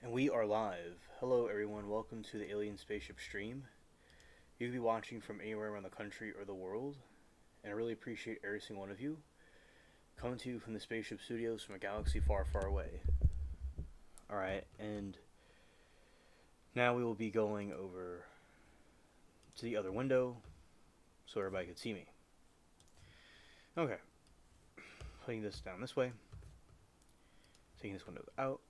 And we are live. Hello, everyone. Welcome to the Alien Spaceship stream. You can be watching from anywhere around the country or the world, and I really appreciate every single one of you. Coming to you from the Spaceship Studios from a galaxy far, far away. Alright, and now we will be going over to the other window so everybody can see me. Okay. Putting this down this way. Taking this window out.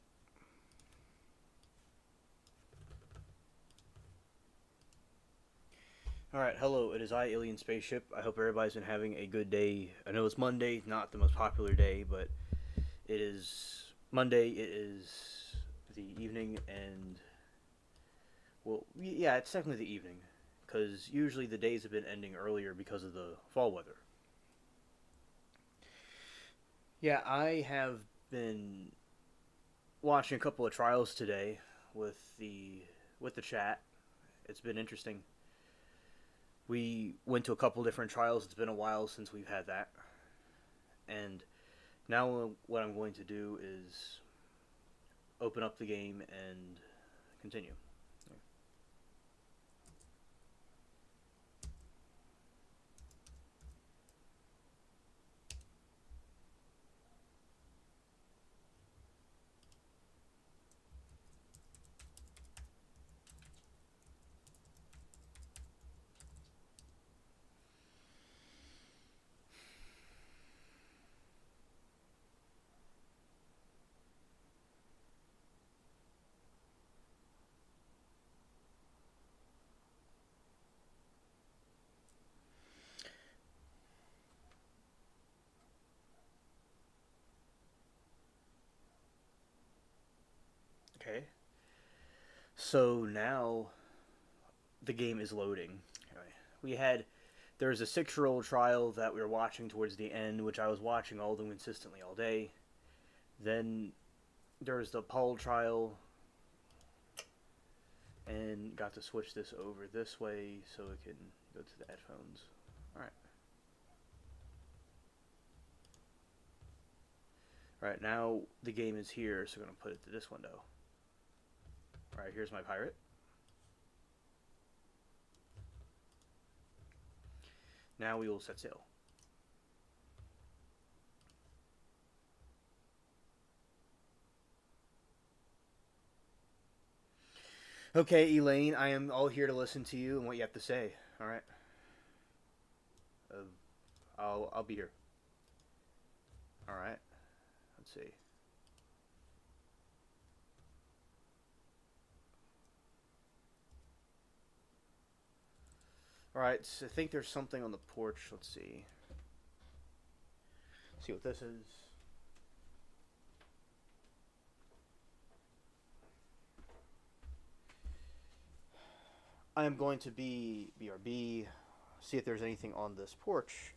Alright, hello, it is I, Alien Spaceship. I hope everybody's been having a good day. I know it's Monday, not the most popular day, but it is Monday, it is the evening, and, well, yeah, it's technically the evening, because usually the days have been ending earlier because of the fall weather. Yeah, I have been watching a couple of trials today with the chat. It's been interesting. We went to a couple different trials. It's been a while since we've had that. And now what I'm going to do is open up the game and continue. Okay. So now the game is loading. There was a 6-year-old trial that we were watching towards the end, which I was watching all of them consistently all day. Then there was the Paul trial, and got to switch this over this way so it can go to the headphones. Alright. Alright, now the game is here, so I'm going to put it to this window. Alright, here's my pirate. Now we will set sail. Okay, Elaine, I am all here to listen to you and what you have to say. All right. I'll be here. All right. Let's see. All right. So I think there's something on the porch. Let's see. See what this is. I am going to be BRB. See if there's anything on this porch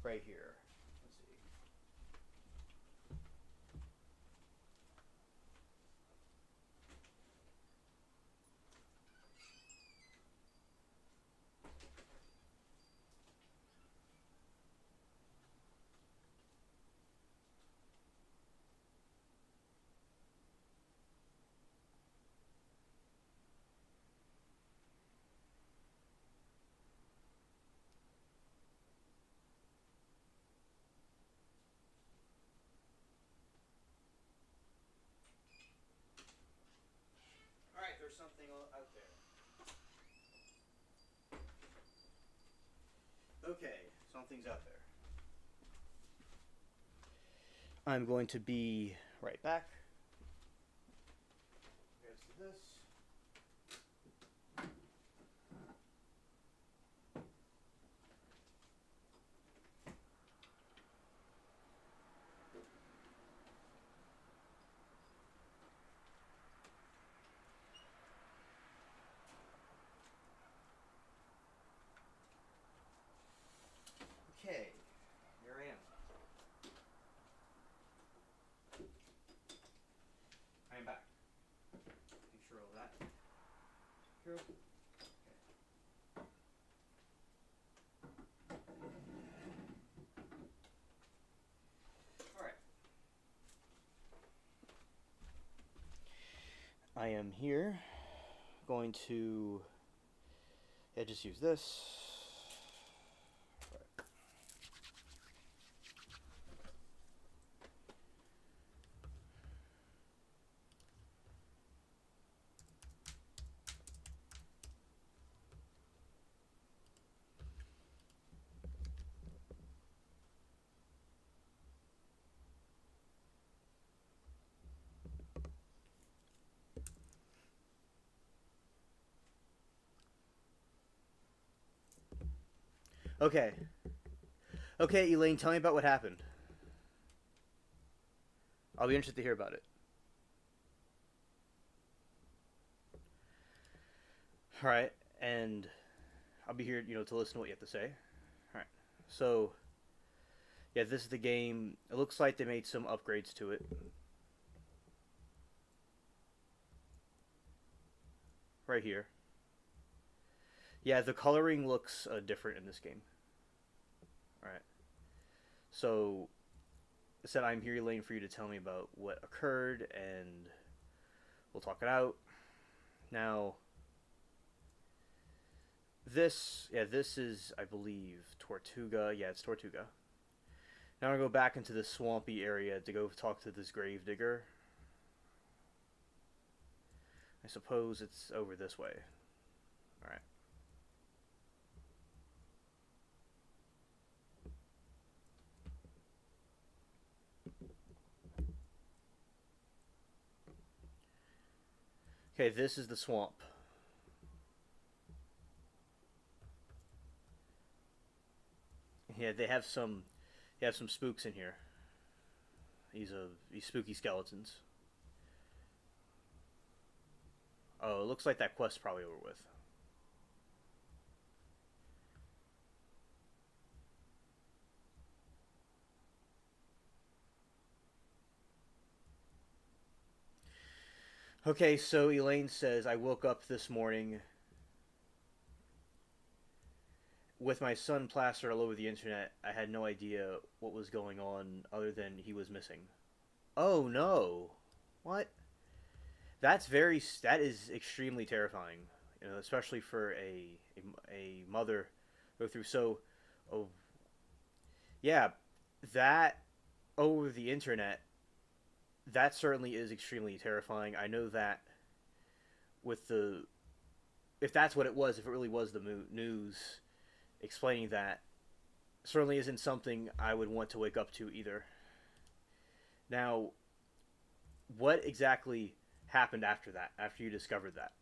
right here. Let's see. All right, there's something out there. Okay, something's out there. I'm going to be right back. Here's this. Okay, here I am. I am back. Make sure all that is true. Okay. All right. I am here going to just use this. Okay. Okay, Elaine, tell me about what happened. I'll be interested to hear about it. All right, and I'll be here, to listen to what you have to say. All right. So, yeah, this is the game. It looks like they made some upgrades to it. Right here. Yeah, the coloring looks different in this game. All right. So, I said I'm here, Elaine, for you to tell me about what occurred, and we'll talk it out. Now, this is, I believe, Tortuga. Yeah, it's Tortuga. Now I'm gonna go back into this swampy area to go talk to this grave digger. I suppose it's over this way. All right. Okay, this is the swamp. Yeah, they have some spooks in here. These spooky skeletons. Oh, it looks like that quest's probably over with. Okay, so Elaine says, I woke up this morning with my son plastered all over the internet. I had no idea what was going on other than he was missing. Oh no. What? That is extremely terrifying, especially for a mother go through. So, oh, yeah, that over the internet, that certainly is extremely terrifying. I know that with the if that's what it was, if it really was the news explaining that, certainly isn't something I would want to wake up to either. Now, what exactly happened after that? After you discovered that?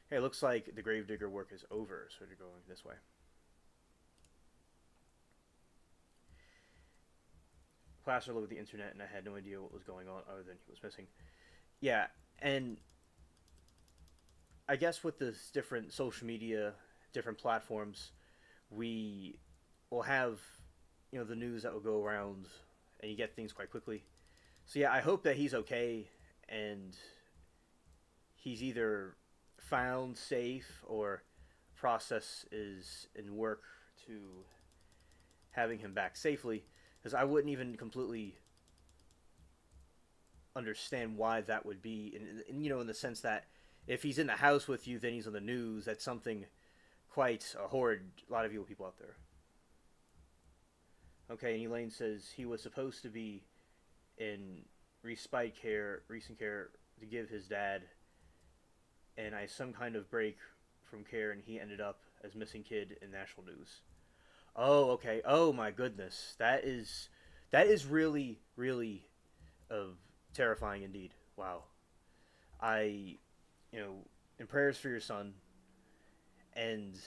Hey, it looks like the gravedigger work is over, so you're going this way. Plastered all over the internet, and I had no idea what was going on other than he was missing. Yeah, and I guess with this different social media, different platforms, we will have the news that will go around, and you get things quite quickly. So yeah, I hope that he's okay, and he's either found safe or process is in work to having him back safely, because I wouldn't even completely understand why that would be, in the sense that if he's in the house with you, then he's on the news. That's something quite horrid. A lot of evil people out there. Okay, and Elaine says he was supposed to be in recent care to give his dad, and I some kind of break from care, and he ended up as missing kid in national news. Oh, okay. Oh my goodness, that is really really terrifying indeed. Wow. I, in prayers for your son, and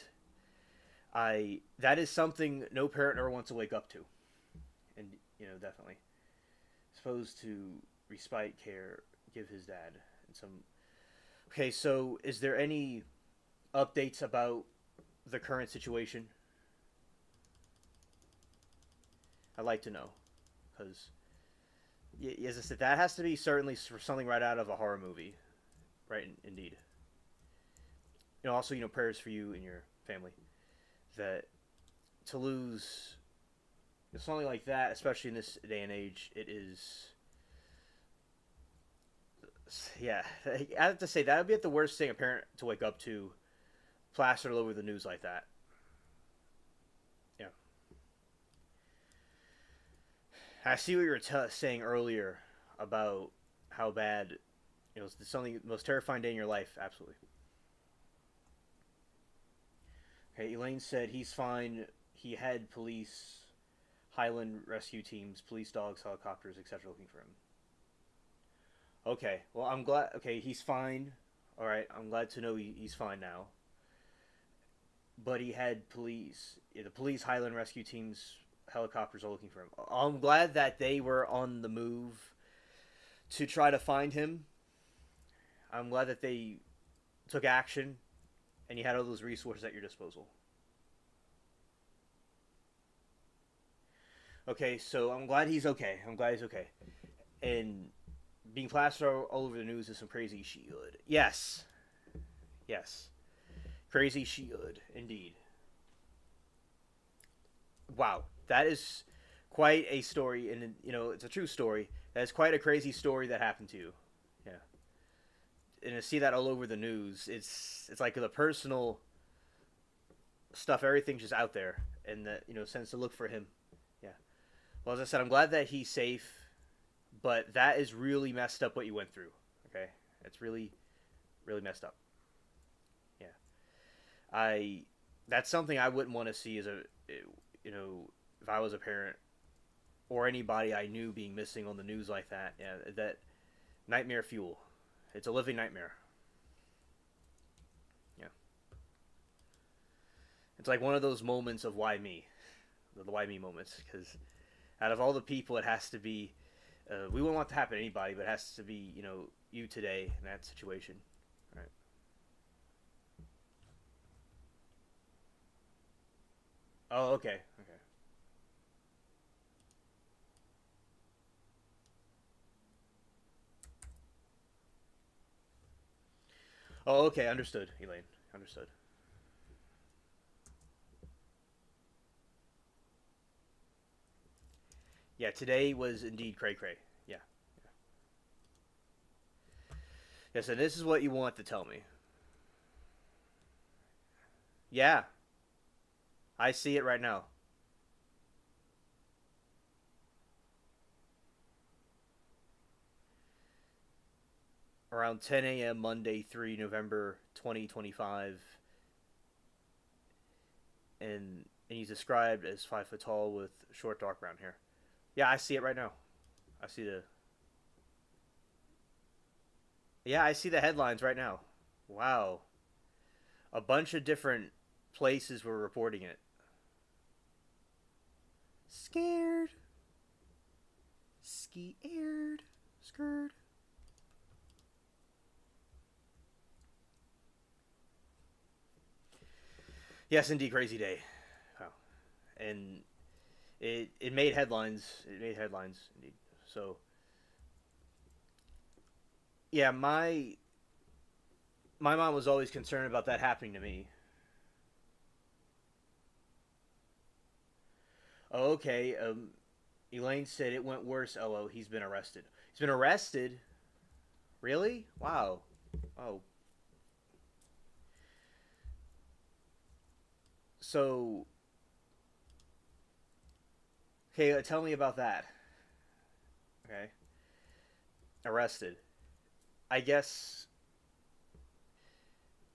that is something no parent ever wants to wake up to, and definitely supposed to respite care, give his dad, and some. Okay, so is there any updates about the current situation? I'd like to know, because as I said, that has to be certainly something right out of a horror movie, right? Indeed. Also, prayers for you and your family. That to lose something like that, especially in this day and age, it is Yeah, I have to say that would be the worst thing a parent to wake up to, plastered all over the news like that. Yeah, I see what you were saying earlier about how bad, it's something the most terrifying day in your life. Absolutely. Okay, Elaine said he's fine. He had police, Highland rescue teams, police dogs, helicopters, etc. looking for him. Okay, well, I'm glad. Okay, he's fine. All right, I'm glad to know he's fine now. But he had police, the police, Highland rescue teams, helicopters all looking for him. I'm glad that they were on the move to try to find him. I'm glad that they took action and you had all those resources at your disposal. Okay, so I'm glad he's okay. I'm glad he's okay. And being plastered all over the news is some crazy shit. Yes. Yes. Crazy shit, indeed. Wow. That is quite a story, and it's a true story. That is quite a crazy story that happened to you. Yeah. And to see that all over the news, it's like the personal stuff, everything's just out there, and that sense to look for him. Yeah. Well, as I said, I'm glad that he's safe, but that is really messed up what you went through. Okay, it's really, really messed up. Yeah, that's something I wouldn't want to see as if I was a parent or anybody I knew being missing on the news like that. Yeah, that nightmare fuel. It's a living nightmare. Yeah, it's like one of those moments of why me, the why me moments, because out of all the people, it has to be. We wouldn't want to happen to anybody, but it has to be, you today in that situation. All right. Oh, okay. Okay. Oh, okay. Understood, Elaine. Understood. Yeah, today was indeed cray cray. Yeah. Yeah. Yes, and this is what you want to tell me. Yeah, I see it right now. Around 10 a.m. Monday, 3 November 2025, and he's described as 5 foot tall with short dark brown hair. Yeah, I see it right now. I see the Yeah, I see the headlines right now. Wow. A bunch of different places were reporting it. Scared. Scared. Scared. Yes, indeed, crazy day. Wow. And it made headlines. It made headlines, indeed. So, yeah, my mom was always concerned about that happening to me. Oh, okay. Elaine said it went worse. Oh, he's been arrested. He's been arrested? Really? Wow. Oh. So, okay, tell me about that. Okay. Arrested. I guess.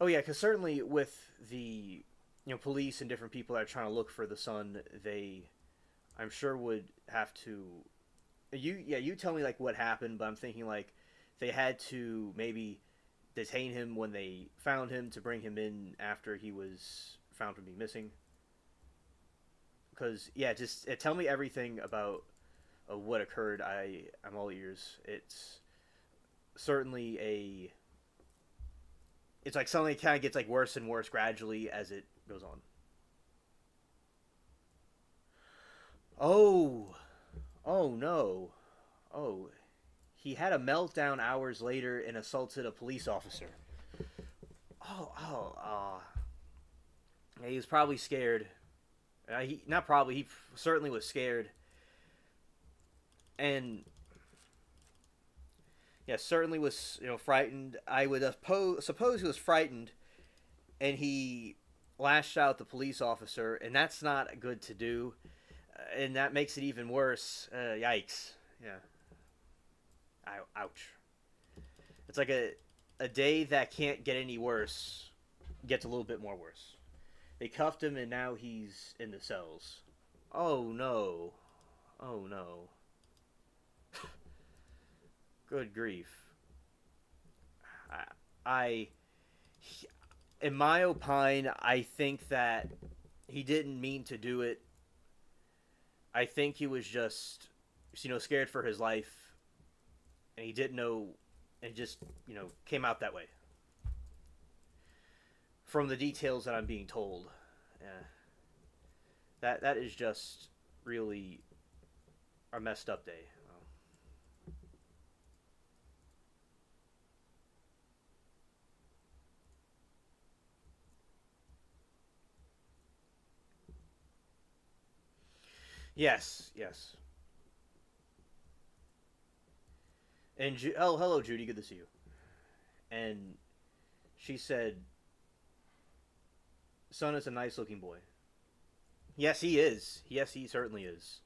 Oh yeah, because certainly with the police and different people that are trying to look for the son, they, I'm sure, would have to. You tell me like what happened, but I'm thinking like they had to maybe detain him when they found him to bring him in after he was found to be missing. Because yeah, just tell me everything about what occurred. I'm all ears. It's certainly a. It's like something that kind of gets like worse and worse gradually as it goes on. Oh, oh no, oh, he had a meltdown hours later and assaulted a police officer. Oh. Yeah, he was probably scared. He not probably. He certainly was scared. And Yeah, certainly was frightened. I would suppose he was frightened, and he lashed out at the police officer, and that's not good to do, and that makes it even worse. Yikes! Yeah, ouch. It's like a day that can't get any worse gets a little bit more worse. They cuffed him, and now he's in the cells. Oh no! Oh no! Good grief! I, I in my opine, I think that he didn't mean to do it. I think he was just, scared for his life, and he didn't know, and just, came out that way. From the details that I'm being told, yeah, that is just really a messed up day. Yes, yes. And oh, hello, Judy. Good to see you. And she said, "Son is a nice-looking boy." Yes, he is. Yes, he certainly is.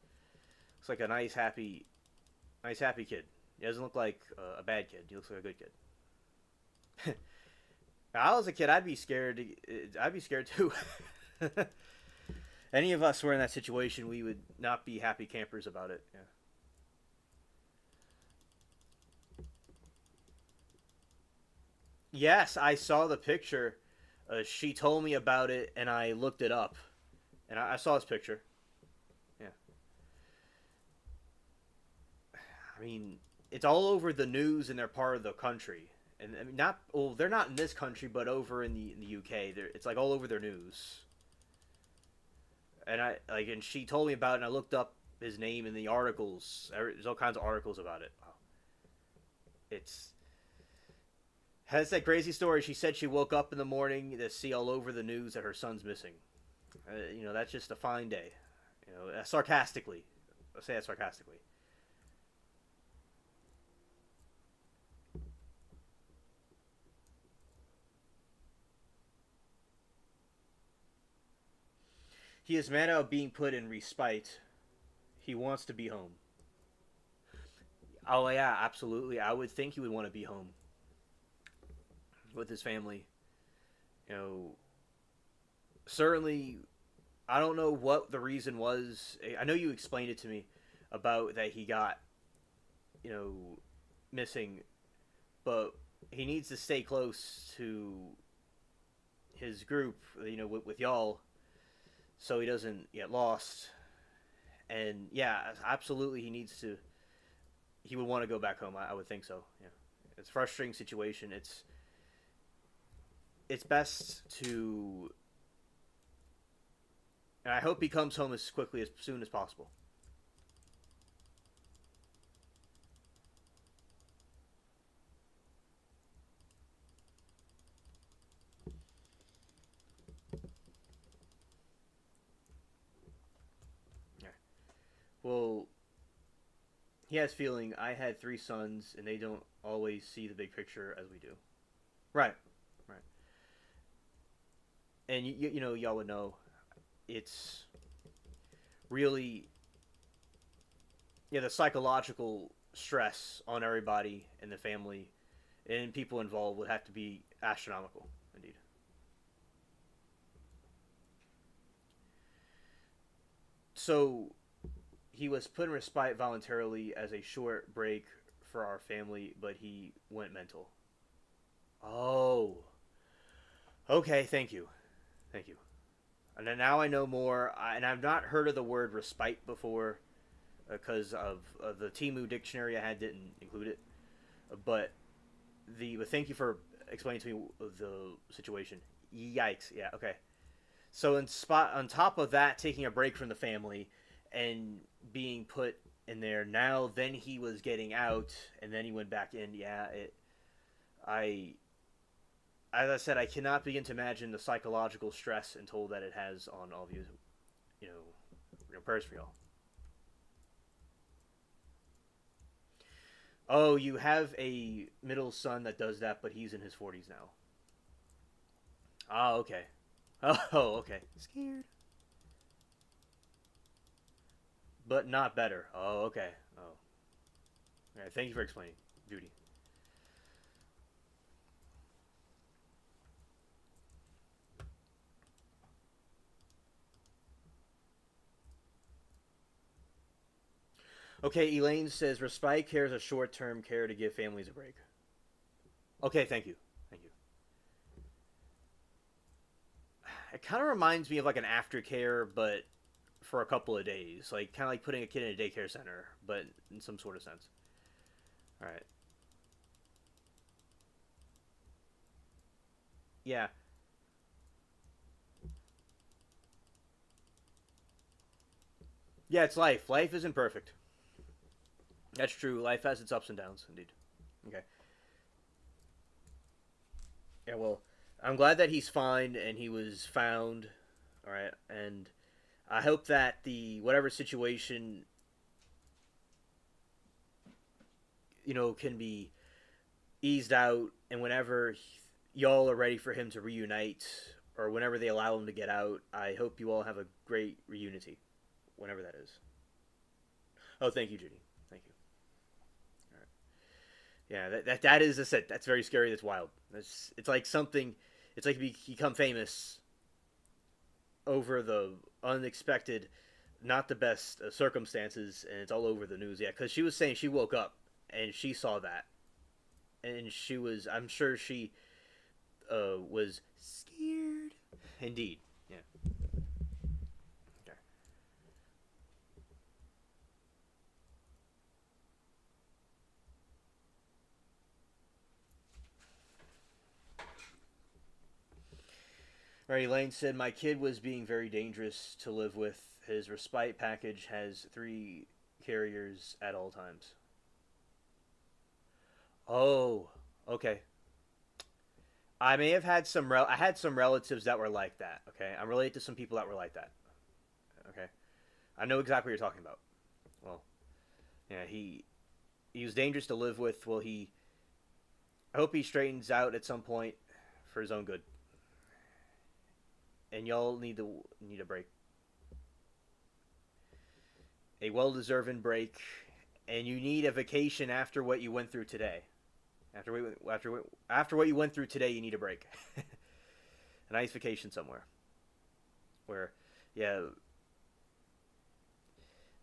Looks like a nice, happy kid. He doesn't look like a bad kid. He looks like a good kid. If I was a kid, I'd be scared. I'd be scared too. Any of us were in that situation, we would not be happy campers about it. Yeah. Yes, I saw the picture. She told me about it, and I looked it up, and I saw his picture. Yeah. I mean, it's all over the news in their part of the country, and I mean, not well, they're not in this country, but over in the UK, it's like all over their news. And and she told me about it, and I looked up his name in the articles. There's all kinds of articles about it. Wow. It's has that crazy story. She said she woke up in the morning to see all over the news that her son's missing. That's just a fine day. Sarcastically. I say that sarcastically. He is mad about being put in respite. He wants to be home. Oh yeah, absolutely. I would think he would want to be home with his family. You know, certainly. I don't know what the reason was. I know you explained it to me about that he got, you know, missing, but he needs to stay close to his group, with y'all, so he doesn't get lost. And yeah, absolutely, he needs to. He would want to go back home. I would think so. Yeah, it's a frustrating situation. It's best to. And I hope he comes home as quickly as soon as possible. Yeah. Well, he has feeling. I had three sons, and they don't always see the big picture as we do. Right. Right. And y'all would know. It's really the psychological stress on everybody and the family and people involved would have to be astronomical indeed. So he was put in respite voluntarily as a short break for our family, but he went mental. Oh, okay. Thank you. And then now I know more, and I've not heard of the word respite before because of the Timu dictionary I had didn't include it. But but thank you for explaining to me the situation. Yikes! Yeah, okay. So in spot on top of that, taking a break from the family and being put in there. Now, then he was getting out, and then he went back in. Yeah, I, as I said, I cannot begin to imagine the psychological stress and toll that it has on all of you. You know, prayers for y'all. Oh, you have a middle son that does that, but he's in his 40s now. Oh, okay. Oh, okay. Scared. But not better. Oh, okay. Oh. All right, thank you for explaining, Judy. Okay, Elaine says respite care is a short-term care to give families a break. Okay, thank you. Thank you. It kind of reminds me of like an aftercare, but for a couple of days. Like kind of like putting a kid in a daycare center, but in some sort of sense. All right. Yeah. Yeah, it's life. Life isn't perfect. That's true. Life has its ups and downs, indeed. Okay. Yeah, well, I'm glad that he's fine and he was found. All right. And I hope that the whatever situation, can be eased out and whenever y'all are ready for him to reunite or whenever they allow him to get out, I hope you all have a great reunity whenever that is. Oh, thank you, Judy. Thank you. All right. Yeah, that is a set. That's very scary. That's wild. It's like something. It's like you become famous over the unexpected, not the best circumstances, and it's all over the news. Yeah, because she was saying she woke up and she saw that, and she was. I'm sure she was scared. Indeed. Yeah. Okay. All right, Elaine said, my kid was being very dangerous to live with. His respite package has 3 carriers at all times. Oh, okay. I may have had I had some relatives that were like that. Okay, I'm related to some people that were like that. Okay, I know exactly what you're talking about. Well, yeah, he was dangerous to live with. Well, I hope he straightens out at some point for his own good. And y'all need a break, a well-deserved break, and you need a vacation after what you went through today. After what you went through today, you need a break, a nice vacation somewhere. Where, yeah,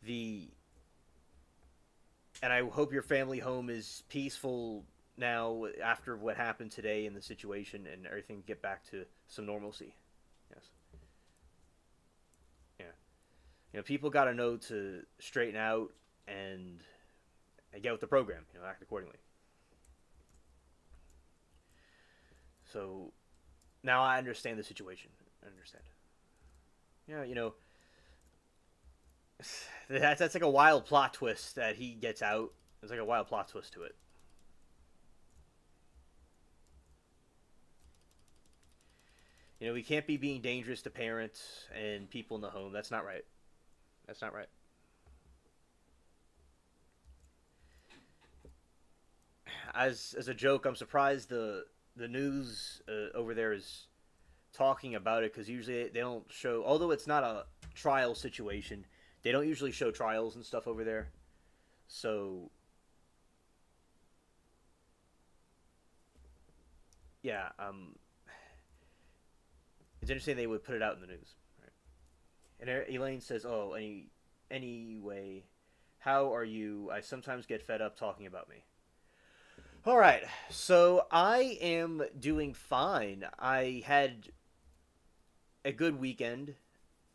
the and I hope your family home is peaceful now after what happened today and the situation and everything get back to some normalcy. Yes, yeah. People got to know to straighten out and get with the program. Act accordingly. So now I understand the situation. I understand. Yeah, that's like a wild plot twist that he gets out. There's like a wild plot twist to it. We can't be being dangerous to parents and people in the home. That's not right. That's not right. As a joke, I'm surprised the news over there is talking about it because usually they don't show. Although it's not a trial situation, they don't usually show trials and stuff over there. So yeah, it's interesting they would put it out in the news. Right. And Elaine says, "Oh, anyway, how are you? I sometimes get fed up talking about me." All right, so I am doing fine. I had a good weekend.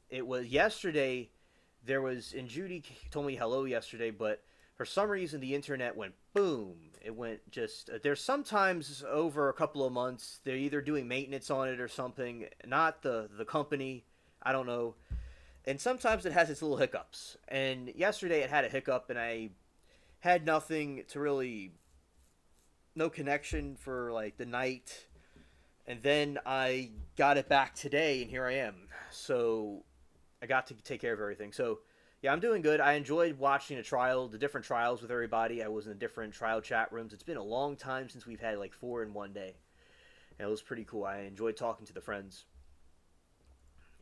It was yesterday. There was, and Judy told me hello yesterday, but for some reason the internet went boom. It went just. There's sometimes over a couple of months they're either doing maintenance on it or something. Not the company. I don't know. And sometimes it has its little hiccups. And yesterday it had a hiccup, and I had nothing to really, no connection for like the night. And then I got it back today, and here I am. So I got to take care of everything. So Yeah, I'm doing good. I enjoyed watching the different trials with everybody. I was in the different trial chat rooms. It's been a long time since we've had like 4 in 1 day. And it was pretty cool. I enjoyed talking to the friends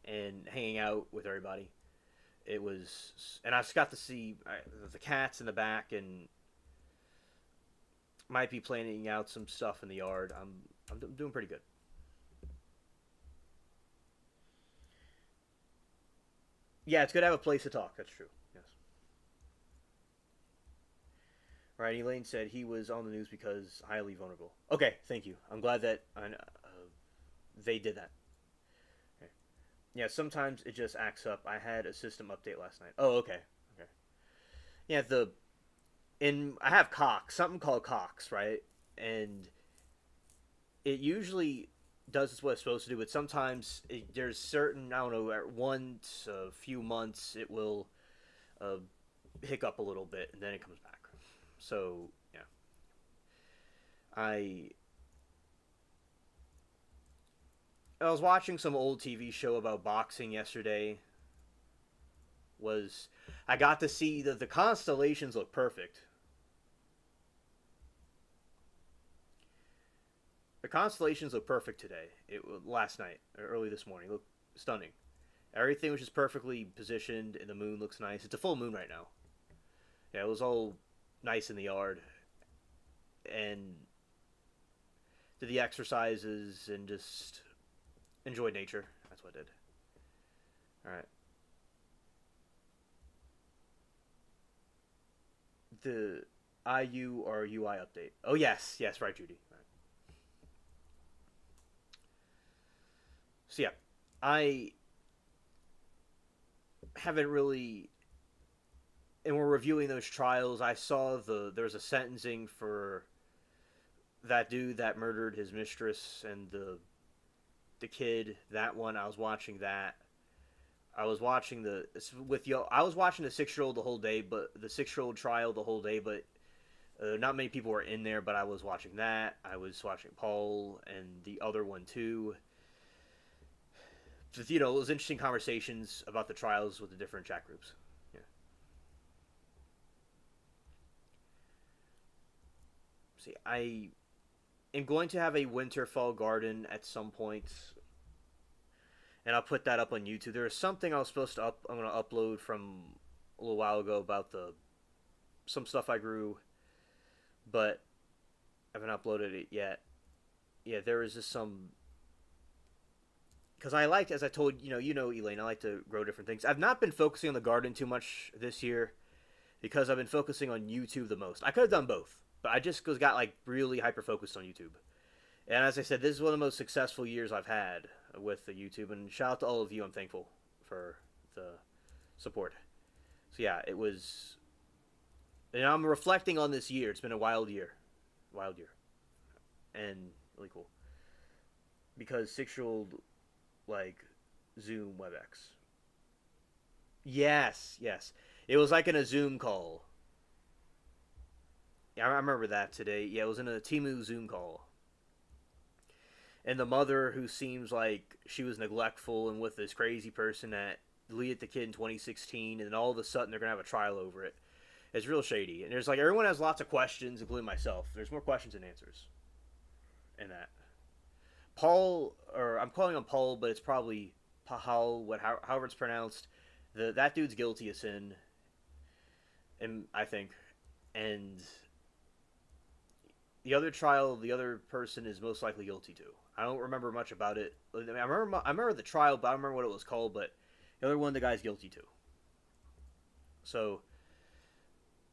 and hanging out with everybody. It was, and I just got to see the cats in the back, and might be planning out some stuff in the yard. I'm doing pretty good. Yeah, it's good to have a place to talk. That's true. Yes. All right. Elaine said he was on the news because highly vulnerable. Okay, thank you. I'm glad that they did that. Okay. Yeah, sometimes it just acts up. I had a system update last night. Oh, okay. Okay. Yeah, I have Cox, something called Cox, right? And it usually does what it's supposed to do, but sometimes there's certain, I don't know, at once a few months it will uh, hiccup a little bit and then it comes back. So yeah, I I was watching some old TV show about boxing yesterday. Was I got to see the constellations look perfect. The constellations look perfect today. Last night or early this morning looked stunning. Everything was just perfectly positioned, and the moon looks nice. It's a full moon right now. Yeah, it was all nice in the yard, and did the exercises and just enjoyed nature. That's what I did. All right. The IU or UI update. Oh yes, yes, right, Judy. Right. So yeah, I haven't really. And we're reviewing those trials. I saw there's a sentencing for that dude that murdered his mistress and the kid. That one, I was watching that. I was watching I was watching the 6 year old the whole day, but the 6 year old trial the whole day. But not many people were in there. But I was watching that. I was watching Paul and the other one too. Just, it was interesting conversations about the trials with the different chat groups. Yeah. See, I am going to have a Winterfell garden at some point, and I'll put that up on YouTube. There is something I was supposed to I'm going to upload from a little while ago about some stuff I grew, but I haven't uploaded it yet. Yeah, there is just some because I liked, as I told Elaine, I like to grow different things. I've not been focusing on the garden too much this year because I've been focusing on YouTube the most. I could have done both, but I just got like really hyper focused on YouTube. And as I said, this is one of the most successful years I've had with the YouTube. And shout out to all of you. I'm thankful for the support. So yeah, it was. And I'm reflecting on this year. It's been a wild year, and really cool. Because 6 year old like Zoom WebEx. Yes, yes. It was like in a Zoom call. Yeah, I remember that today. Yeah, it was in a Timu Zoom call. And the mother who seems like she was neglectful and with this crazy person that deleted the kid in 2016, and then all of a sudden they're gonna have a trial over it. It's real shady. And there's like everyone has lots of questions, including myself. There's more questions than answers in that. Paul, or I'm calling him Paul, but it's probably Pahal, however it's pronounced. That dude's guilty of sin, and I think, and the other trial, the other person is most likely guilty too. I don't remember much about it. I remember the trial, but I don't remember what it was called. But the other one, the guy's guilty too. So,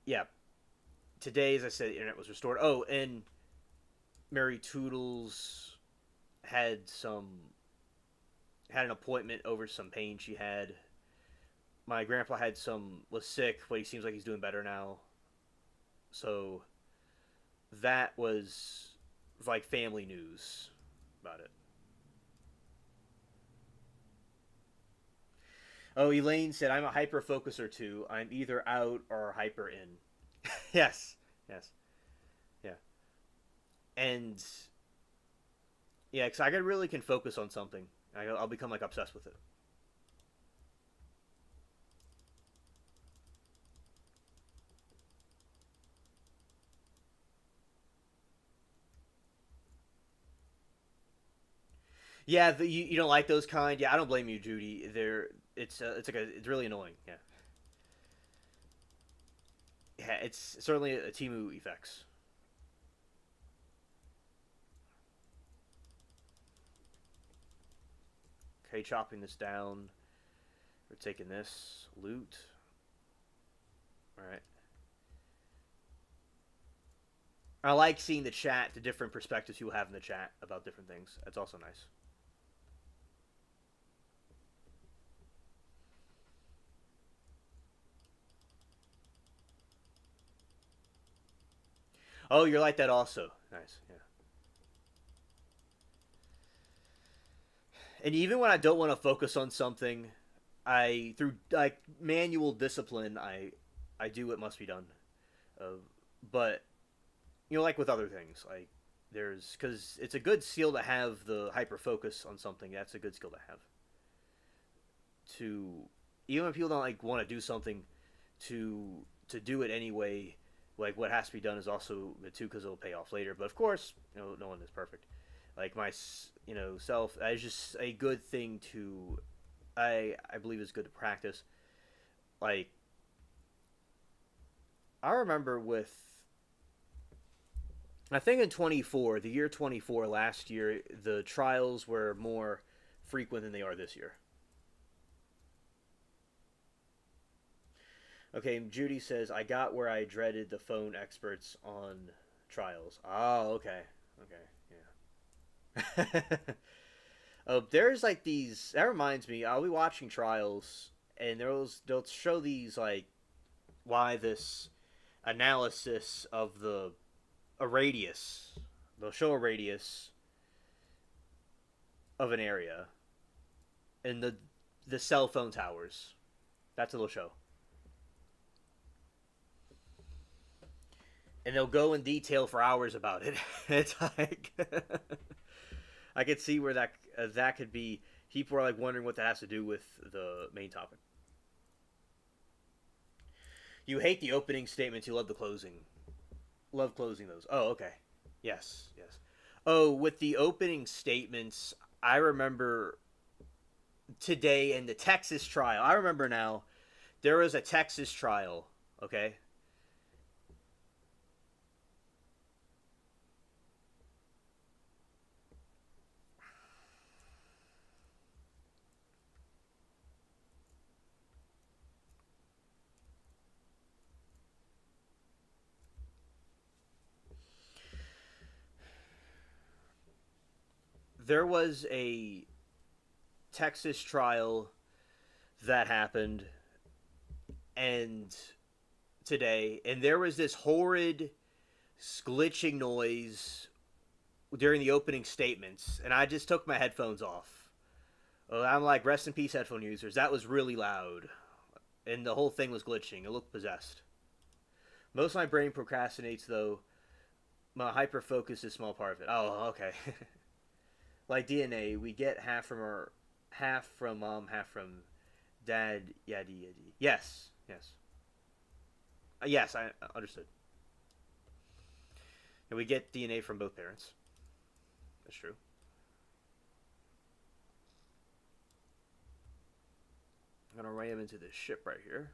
yeah. Today, as I said, the internet was restored. Oh, and Mary Toodles had an appointment over some pain she had. My grandpa was sick, but he seems like he's doing better now. So that was like family news about it. Oh, Elaine said, I'm a hyper focuser too. I'm either out or hyper in. Yes, yes, yeah. And yeah, because I really can focus on something. I'll become like obsessed with it. Yeah, you don't like those kind. Yeah, I don't blame you, Judy. It's really annoying. Yeah, yeah, it's certainly a Timu effects. Okay, chopping this down. We're taking this loot. All right. I like seeing the chat, the different perspectives people have in the chat about different things. That's also nice. Oh, you're like that also. Nice. Yeah. And even when I don't want to focus on something, I through like manual discipline, I do what must be done. Uh, but like with other things, like there's because it's a good skill to have the hyper focus on something. That's a good skill to have. To even when people don't like want to do something, to do it anyway. Like what has to be done is also the too because it'll pay off later. But of course, no one is perfect. Like my self, it's just a good thing to I believe is good to practice. Like I remember with I think in 24, the year 24 last year, the trials were more frequent than they are this year. Okay, Judy says I got where I dreaded the phone experts on trials. Oh, okay. Okay. Yeah. Oh, there's like these that reminds me, I'll be watching trials and they'll show these like why this analysis of a radius. They'll show a radius of an area and the cell phone towers. That's what they'll show. And they'll go in detail for hours about it. It's like I could see where that could be. People are like wondering what that has to do with the main topic. You hate the opening statements. You love the closing. Love closing those. Oh, okay. Yes, yes. Oh, with the opening statements, I remember today in the Texas trial. I remember now. There was a Texas trial. Okay. There was a Texas trial that happened and today and there was this horrid glitching noise during the opening statements and I just took my headphones off. I'm like rest in peace headphone users. That was really loud and the whole thing was glitching. It looked possessed. Most of my brain procrastinates though. My hyper focus is a small part of it. Oh, okay. Like DNA, we get half from mom, half from dad. Yadi yadi. Yes, yes, yes. I understood. And we get DNA from both parents. That's true. I'm gonna ram into this ship right here.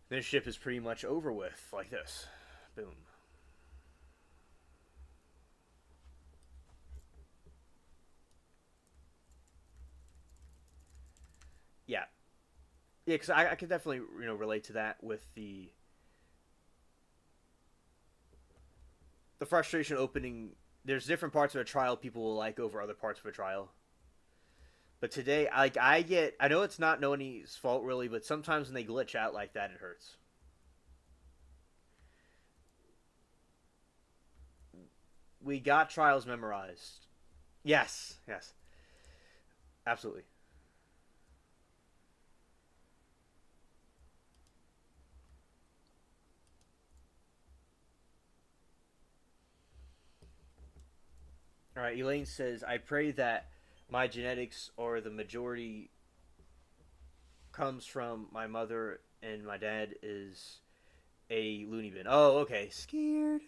This ship is pretty much over with, like this. Boom. Yeah, yeah. Because I could definitely relate to that with the frustration opening. There's different parts of a trial people will like over other parts of a trial. But today, I know it's not nobody's fault really, but sometimes when they glitch out like that, it hurts. We got trials memorized. Yes, yes, absolutely. All right, Elaine says, I pray that my genetics or the majority comes from my mother and my dad is A loony bin. Oh, okay. Scared.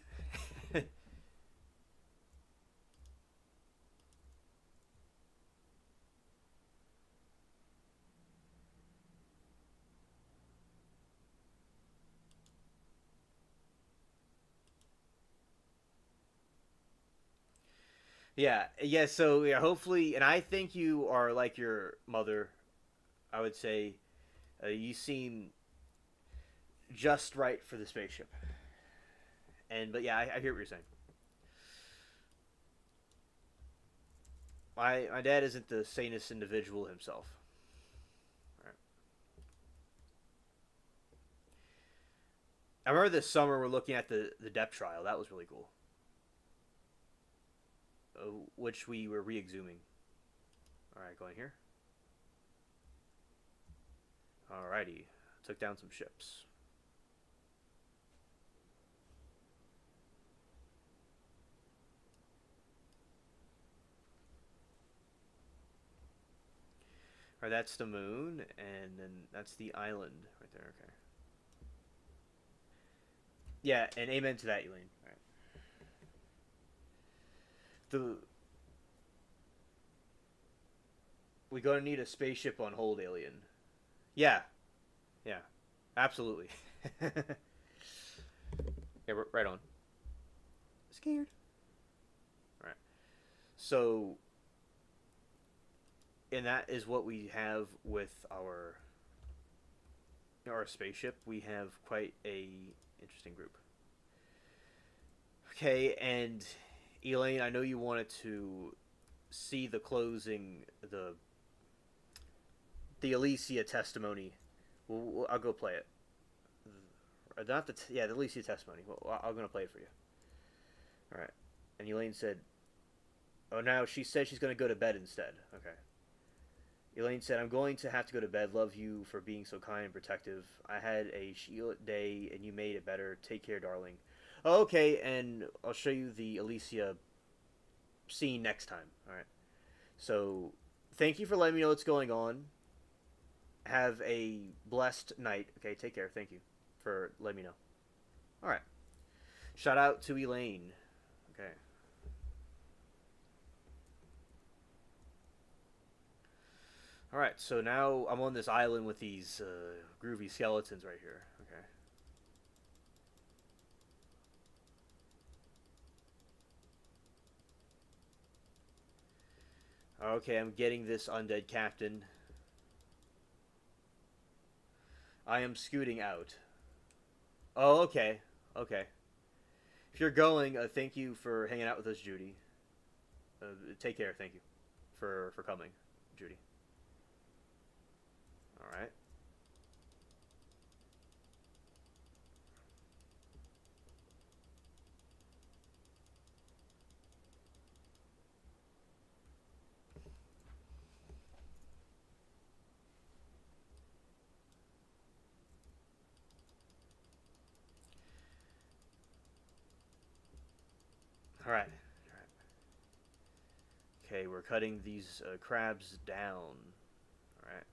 Yeah, yeah. So yeah, hopefully, and I think you are like your mother. I would say you seem just right for the spaceship. And but yeah, I hear what you're saying. My dad isn't the sanest individual himself. Right. I remember this summer we're looking at the depth trial. That was really cool. Which we were re-exhuming. All right, going here. Alrighty, took down some ships. All right, that's the moon, and then that's the island right there. Okay. Yeah, and amen to that, Elaine. All right. The we gonna need a spaceship on hold, alien. Yeah, yeah, absolutely. Yeah, right on. Scared. All right. So, and that is what we have with our spaceship. We have quite a interesting group. Okay, and Elaine, I know you wanted to see the closing, the Alicia testimony. I'll go play it. Not yeah, the Alicia testimony. Well, I'm gonna play it for you. All right. And Elaine said, "Oh, now she said she's gonna go to bed instead." Okay. Elaine said, "I'm going to have to go to bed. Love you for being so kind and protective. I had a shield day and you made it better. Take care, darling." Oh, okay, and I'll show you the Alicia scene next time. All right. So, thank you for letting me know what's going on. Have a blessed night. Okay, take care. Thank you for letting me know. All right. Shout out to Elaine. Okay. All right. So now I'm on this island with these groovy skeletons right here. Okay. Okay, I'm getting this undead captain. I am scooting out. Oh, okay. Okay. If you're going, thank you for hanging out with us, Judy. Take care. Thank you for coming, Judy. All right. All right. Okay, we're cutting these crabs down. All right.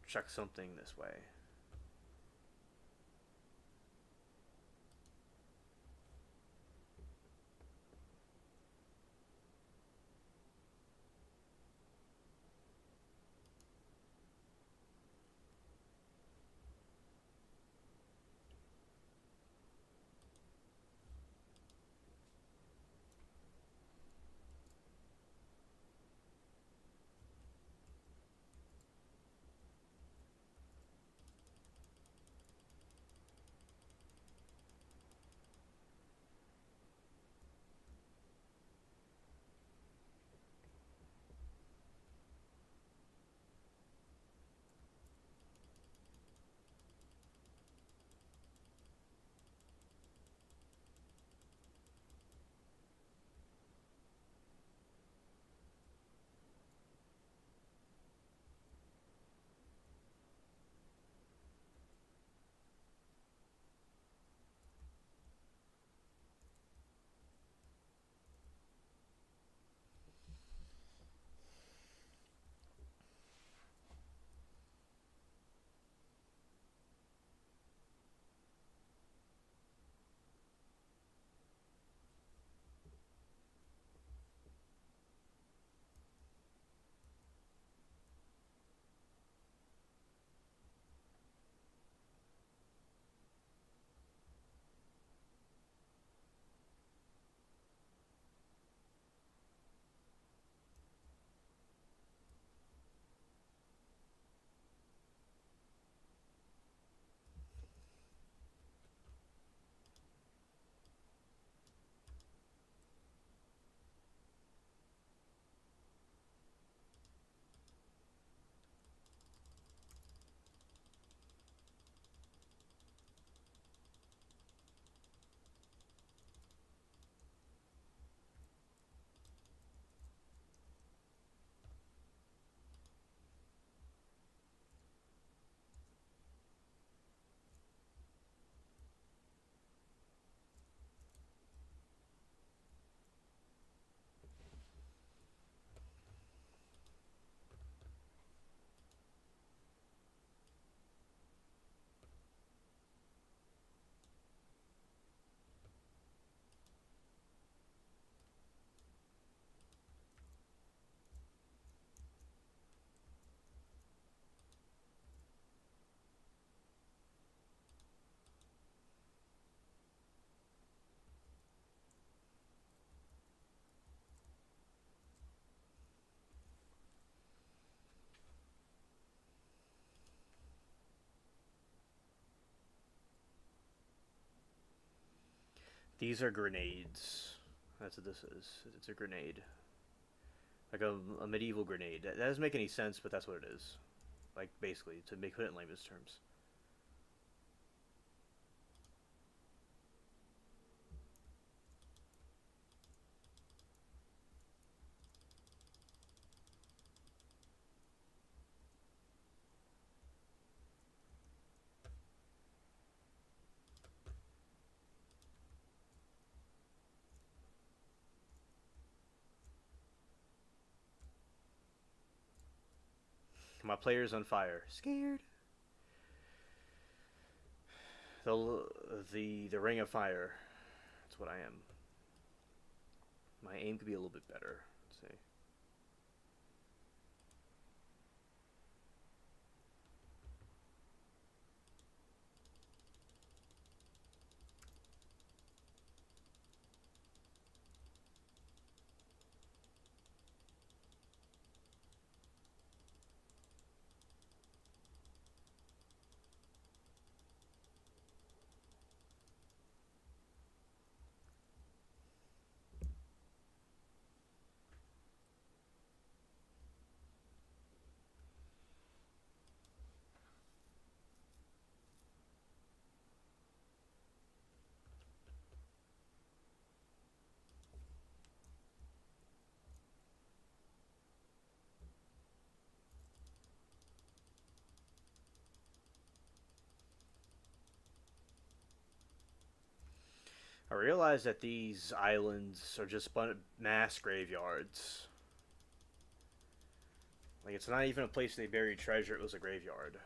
Chuck something this way. These are grenades. That's what this is. It's a grenade. Like a medieval grenade. That doesn't make any sense, but that's what it is. Like, basically, to put it in layman's terms. My player's on fire. Scared. The ring of fire. That's what I am. My aim could be a little bit better. Let's see. I realize that these islands are just mass graveyards. Like, it's not even a place they buried treasure, it was a graveyard.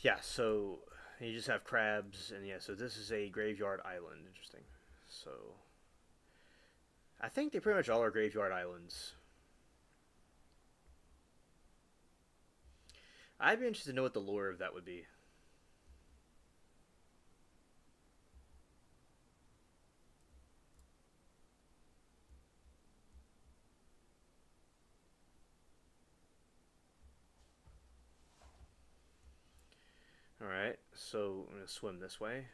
Yeah, so you just have crabs, and yeah, so this is a graveyard island. Interesting. So I think they pretty much all are graveyard islands. I'd be interested to know what the lore of that would be. Alright, so I'm going to swim this way.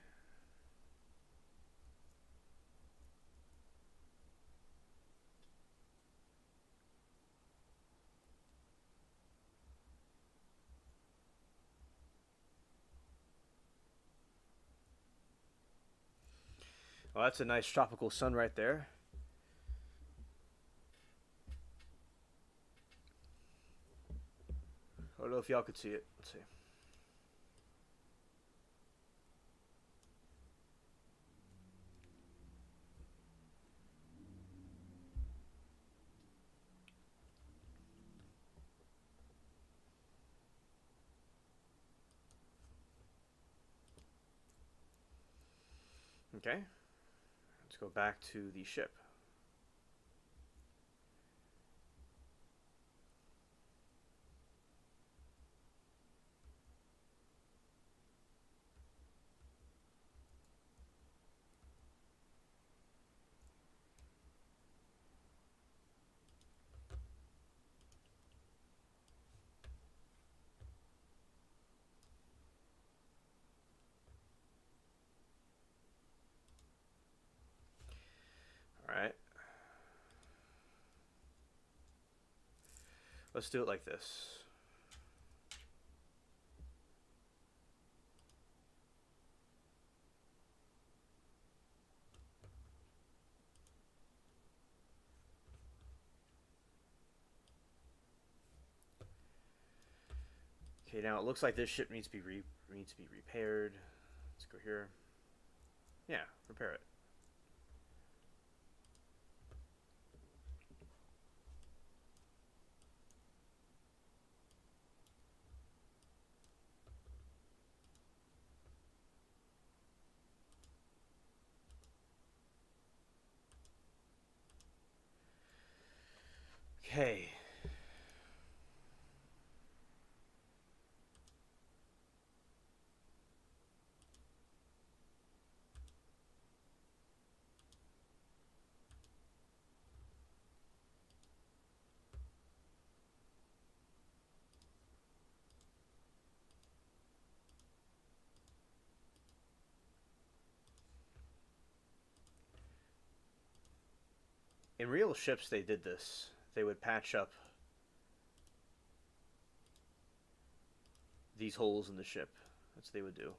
Well, that's a nice tropical sun right there. I don't know if y'all could see it. Let's see. Okay, let's go back to the ship. Let's do it like this. Okay, now it looks like this ship needs to be repaired. Let's go here. Yeah, repair it. Okay. In real ships, they did this. They would patch up these holes in the ship. That's what they would do.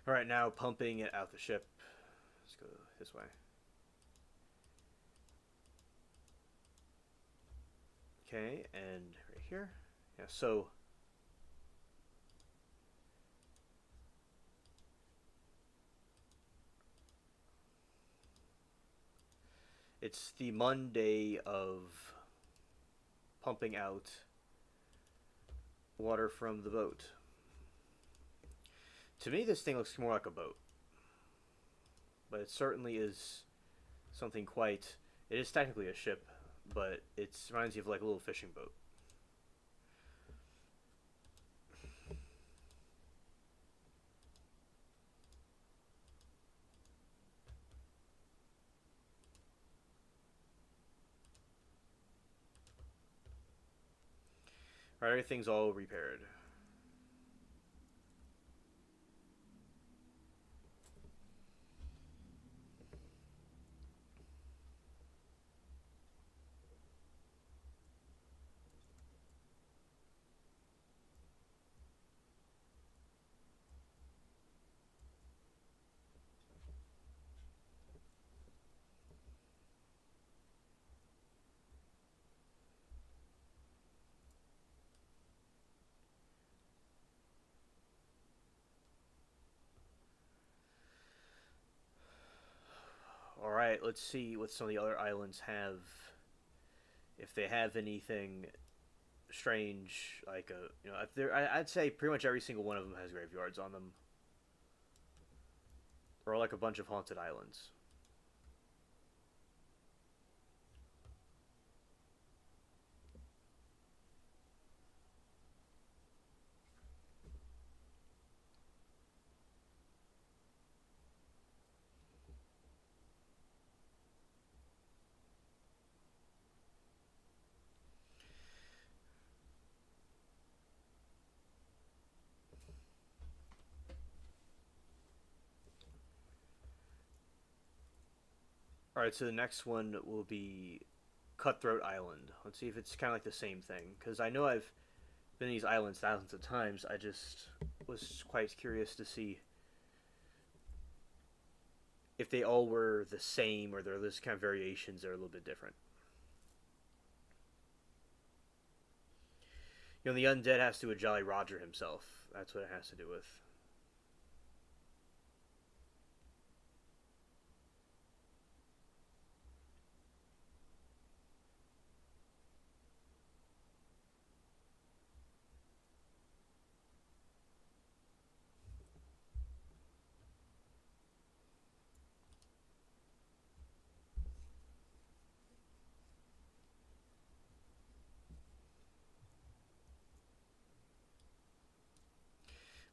All right, now pumping it out the ship. Let's go this way. Okay, and right here. Yeah, so it's the Monday of pumping out water from the boat. To me, this thing looks more like a boat, but it certainly is something quite. It is technically a ship, but it reminds you of like a little fishing boat. All right, everything's all repaired. All right, let's see what some of the other islands have. If they have anything strange, like a if I'd say pretty much every single one of them has graveyards on them, or like a bunch of haunted islands. All right, so the next one will be Cutthroat Island. Let's see if it's kind of like the same thing, because I know I've been in these islands thousands of times. I just was quite curious to see if they all were the same or there are this kind of variations that are a little bit different. You know, the undead has to do with Jolly Roger himself. That's what it has to do with.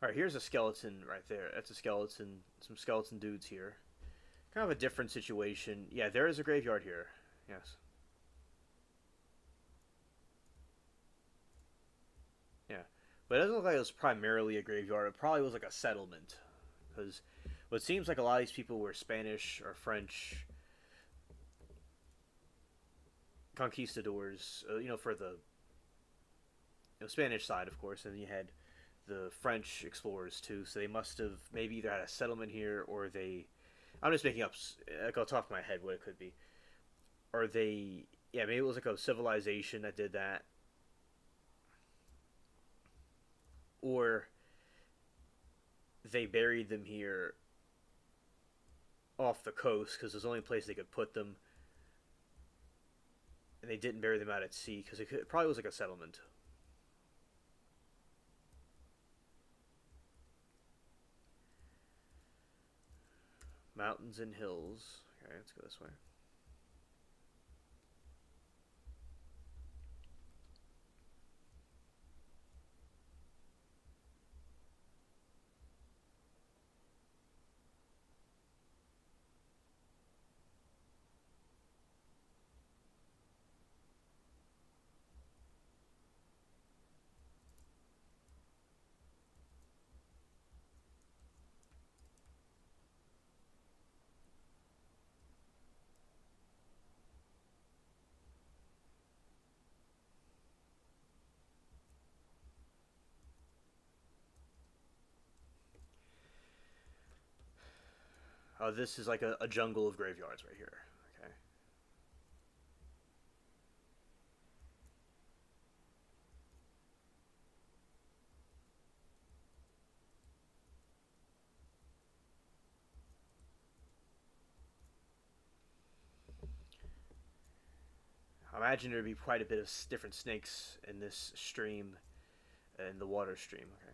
All right, here's a skeleton right there. That's a skeleton. Some skeleton dudes here. Kind of a different situation. Yeah, there is a graveyard here. Yes. Yeah. But it doesn't look like it was primarily a graveyard. It probably was like a settlement. Because what seems like a lot of these people were Spanish or French conquistadors, for the Spanish side, of course. And then you had the French explorers, too. So they must have maybe either had a settlement here or they. I'm just making up, like, off the top of my head what it could be. Or they. Yeah, maybe it was like a civilization that did that. Or they buried them here off the coast because it was the only place they could put them, and they didn't bury them out at sea because it probably was like a settlement. Mountains and hills. Okay, let's go this way. Oh, this is like a jungle of graveyards right here. Okay. I imagine there'd be quite a bit of different snakes in this stream, in the water stream. Okay.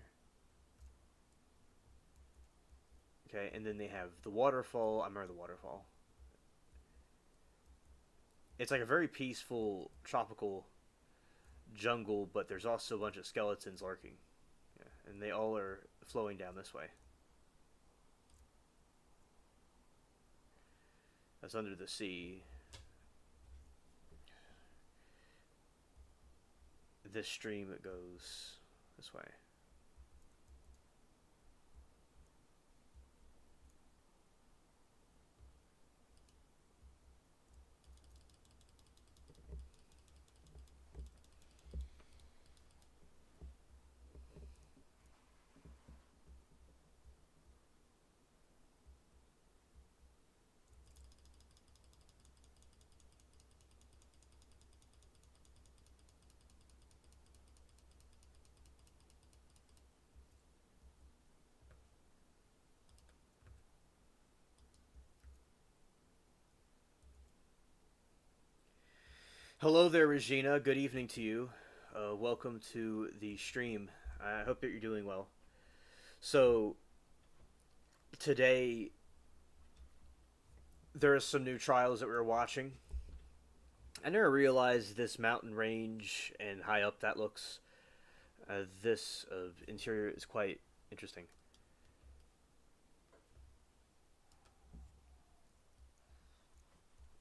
Okay, and then they have the waterfall. I remember the waterfall. It's like a very peaceful tropical jungle, but there's also a bunch of skeletons lurking. Yeah, and they all are flowing down this way. That's under the sea. This stream it goes this way. Hello there, Regina. Good evening to you. Welcome to the stream. I hope that you're doing well. So, today, there are some new trials that we were watching. I never realized this mountain range and high up that looks. This interior is quite interesting.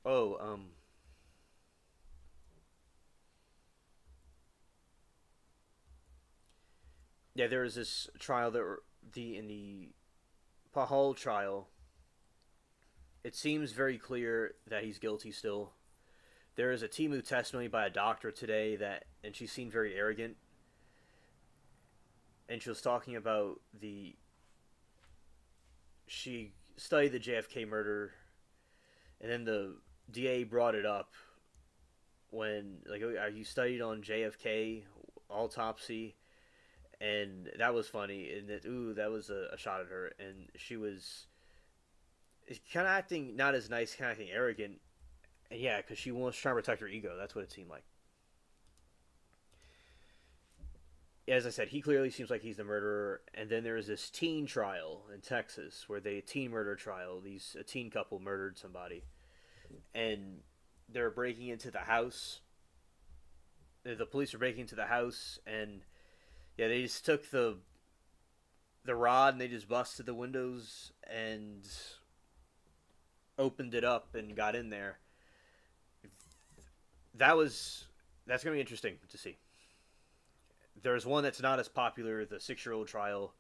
Oh, yeah, there was this trial that were in the Pahal trial. it seems very clear that he's guilty still. There is a Timu testimony by a doctor today and she seemed very arrogant, and she was talking about she studied the JFK murder, and then the DA brought it up when, like, oh, you studied on JFK autopsy, and that was funny, and that was a shot at her, and she was kind of acting not as nice, kind of acting arrogant, and yeah, because she wants to try to protect her ego. That's what it seemed like. As I said, he clearly seems like he's the murderer. And then there was this teen trial in Texas where teen murder trial. A teen couple murdered somebody, and they're breaking into the house. The police are breaking into the house, and yeah, they just took the rod and they just busted the windows and opened it up and got in there. That's gonna be interesting to see. There's one that's not as popular, the 6-year-old trial,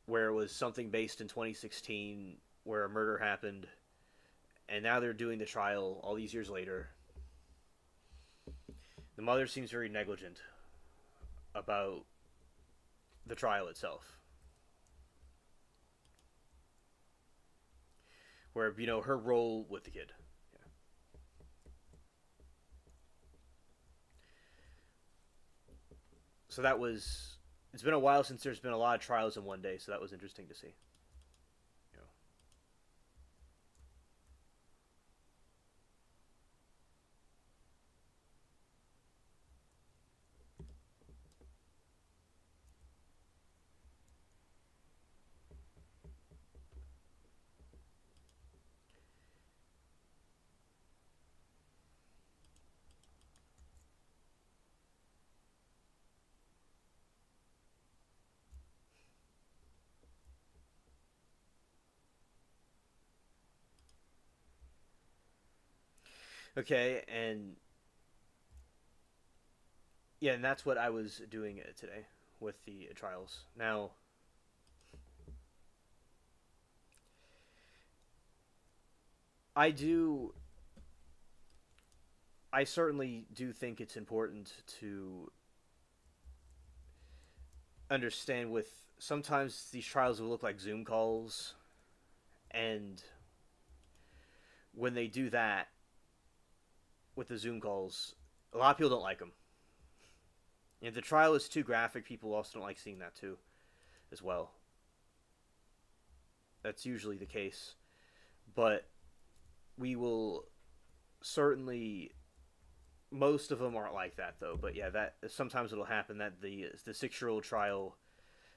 where it was something based in 2016 where a murder happened, and now they're doing the trial all these years later. The mother seems very negligent about the trial itself, where, her role with the kid. So it's been a while since there's been a lot of trials in one day, so that was interesting to see. Okay, and yeah, and that's what I was doing today with the trials. Now, I do. I certainly do think it's important to understand with sometimes these trials will look like Zoom calls, and when they do that with the Zoom calls, a lot of people don't like them. If the trial is too graphic, people also don't like seeing that too, as well. That's usually the case. But we will certainly, most of them aren't like that though. But yeah, that sometimes it'll happen that the 6-year-old trial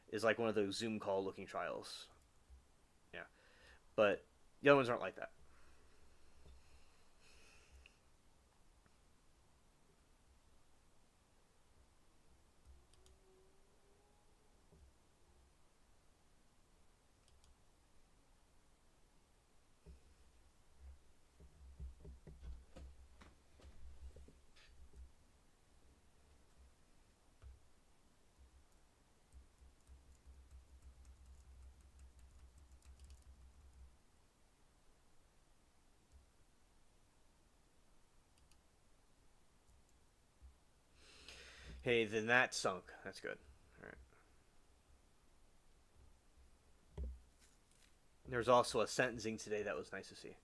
is like one of those Zoom call looking trials. Yeah, but the other ones aren't like that. Hey, then that sunk. That's good. All right. There's also a sentencing today that was nice to see.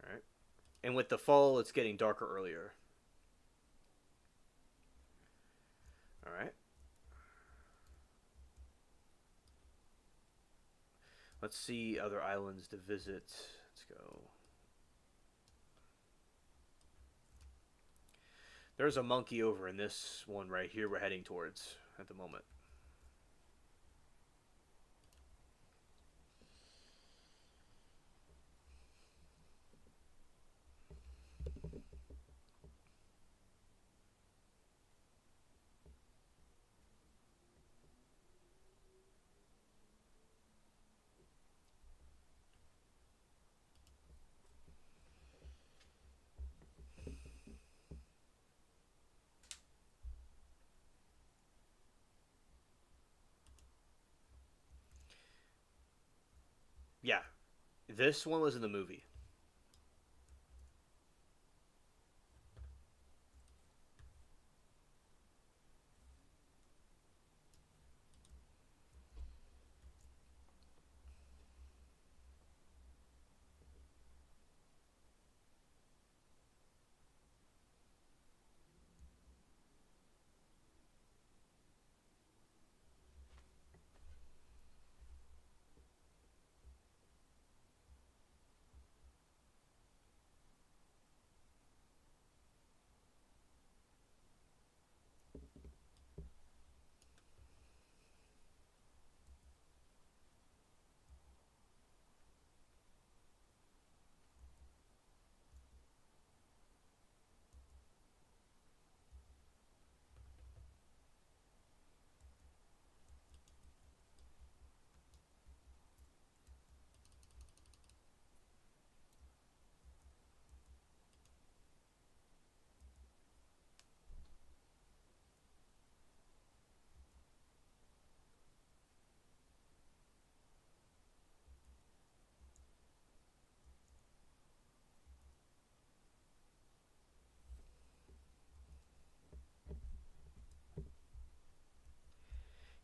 All right. And with the fall, it's getting darker earlier. All right. Let's see other islands to visit. Let's go. There's a monkey over in this one right here we're heading towards at the moment. This one was in the movie.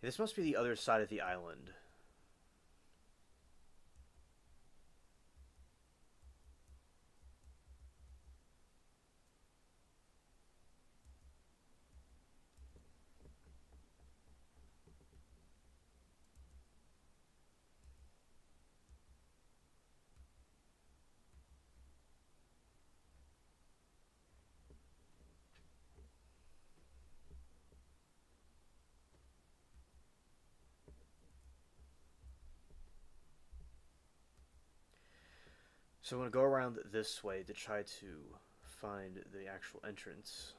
This must be the other side of the island. So I'm going to go around this way to try to find the actual entrance.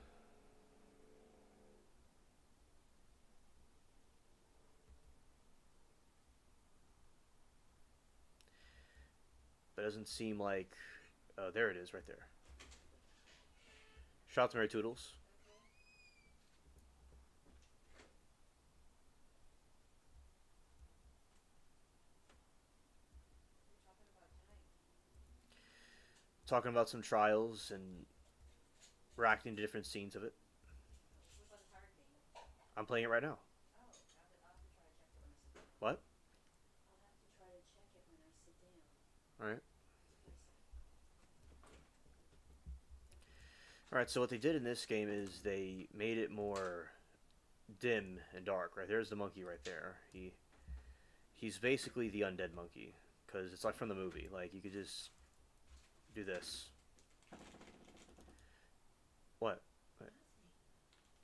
But it doesn't seem like... there it is, right there. Shout out to Mary Toodles. Talking about some trials and reacting to different scenes of it. I'm playing it right now. What? Alright. Alright, so what they did in this game is they made it more dim and dark. Right, there's the monkey right there. He's basically the undead monkey. Because it's like from the movie. Like, you could just do this. What?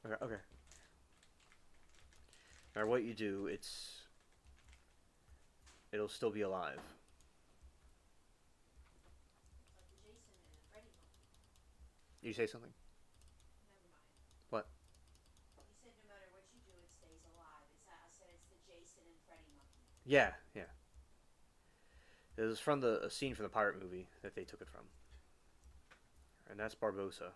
Okay, okay. No matter what you do, it'll still be alive. You say something? Never mind. What? You said no matter what you do, it stays alive. I said it's the Jason and Freddy monkey. Yeah, yeah. It was from a scene from the pirate movie that they took it from. And that's Barbosa.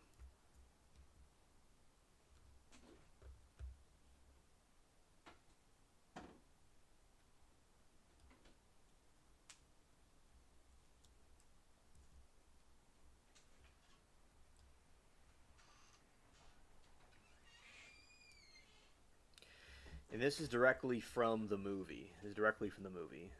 And this is directly from the movie. This is directly from the movie.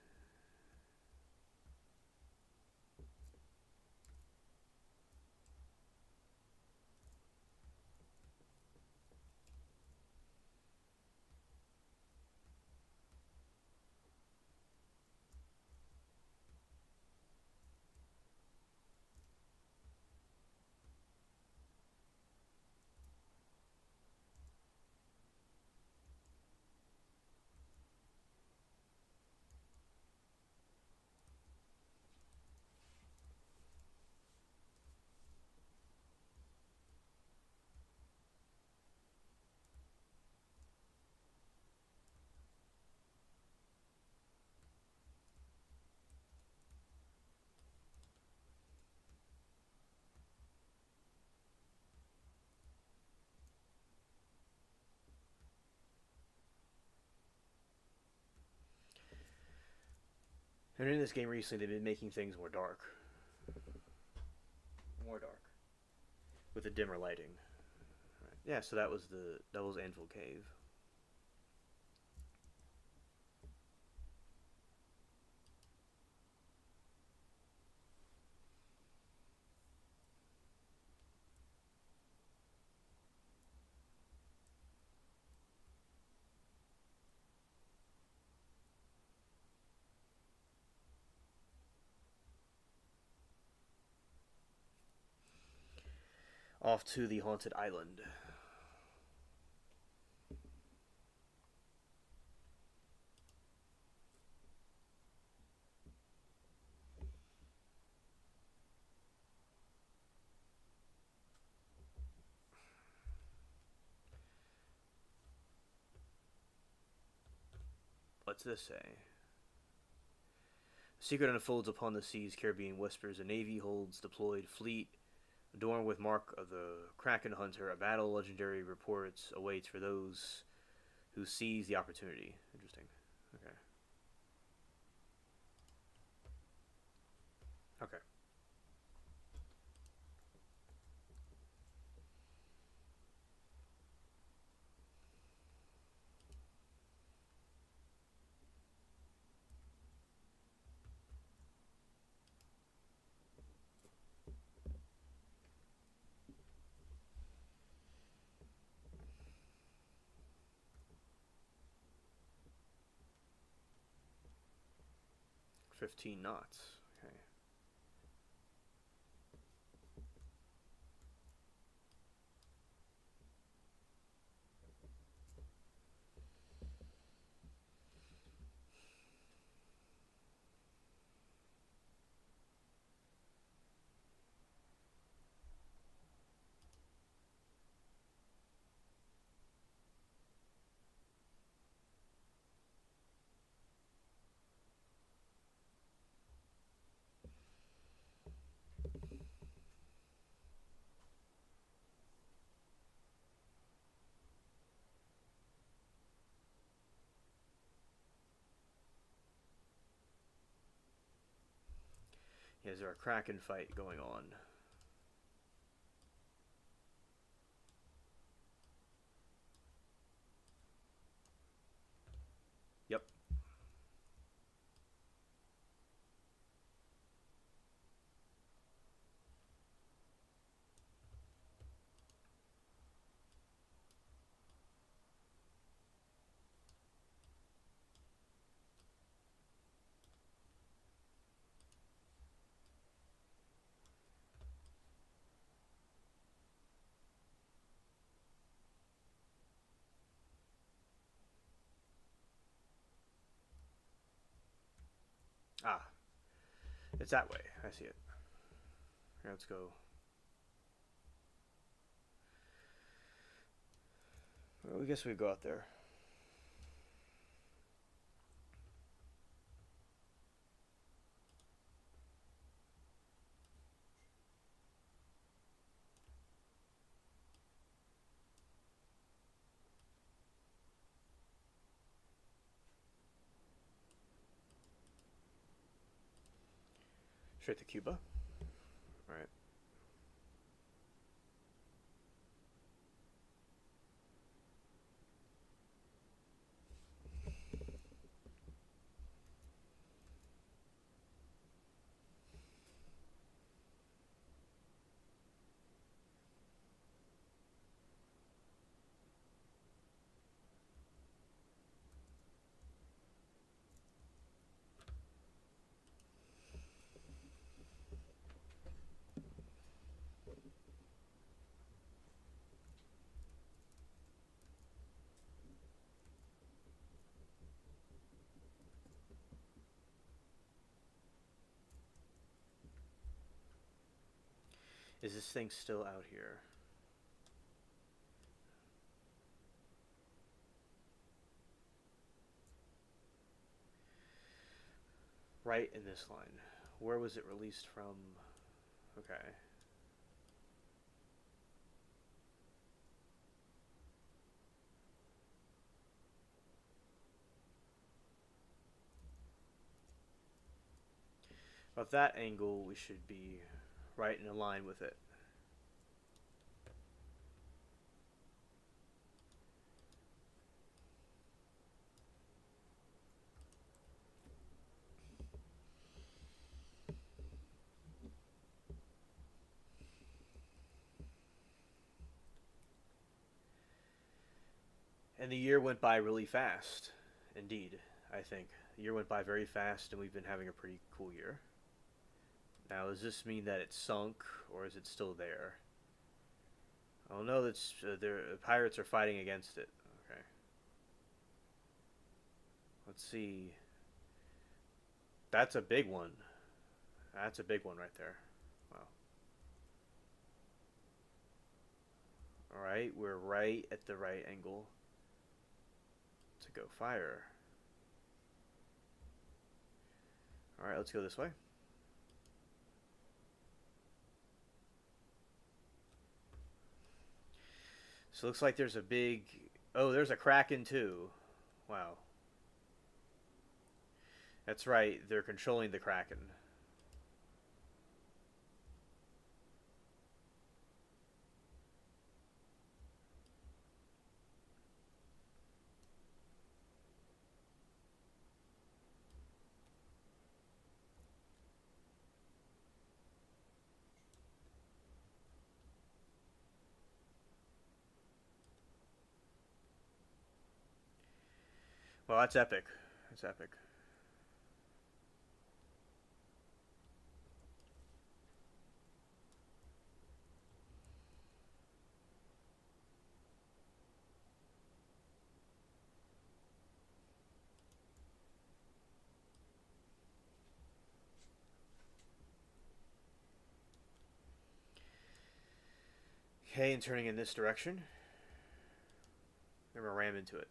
And in this game recently, they've been making things more dark. More dark. With the dimmer lighting. Right. Yeah, so that was the Devil's Anvil Cave. Off to the haunted island. What's this say? Secret unfolds upon the seas, Caribbean whispers. A navy holds deployed fleet, adorned with mark of the Kraken Hunter. A battle legendary reports awaits for those who seize the opportunity. Interesting. Okay. Okay. $15 knots. Okay. Yeah, is there a Kraken fight going on? Yep. Ah, it's that way. I see it. Here, let's go. Well, I guess we go out there. Straight to Cuba. All right. Is this thing still out here? Right in this line. Where was it released from? Okay. At that angle, we should be right in line with it. And the year went by really fast. Indeed, I think. The year went by very fast, and we've been having a pretty cool year. Now, does this mean that it's sunk, or is it still there? I don't know. That's the pirates are fighting against it. Okay. Let's see. That's a big one. That's a big one right there. Wow. All right, we're right at the right angle to go fire. All right, let's go this way. So it looks like there's a big... Oh, there's a Kraken too. Wow. That's right, they're controlling the Kraken. Well, that's epic. That's epic. Okay, and turning in this direction. I'm gonna ram into it.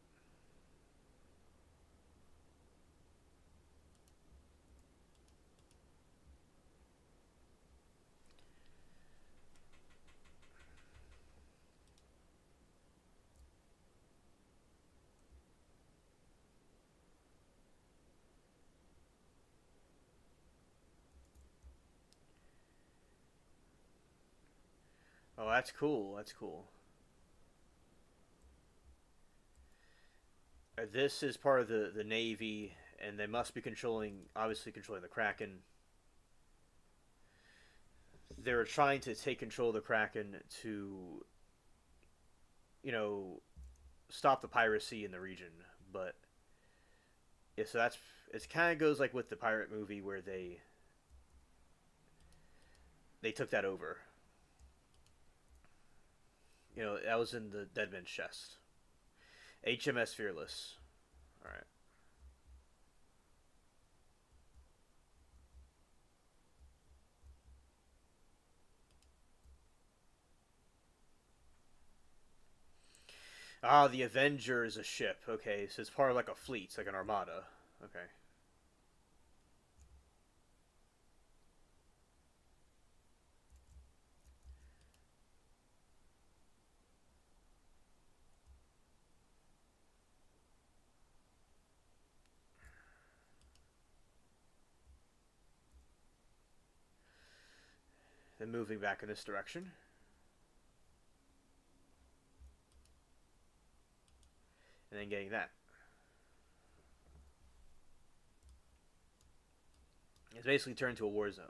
Oh, that's cool. That's cool. This is part of the Navy, and they must be obviously controlling the Kraken. They're trying to take control of the Kraken to, you know, stop the piracy in the region. But yeah, so that's it. Kind of goes like with the pirate movie where they took that over. You know, that was in the Dead Man's Chest. HMS Fearless. All right. Ah, the Avenger is a ship. Okay, so it's part of like a fleet, it's like an armada. Okay. Then moving back in this direction. And then getting that. It's basically turned to a war zone.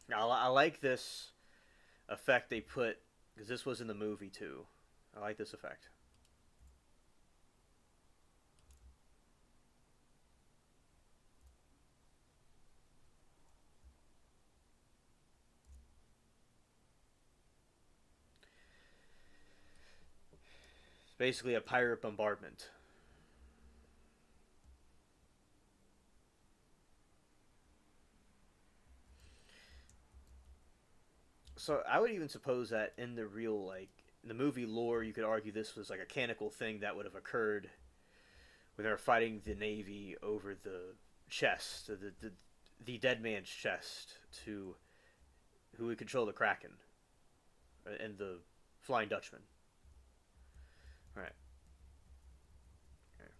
Now, I like this effect they put, because this was in the movie too. I like this effect. It's basically a pirate bombardment. So I would even suppose that in the real, like, in the movie lore, you could argue this was like a canonical thing that would have occurred when they were fighting the Navy over the chest, the dead man's chest, to who would control the Kraken and the Flying Dutchman. All right. Okay.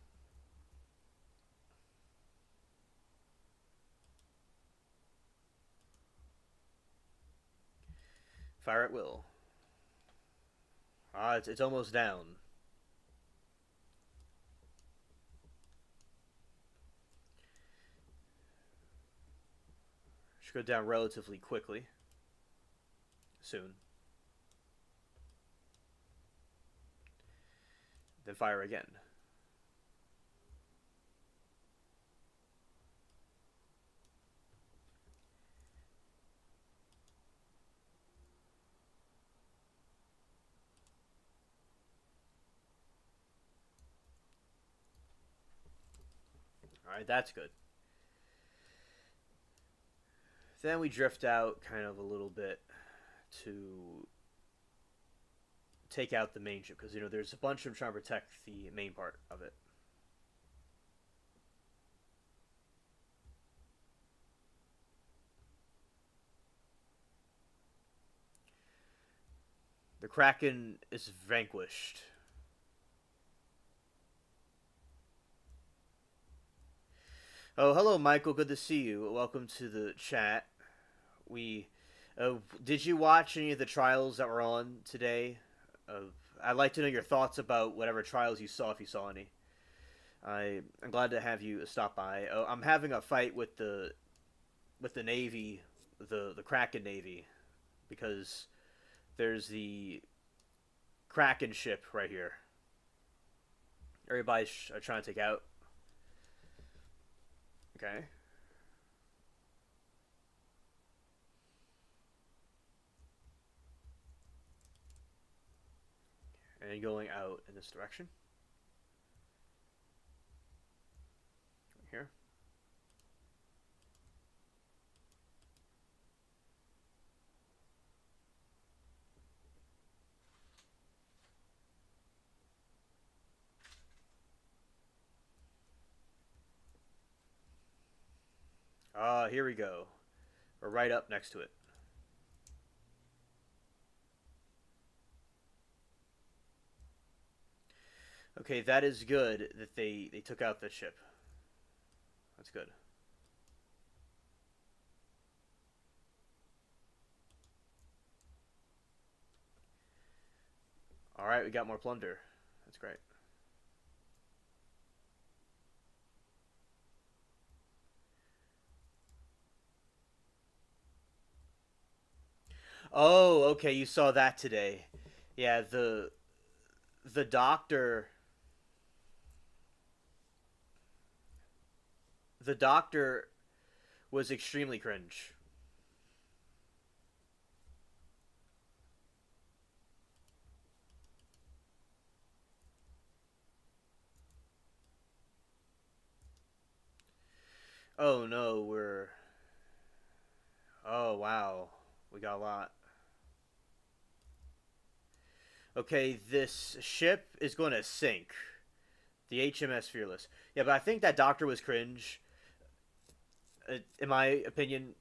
Fire at will. Ah, it's almost down. Should go down relatively quickly. Soon. Then fire again. All right, that's good. Then we drift out kind of a little bit to take out the main ship because there's a bunch of them trying to protect the main part of it. The Kraken is vanquished. Oh, hello, Michael. Good to see you. Welcome to the chat. We did you watch any of the trials that were on today? I'd like to know your thoughts about whatever trials you saw, if you saw any. I'm glad to have you stop by. Oh, I'm having a fight with the Navy, the Kraken Navy, because there's the Kraken ship right here. Everybody's trying to take out. Okay. And going out in this direction. Right here. Ah, here we go. We're right up next to it. Okay, that is good that they took out the ship. That's good. All right, we got more plunder. That's great. Oh, okay, you saw that today. Yeah, the doctor the doctor was extremely cringe. Oh no, we're oh wow, we got a lot. Okay, this ship is going to sink. The HMS Fearless. Yeah, but I think that doctor was cringe, in my opinion.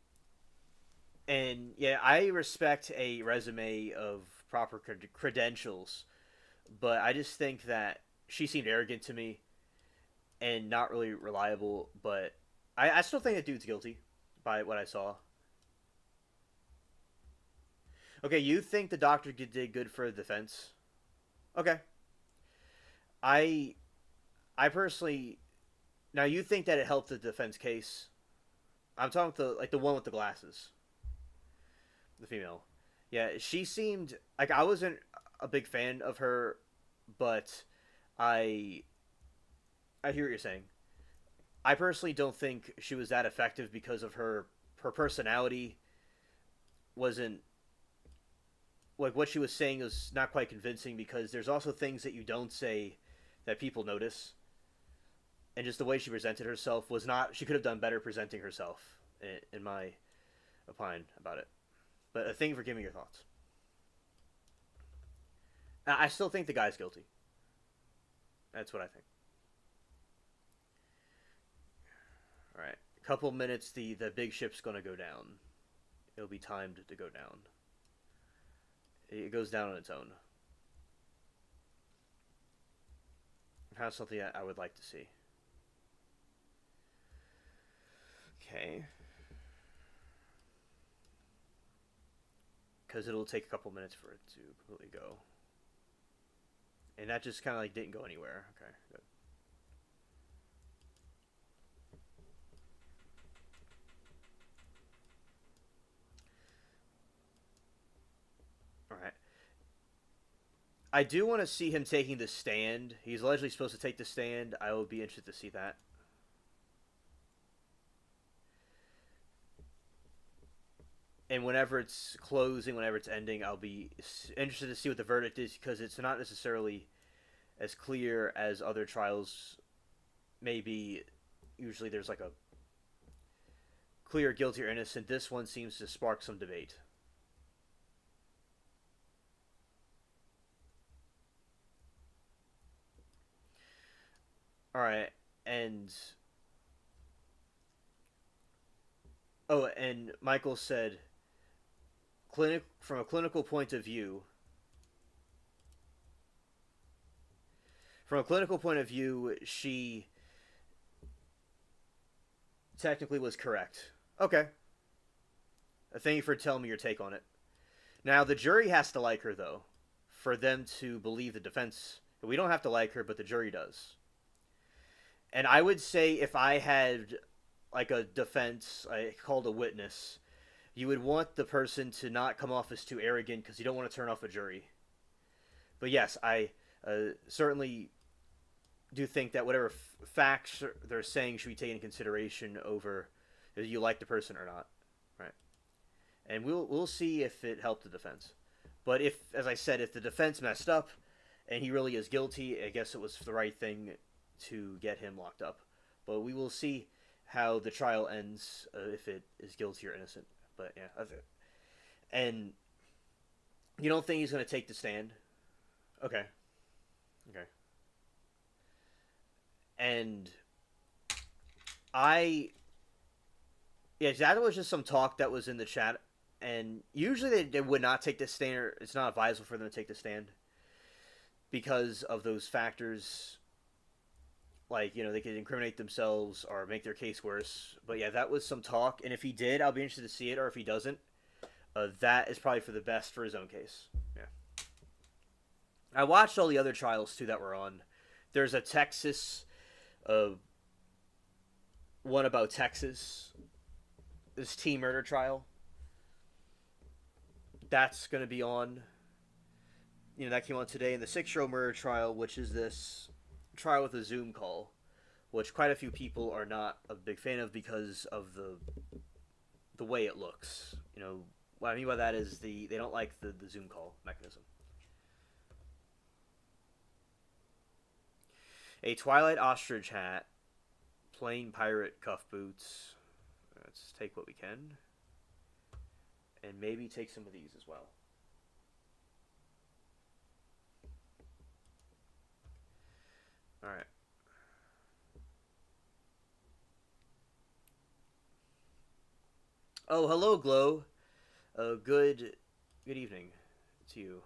And yeah, I respect a resume of proper credentials, but I just think that she seemed arrogant to me and not really reliable. But I still think that dude's guilty by what I saw. Okay, you think the doctor did good for the defense? Okay, I I personally now you think that it helped the defense case. I'm talking about the one with the glasses, the female. Yeah, she seemed like I wasn't a big fan of her, but I I hear what you're saying. I personally don't think she was that effective because of her personality wasn't like what she was saying was not quite convincing because there's also things that you don't say that people notice, and just the way she presented herself was not. She could have done better presenting herself, in my opinion about it. But thank you for giving your thoughts. I still think the guy's guilty. That's what I think. All right, a couple minutes. The big ship's gonna go down. It'll be timed to go down. It goes down on its own. That's something that I would like to see. Okay. Because it'll take a couple minutes for it to completely go. And that just kind of like didn't go anywhere. Okay, good. All right. I do want to see him taking the stand. He's allegedly supposed to take the stand. I will be interested to see that. And whenever it's closing, whenever it's ending, I'll be interested to see what the verdict is because it's not necessarily as clear as other trials may be. Usually there's like a clear guilty or innocent. This one seems to spark some debate. All right, and oh, and Michael said, clinic from a clinical point of view. From a clinical point of view, she technically was correct. Okay, thank you for telling me your take on it. Now the jury has to like her though, for them to believe the defense. We don't have to like her, but the jury does. And I would say if I had like a defense, I called a witness, you would want the person to not come off as too arrogant because you don't want to turn off a jury. But yes, I certainly do think that whatever facts they're saying should be taken into consideration over if you like the person or not, right? And we'll see if it helped the defense. But if, as I said, if the defense messed up and he really is guilty, I guess it was the right thing to get him locked up. But we will see how the trial ends if it is guilty or innocent. But yeah, that's it. And you don't think he's going to take the stand? Okay. Okay. And I, yeah, that was just some talk that was in the chat. And usually they would not take the stand. Or it's not advisable for them to take the stand because of those factors. Like, they could incriminate themselves or make their case worse. But yeah, that was some talk. And if he did, I'll be interested to see it. Or if he doesn't, that is probably for the best for his own case. Yeah. I watched all the other trials too that were on. There's a Texas, one about Texas, this teen murder trial. That's going to be on. That came on today. And the 6-year-old murder trial, which is this trial with a Zoom call, which quite a few people are not a big fan of because of the way it looks. What I mean by that is they don't like the Zoom call mechanism. A Twilight ostrich hat, plain pirate cuff boots. Let's take what we can. And maybe take some of these as well. Alright. Oh, hello, Glow. Good evening to you.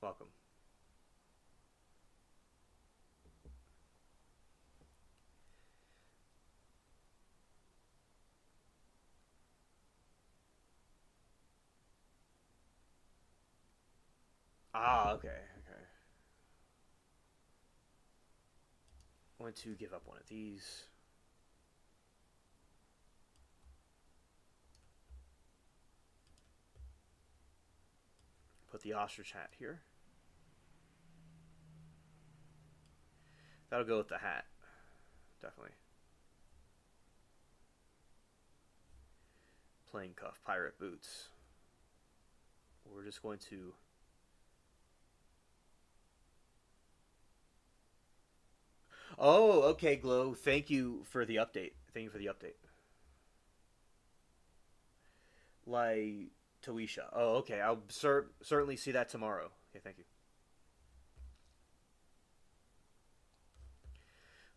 Welcome. Ah, okay. I want to give up one of these. Put the ostrich hat here. That'll go with the hat. Definitely. Plain cuff pirate boots. We're just going to... Oh, okay, Glow. Thank you for the update. Like Tawisha. Oh, okay. I'll certainly see that tomorrow. Okay, thank you.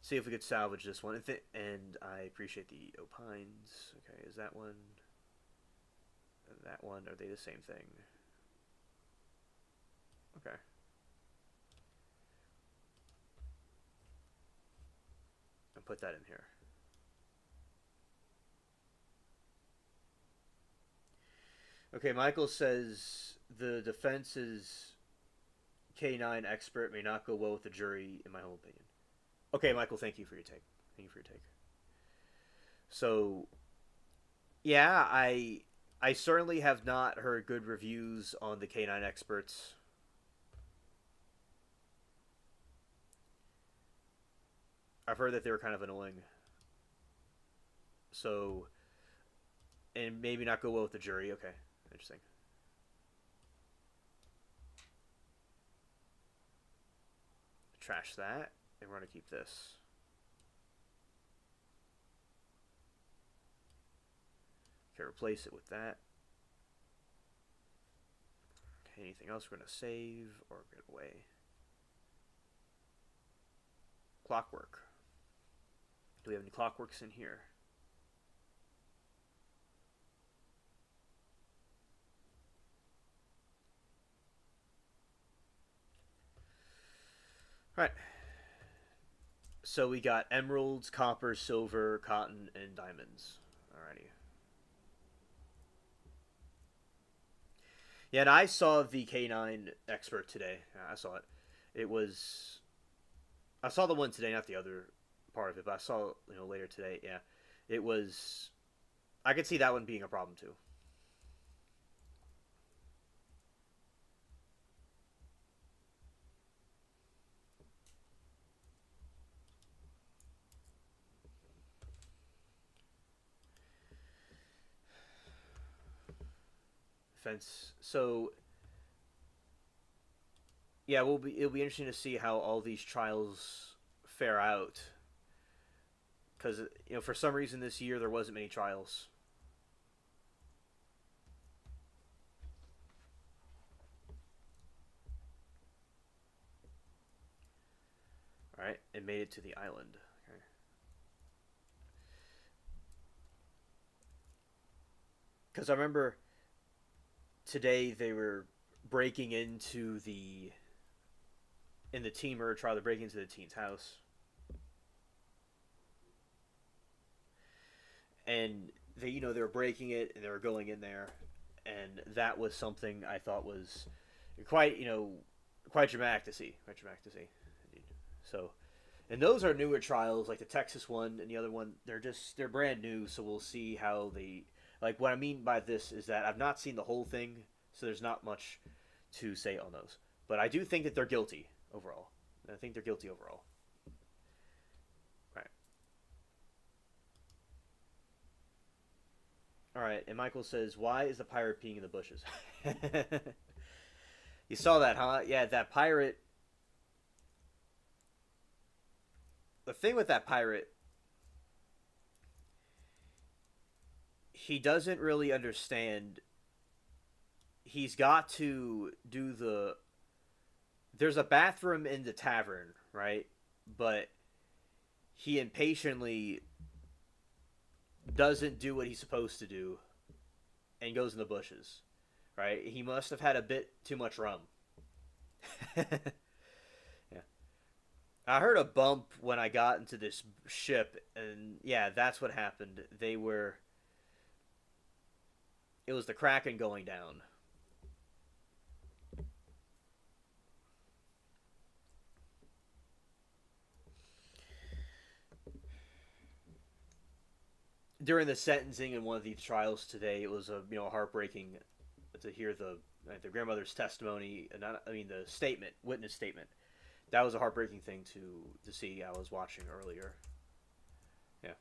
See if we could salvage this one. And I appreciate the opines. Okay, is that one? That one? Are they the same thing? Okay. put that in here. Okay, Michael says the defense's K9 expert may not go well with the jury, in my humble opinion. Okay, Michael, thank you for your take. Thank you for your take. So, yeah, I certainly have not heard good reviews on the K9 experts. I've heard that they were kind of annoying. So, and maybe not go well with the jury. Okay, interesting. Trash that, and we're gonna keep this. Okay, replace it with that. Okay, anything else we're gonna save or get away? Clockwork. Do we have any clockworks in here? All right. So we got emeralds, copper, silver, cotton, and diamonds. Alrighty. Yeah, and I saw the K9 expert today. I saw it. It was. I saw the one today, not the other part of it, but I saw later today. Yeah, it was. I could see that one being a problem too. Fence. So yeah, it'll be interesting to see how all these trials fare out. Because for some reason this year there wasn't many trials. All right, it made it to the island. Okay. Because I remember today they were breaking into the in the teen murder trial. They're breaking into the teen's house, and they were breaking it and they were going in there, and that was something I thought was quite quite dramatic to see. Quite dramatic to see. So, and those are newer trials, like the Texas one and the other one. They're brand new, so we'll see how they like. What I mean by this is that I've not seen the whole thing, so there's not much to say on those. But I do think that they're guilty overall. I think they're guilty overall. Right. All right. And Michael says, "Why is the pirate peeing in the bushes?" You saw that, huh? Yeah, that pirate. The thing with that pirate, he doesn't really understand. He's got to do the. There's a bathroom in the tavern, right? But he impatiently doesn't do what he's supposed to do and goes in the bushes, right? He must have had a bit too much rum. Yeah. I heard a bump when I got into this ship, and yeah, that's what happened. It was the Kraken going down. During the sentencing in one of these trials today, it was a heartbreaking to hear the grandmother's testimony, not I mean the statement, witness statement. That was a heartbreaking thing to see. I was watching earlier. Yeah,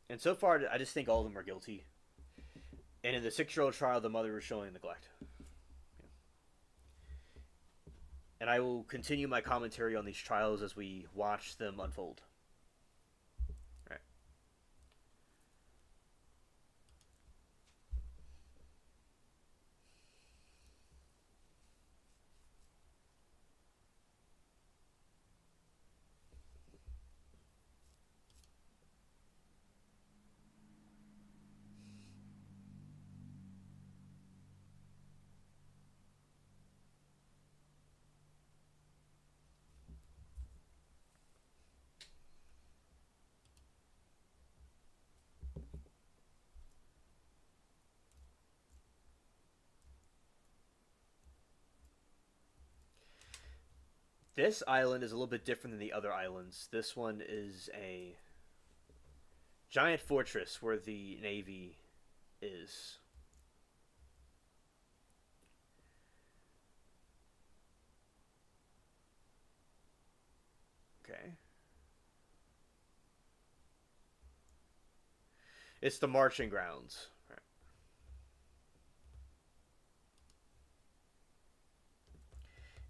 and so far I just think all of them are guilty. And in the 6-year old trial, the mother was showing neglect. Yeah. And I will continue my commentary on these trials as we watch them unfold. All right. This island is a little bit different than the other islands. This one is a giant fortress where the navy is. Okay. It's the marching grounds. Right.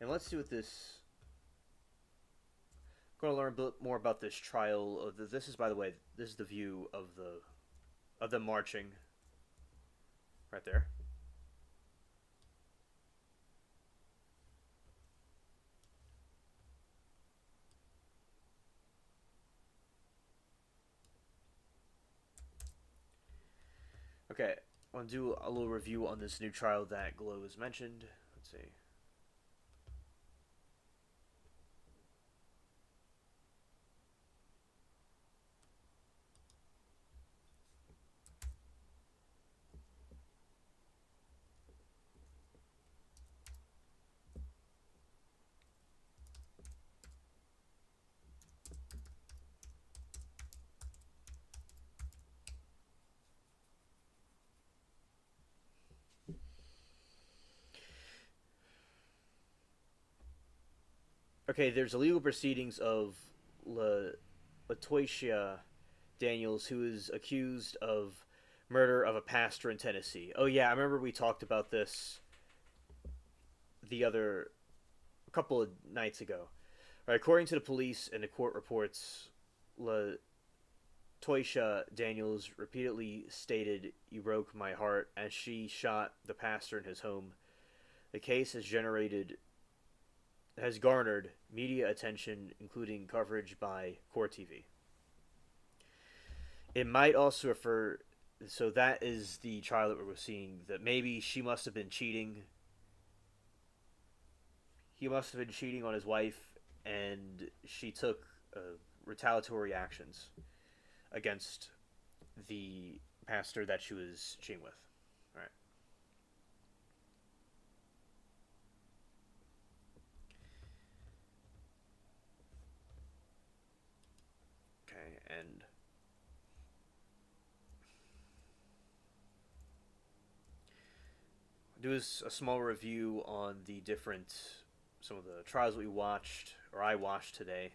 And let's see what this. I'm going to learn a bit more about this trial. This is, by the way, this is the view of the marching. Right there. Okay, I want to do a little review on this new trial that Glow has mentioned. Let's see. Okay, there's illegal proceedings of Latoisia Daniels, who is accused of murder of a pastor in Tennessee. Oh yeah, I remember we talked about this the other a couple of nights ago. Right, according to the police and the court reports, Latoisia Daniels repeatedly stated, "You broke my heart," as she shot the pastor in his home. The case has garnered media attention, including coverage by Core TV. It might also refer. So that is the trial that we're seeing. That maybe she must have been cheating. He must have been cheating on his wife, and she took retaliatory actions against the pastor that she was cheating with. All right. Okay, and do a small review on the different some of the trials we watched or I watched today.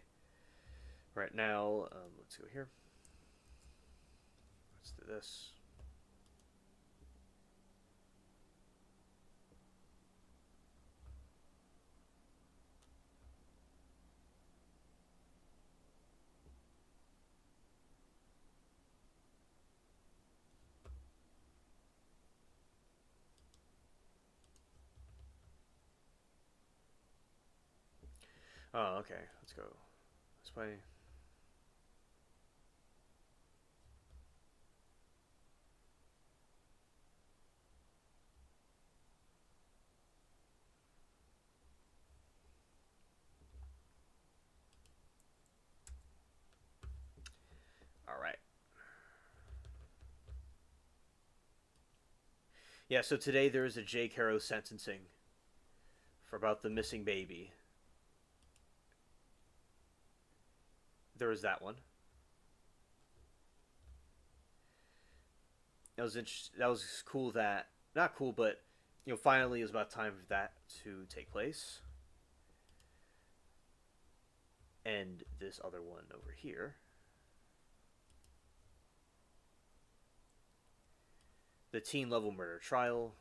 Right now, let's go here. Let's do this. Oh, okay. Let's go this way. All right. Yeah, so today there is a J. Caro sentencing for about the missing baby. There was that one. That was cool. That not cool, but finally it was about time for that to take place. And this other one over here, the teen level murder trial.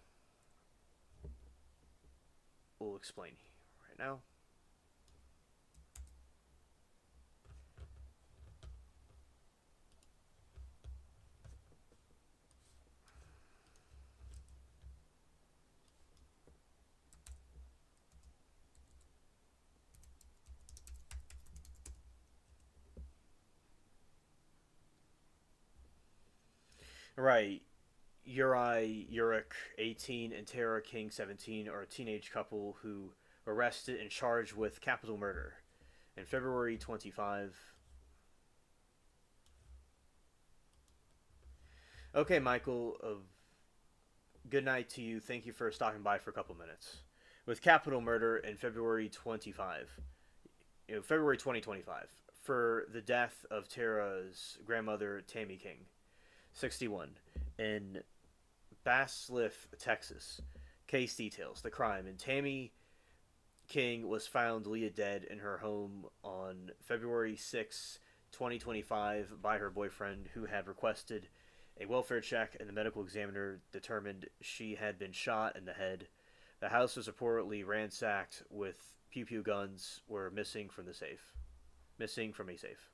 We'll explain right now. Right. Uri Uric, 18, and Tara King, 17, are a teenage couple who were arrested and charged with capital murder. In February 25. Okay, Michael, good night to you. Thank you for stopping by for a couple minutes. With capital murder in February 25. February 2025, for the death of Tara's grandmother, Tammy King, 61, in Bassliff, Texas. Case details: the crime. And Tammy King was found Leah dead in her home on February 6, 2025, by her boyfriend, who had requested a welfare check, and the medical examiner determined she had been shot in the head. The house was reportedly ransacked with pew pew guns were missing from the safe. Missing from a safe.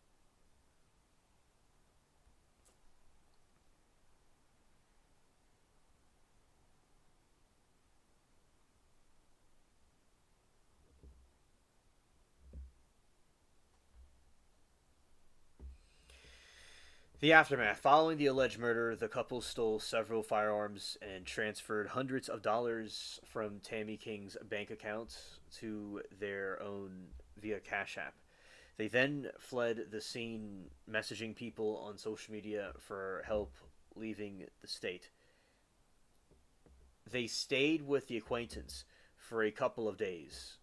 The aftermath. Following the alleged murder, the couple stole several firearms and transferred hundreds of dollars from Tammy King's bank account to their own via Cash App. They then fled the scene, messaging people on social media for help leaving the state. They stayed with the acquaintance for a couple of days,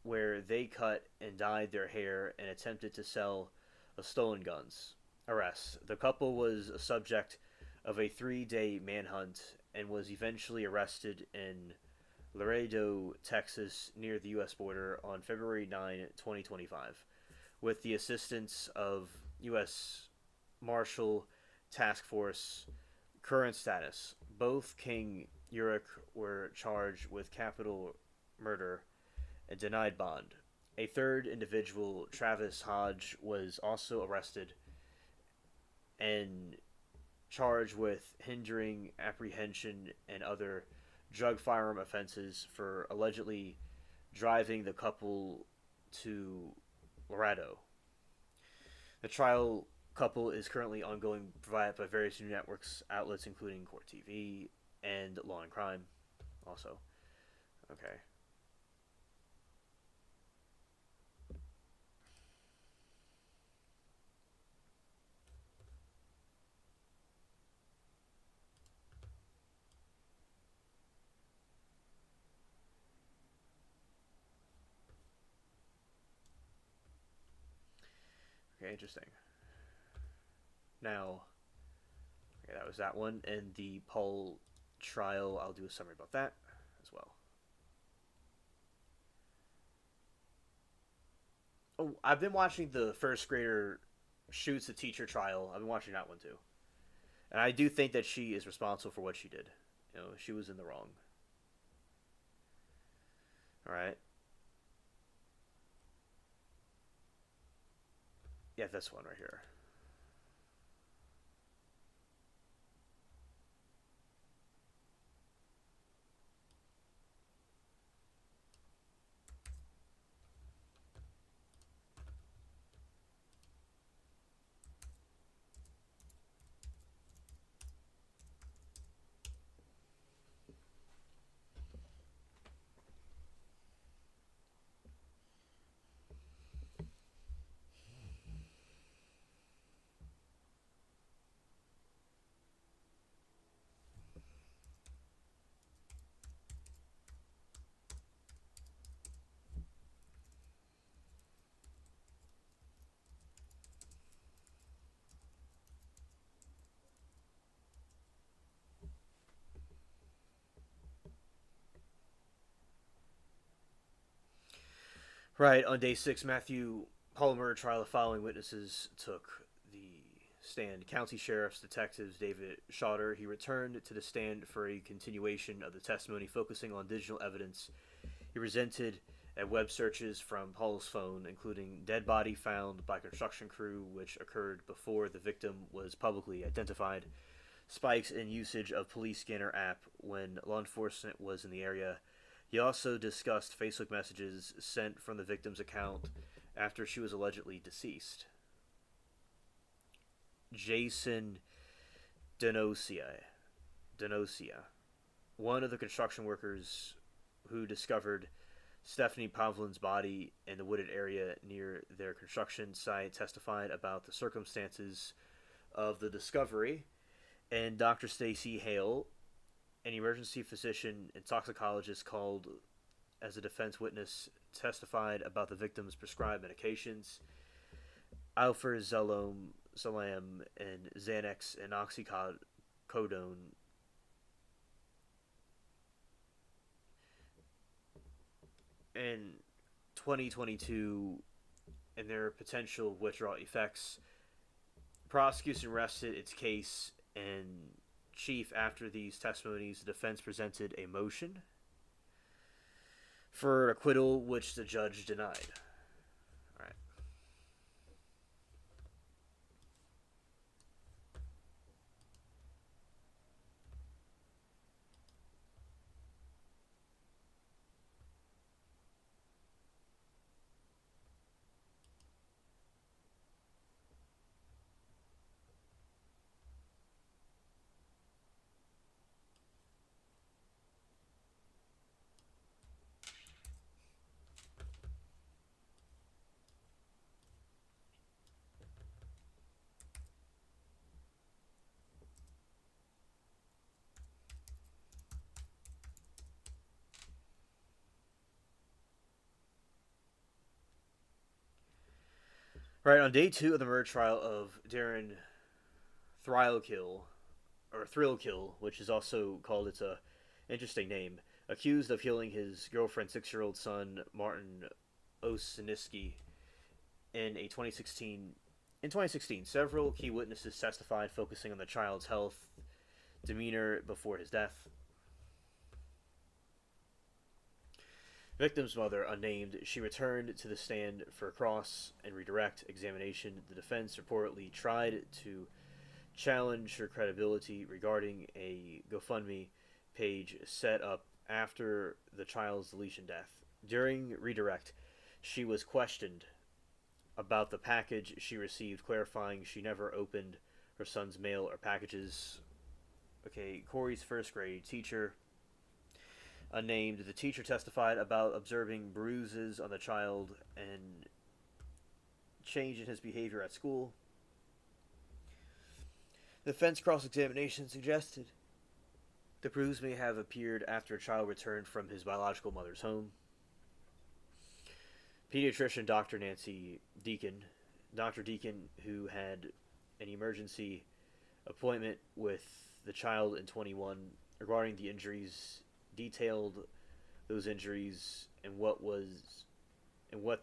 where they cut and dyed their hair and attempted to sell stolen guns. Arrest. The couple was a subject of a 3-day manhunt and was eventually arrested in Laredo, Texas, near the U.S. border on February 9, 2025, with the assistance of U.S. Marshal Task Force. Current status: both King Urich were charged with capital murder and denied bond. A third individual, Travis Hodge, was also arrested and charged with hindering apprehension and other drug firearm offenses for allegedly driving the couple to Laredo. The trial couple is currently ongoing, provided by various news networks outlets, including Court TV and Law and Crime. Also, okay. Okay, interesting. Now, okay, that was that one, and the Paul trial. I'll do a summary about that as well. Oh, I've been watching the first grader shoots the teacher trial. I've been watching that one too, and I do think that she is responsible for what she did. She was in the wrong. All right. Yeah, this one right here. Right, on day 6, Matthew Palmer trial, the following witnesses took the stand: County Sheriff's Detectives David Schauder. He returned to the stand for a continuation of the testimony, focusing on digital evidence he presented at web searches from Paul's phone, including dead body found by construction crew, which occurred before the victim was publicly identified, spikes in usage of police scanner app when law enforcement was in the area. He also discussed Facebook messages sent from the victim's account after she was allegedly deceased. Jason Denocia, one of the construction workers who discovered Stephanie Pavlin's body in the wooded area near their construction site, testified about the circumstances of the discovery, and Dr. Stacy Hale, an emergency physician and toxicologist, called as a defense witness testified about the victim's prescribed medications, alphazolam, and Xanax and oxycodone, in 2022, and their potential withdrawal effects. Prosecution rested its case in chief after these testimonies. The defense presented a motion for acquittal, which the judge denied. All right. Right, on day 2 of the murder trial of Darren Thrill or Thrillkill, which is also called, it's a interesting name, accused of killing his girlfriend's 6-year-old son, Martin Osiniski, in a 2016, several key witnesses testified, focusing on the child's health, demeanor before his death. Victim's mother, unnamed, she returned to the stand for cross and redirect examination. The defense reportedly tried to challenge her credibility regarding a GoFundMe page set up after the child's deletion death. During redirect, she was questioned about the package she received, clarifying she never opened her son's mail or packages. Okay, Corey's first grade teacher, unnamed, the teacher testified about observing bruises on the child and change in his behavior at school. The defense cross-examination suggested the bruise may have appeared after a child returned from his biological mother's home. Pediatrician Dr. Nancy Deacon, Dr. Deacon, who had an emergency appointment with the child in 21 regarding the injuries, detailed those injuries and what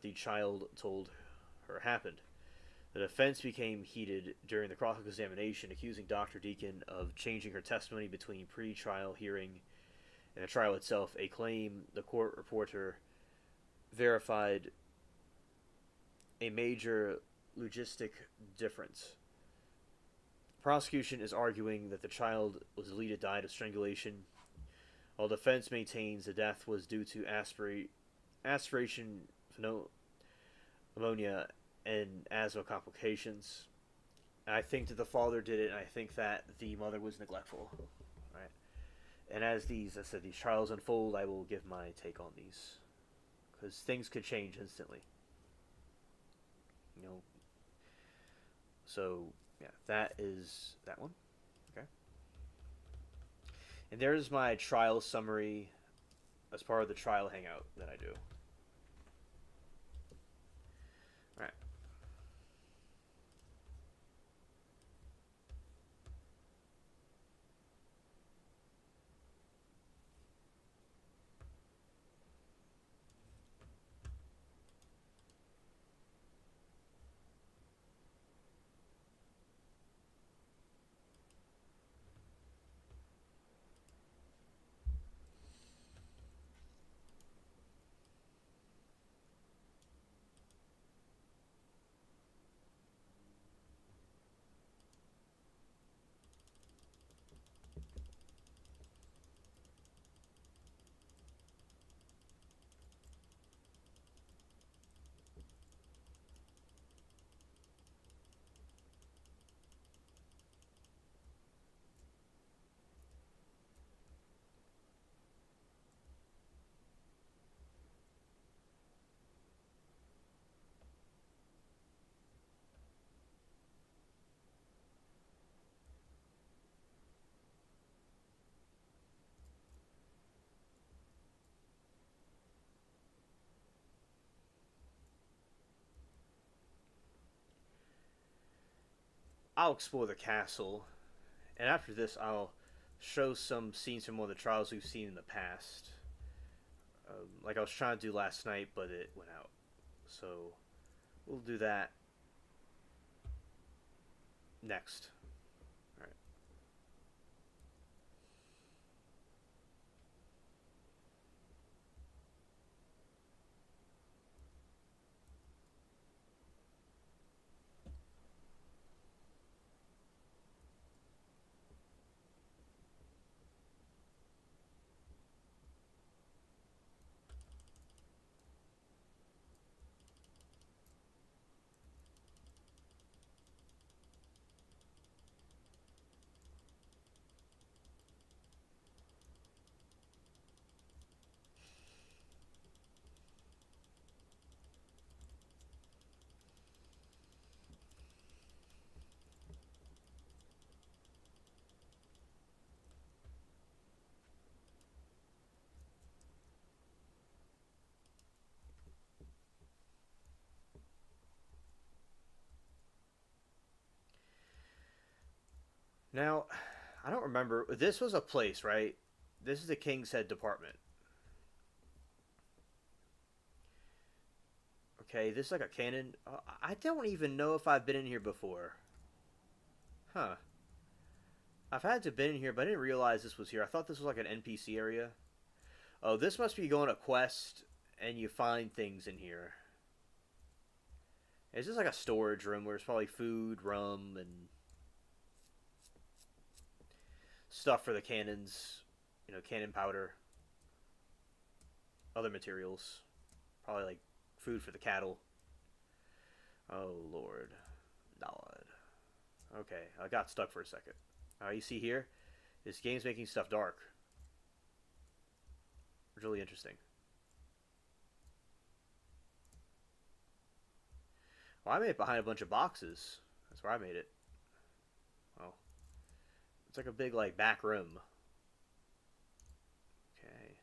the child told her happened. The defense became heated during the cross-examination, accusing Dr. Deacon of changing her testimony between pre-trial hearing and the trial itself, a claim the court reporter verified a major logistic difference. The prosecution is arguing that the child was believed to died of strangulation, while defense maintains the death was due to aspiration pneumonia and asthma complications. And I think that the father did it, and I think that the mother was neglectful. Right? And as these trials unfold, I will give my take on these, because things could change instantly. So yeah, that is that one. Okay. And there's my trial summary as part of the trial hangout that I do. All right. I'll explore the castle, and after this, I'll show some scenes from one of the trials we've seen in the past. Like I was trying to do last night, but it went out. So we'll do that next. All right. Now, I don't remember. This was a place, right? This is the King's Head Department. Okay, this is like a cannon. I don't even know if I've been in here before. Huh. I've had to have been in here, but I didn't realize this was here. I thought this was like an NPC area. Oh, this must be going a quest, and you find things in here. Is this like a storage room where there's probably food, rum, and stuff for the cannons? You know, cannon powder, other materials. Probably like food for the cattle. Oh, Lord. Lord. Okay, I got stuck for a second. You see here? This game's making stuff dark. It's really interesting. Well, I made it behind a bunch of boxes. That's where I made it. Oh. It's like a big, like, back room. Okay.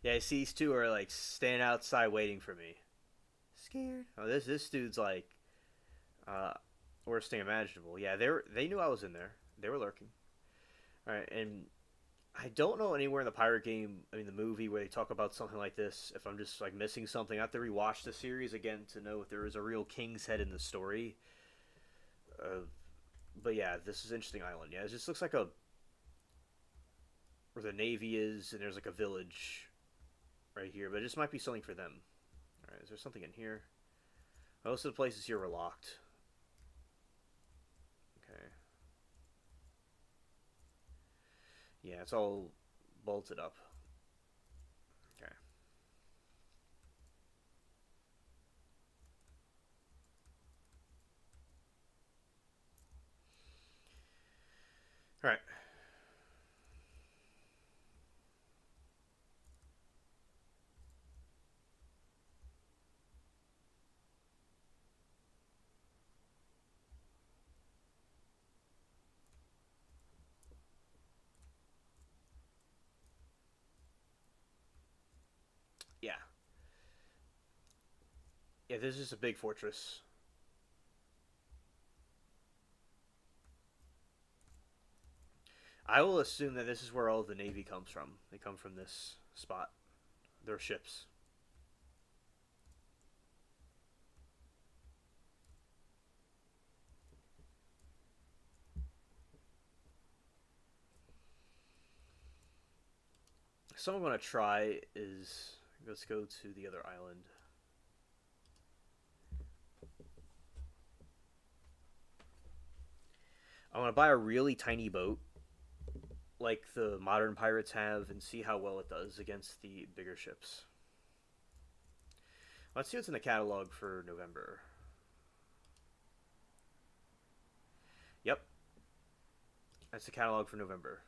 Yeah, I see these two are, like, standing outside waiting for me. Scared? Oh, this dude's, like, uh, worst thing imaginable. Yeah, they knew I was in there. They were lurking. Alright, and I don't know anywhere in the pirate game, I mean the movie, where they talk about something like this. If I'm just like missing something, I have to rewatch the series again to know if there is a real King's Head in the story. Uh, but yeah, this is an interesting island. Yeah, it just looks like a where the navy is, and there's like a village right here. But it just might be something for them. All right, is there something in here? Most of the places here were locked. Okay. Yeah, it's all bolted up. Okay. All right. Yeah. Yeah, this is a big fortress. I will assume that this is where all the navy comes from. They come from this spot. Their ships. So I'm going to try is let's go to the other island. I want to buy a really tiny boat like the modern pirates have and see how well it does against the bigger ships. Let's see what's in the catalog for November. Yep, that's the catalog for November.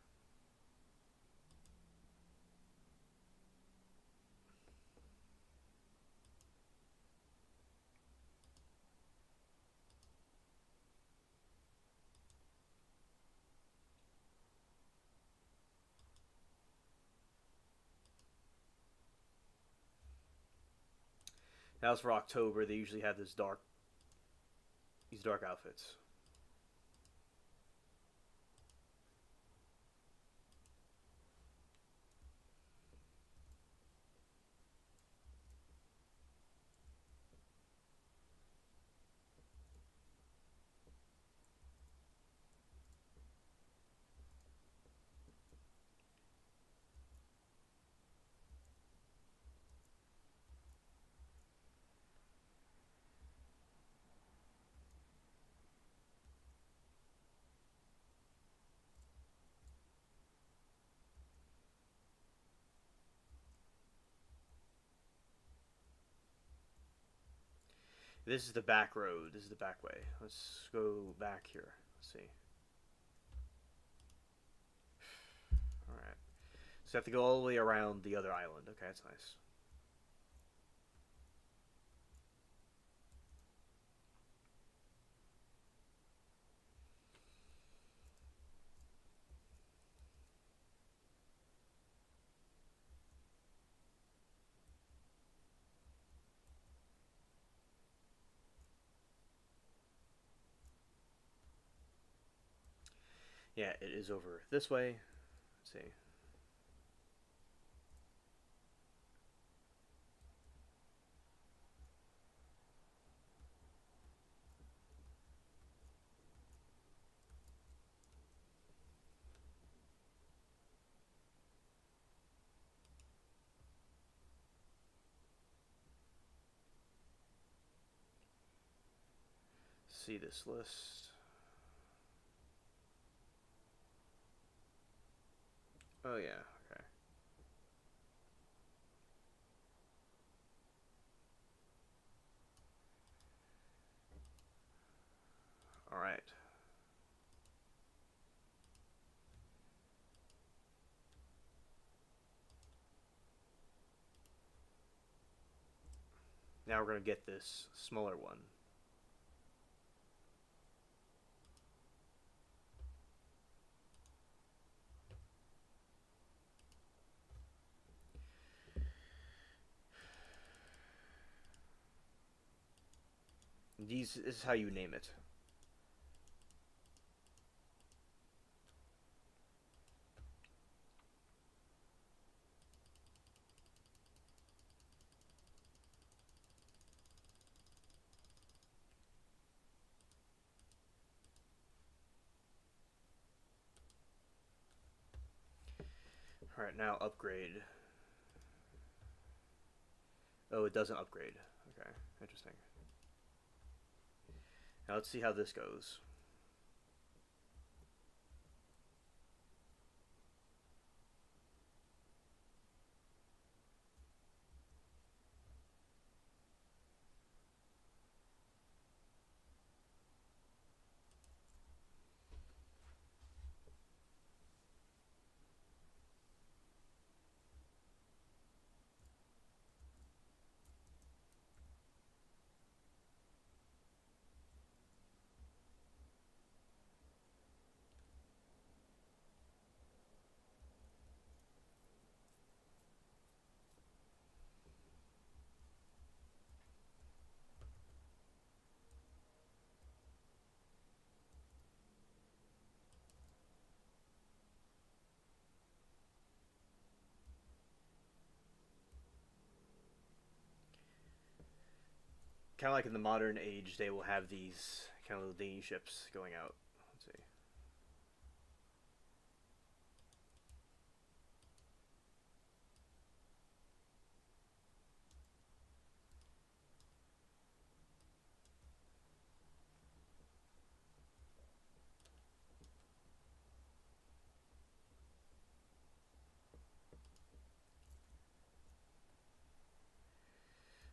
Now, as for October, they usually have these dark outfits. This is the back road. This is the back way. Let's go back here. Let's see. All right. So I have to go all the way around the other island. Okay, that's nice. Yeah, it is over this way. Let's see. See this list. Oh yeah. Okay. All right. Now we're gonna get this smaller one. This is how you name it. All right, now upgrade. Oh, it doesn't upgrade. Okay, interesting. Now let's see how this goes. Kind of like in the modern age, they will have these kind of little dingy ships going out. Let's see.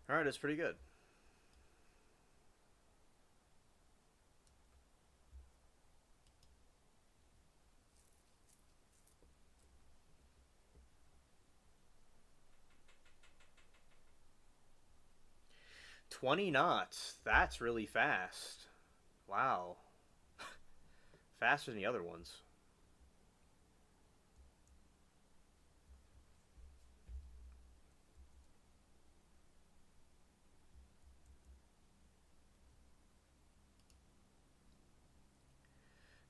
All right, that's pretty good. 20 knots. That's really fast. Wow. Faster than the other ones.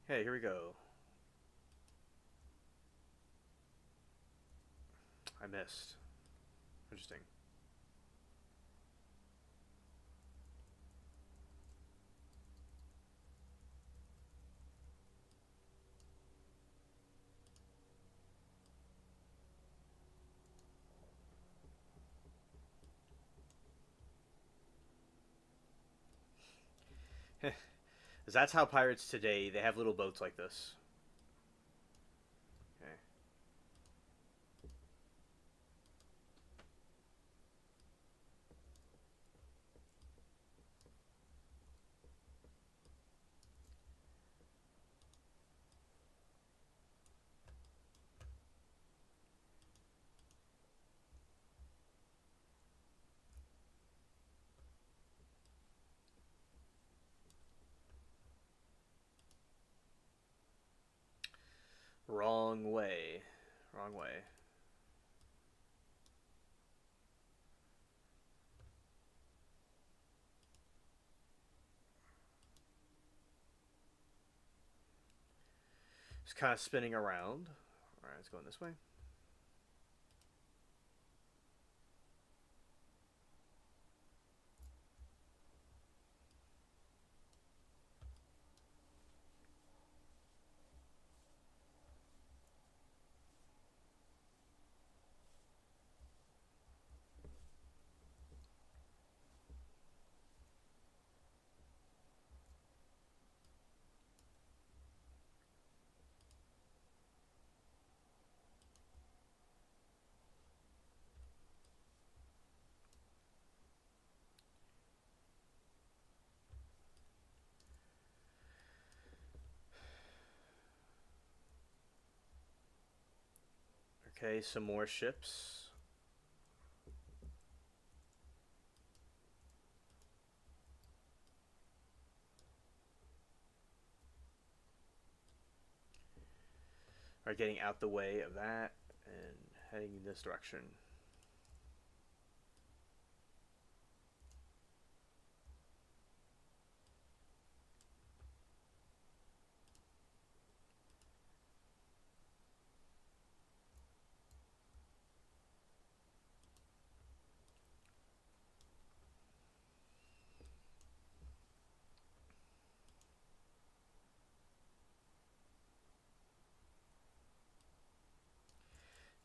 Hey, here we go. I missed. Interesting. That's how pirates today, they have little boats like this. Okay. Wrong way. Wrong way. Just kind of spinning around. Alright, it's going this way. Okay, some more ships. Are getting out the way of that and heading in this direction.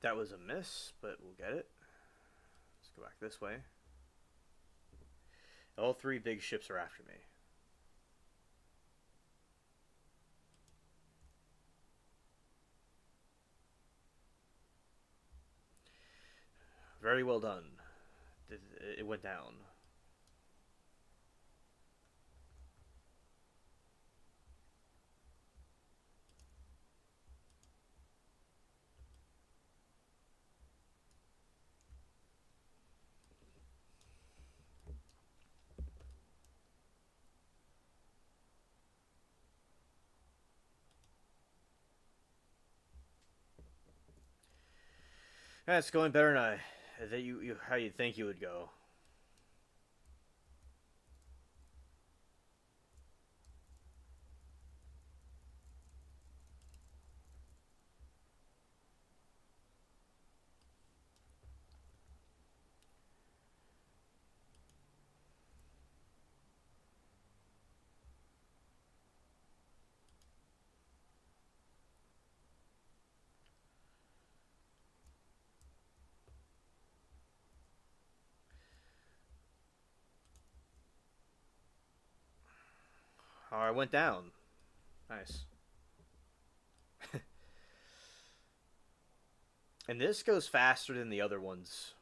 That was a miss, but we'll get it. Let's go back this way. All three big ships are after me. Very well done. It went down. That's going better than how you think you would go. Oh, I went down. Nice. And this goes faster than the other ones.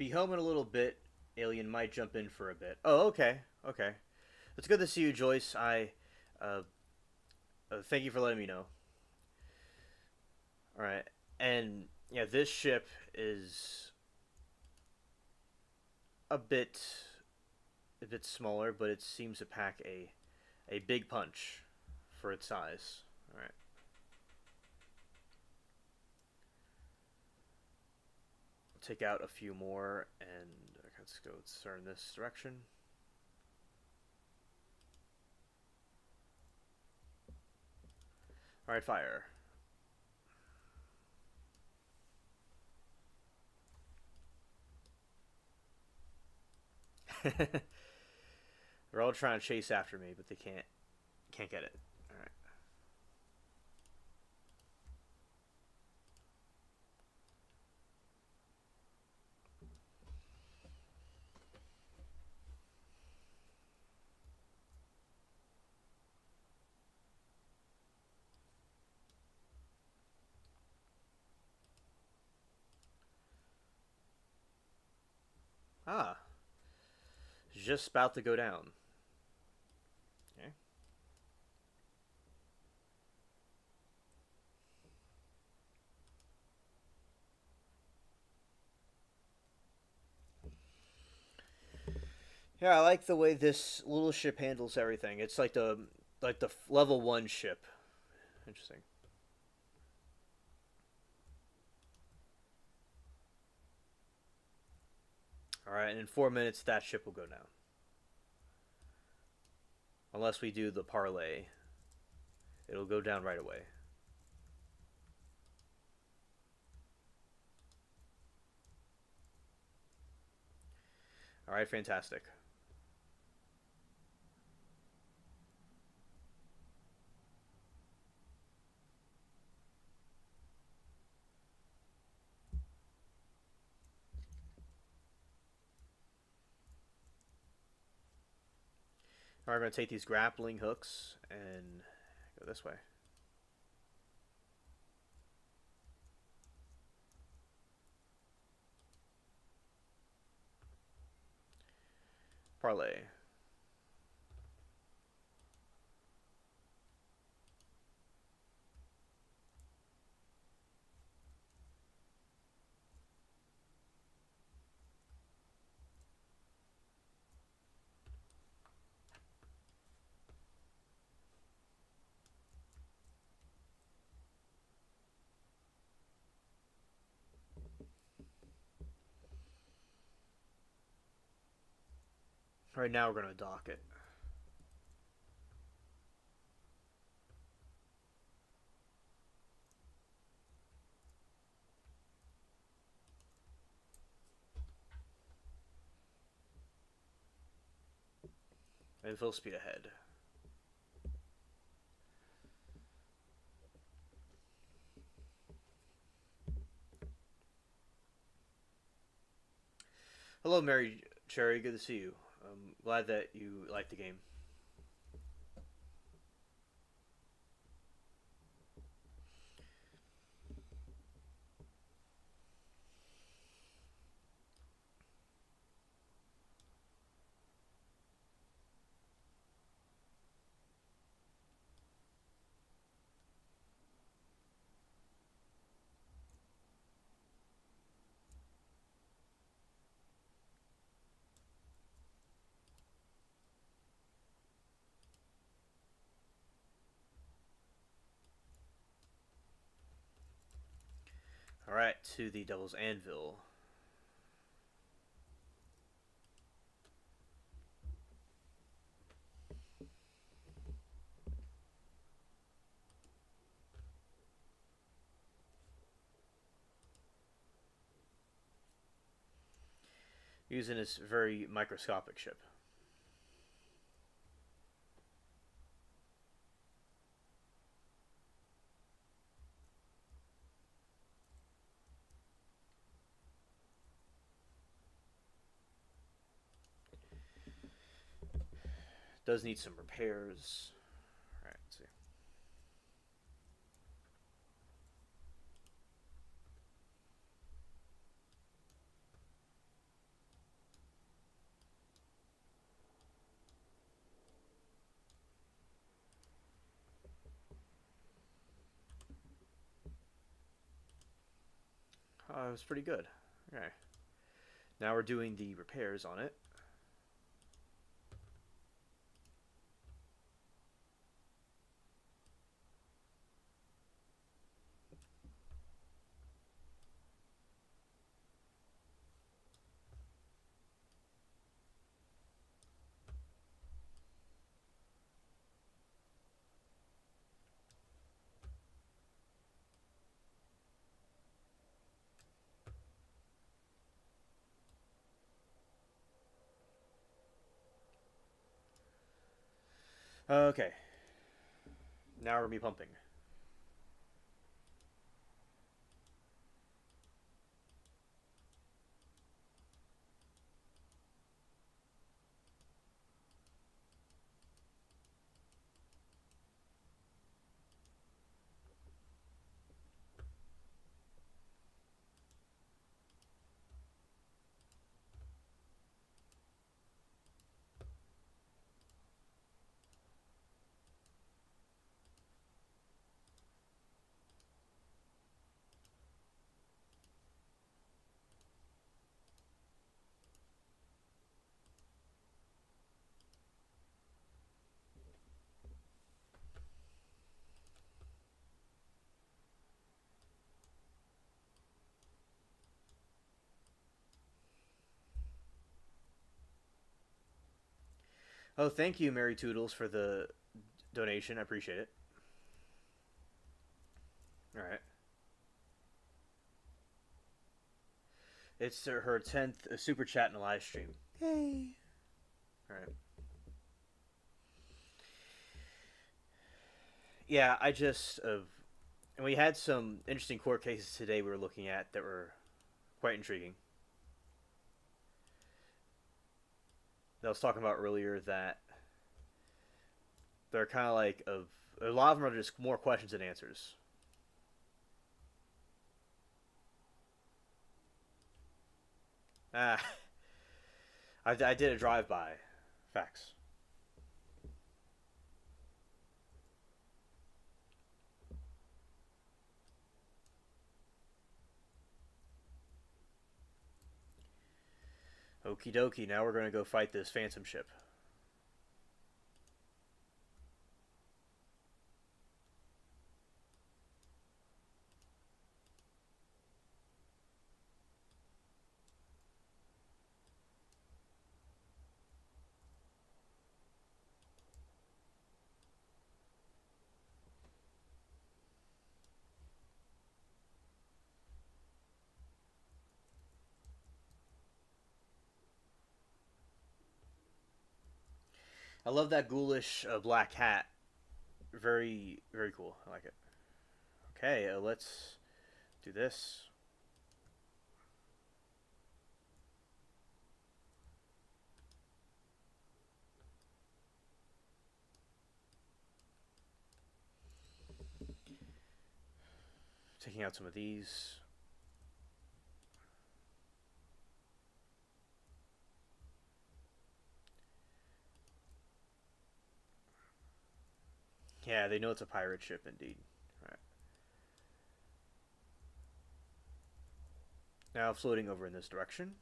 be home in a little bit. Alien might jump in for a bit. Oh, okay, okay. It's good to see you, Joyce. Uh, thank you for letting me know. All right, and yeah, this ship is a bit a bit smaller, but it seems to pack a big punch for its size. All right, take out a few more, and let's go turn this direction. All right, fire. They're all trying to chase after me, but they can't get it. All right. Ah, just about to go down. Okay. Yeah, I like the way this little ship handles everything. It's like the level 1 ship. Interesting. All right, and in 4 minutes that ship will go down. Unless we do the parlay, it'll go down right away. All right, fantastic. All right, I'm going to take these grappling hooks and go this way. Parlay. All right, now we're going to dock it. And full speed ahead. Hello, Mary Cherry. Good to see you. I'm glad that you like the game. All right, to the Devil's Anvil. Using this very microscopic ship. Does need some repairs. All right, let's see. Oh, it was pretty good. Okay. Now we're doing the repairs on it. Okay. Now we're gonna be pumping. Oh, thank you, Mary Toodles, for the donation. I appreciate it. All right. It's her 10th super chat in a live stream. Yay. All right. Yeah, I just and we had some interesting court cases today we were looking at that were quite intriguing. That I was talking about earlier that they're kind of like of a lot of them are just more questions than answers. Ah, I did a drive by. Facts. Okie dokie. Now we're gonna go fight this phantom ship. I love that ghoulish black hat. Very very cool. I like it. Okay, let's do this. Taking out some of these. Yeah, they know it's a pirate ship indeed. All right. Now floating over in this direction.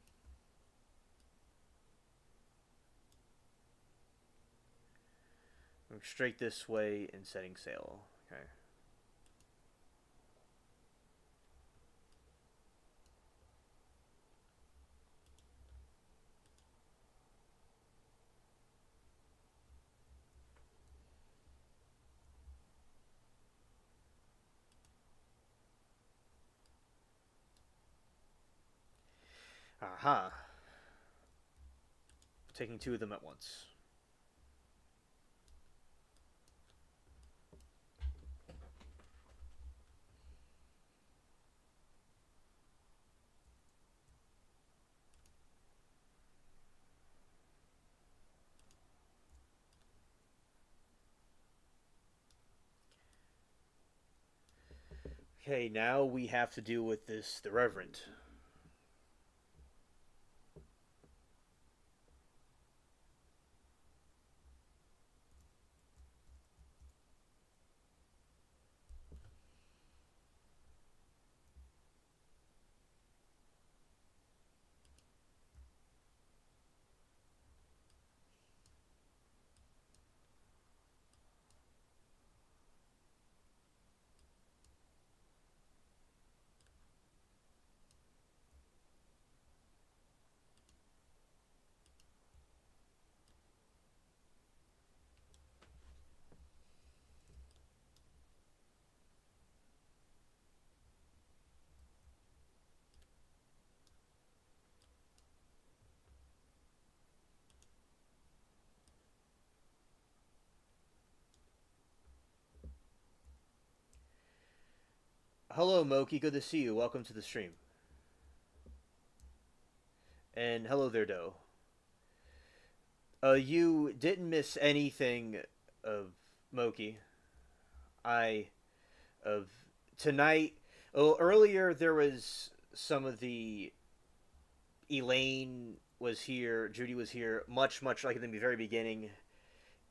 Going straight this way and setting sail. Okay. Aha. Taking two of them at once. Okay, now we have to deal with this, the Reverend. Hello, Moki. Good to see you. Welcome to the stream. And hello there, Doe. You didn't miss anything of Moki. I of tonight. Oh, earlier there was some of the Elaine was here. Judy was here. Much like in the very beginning.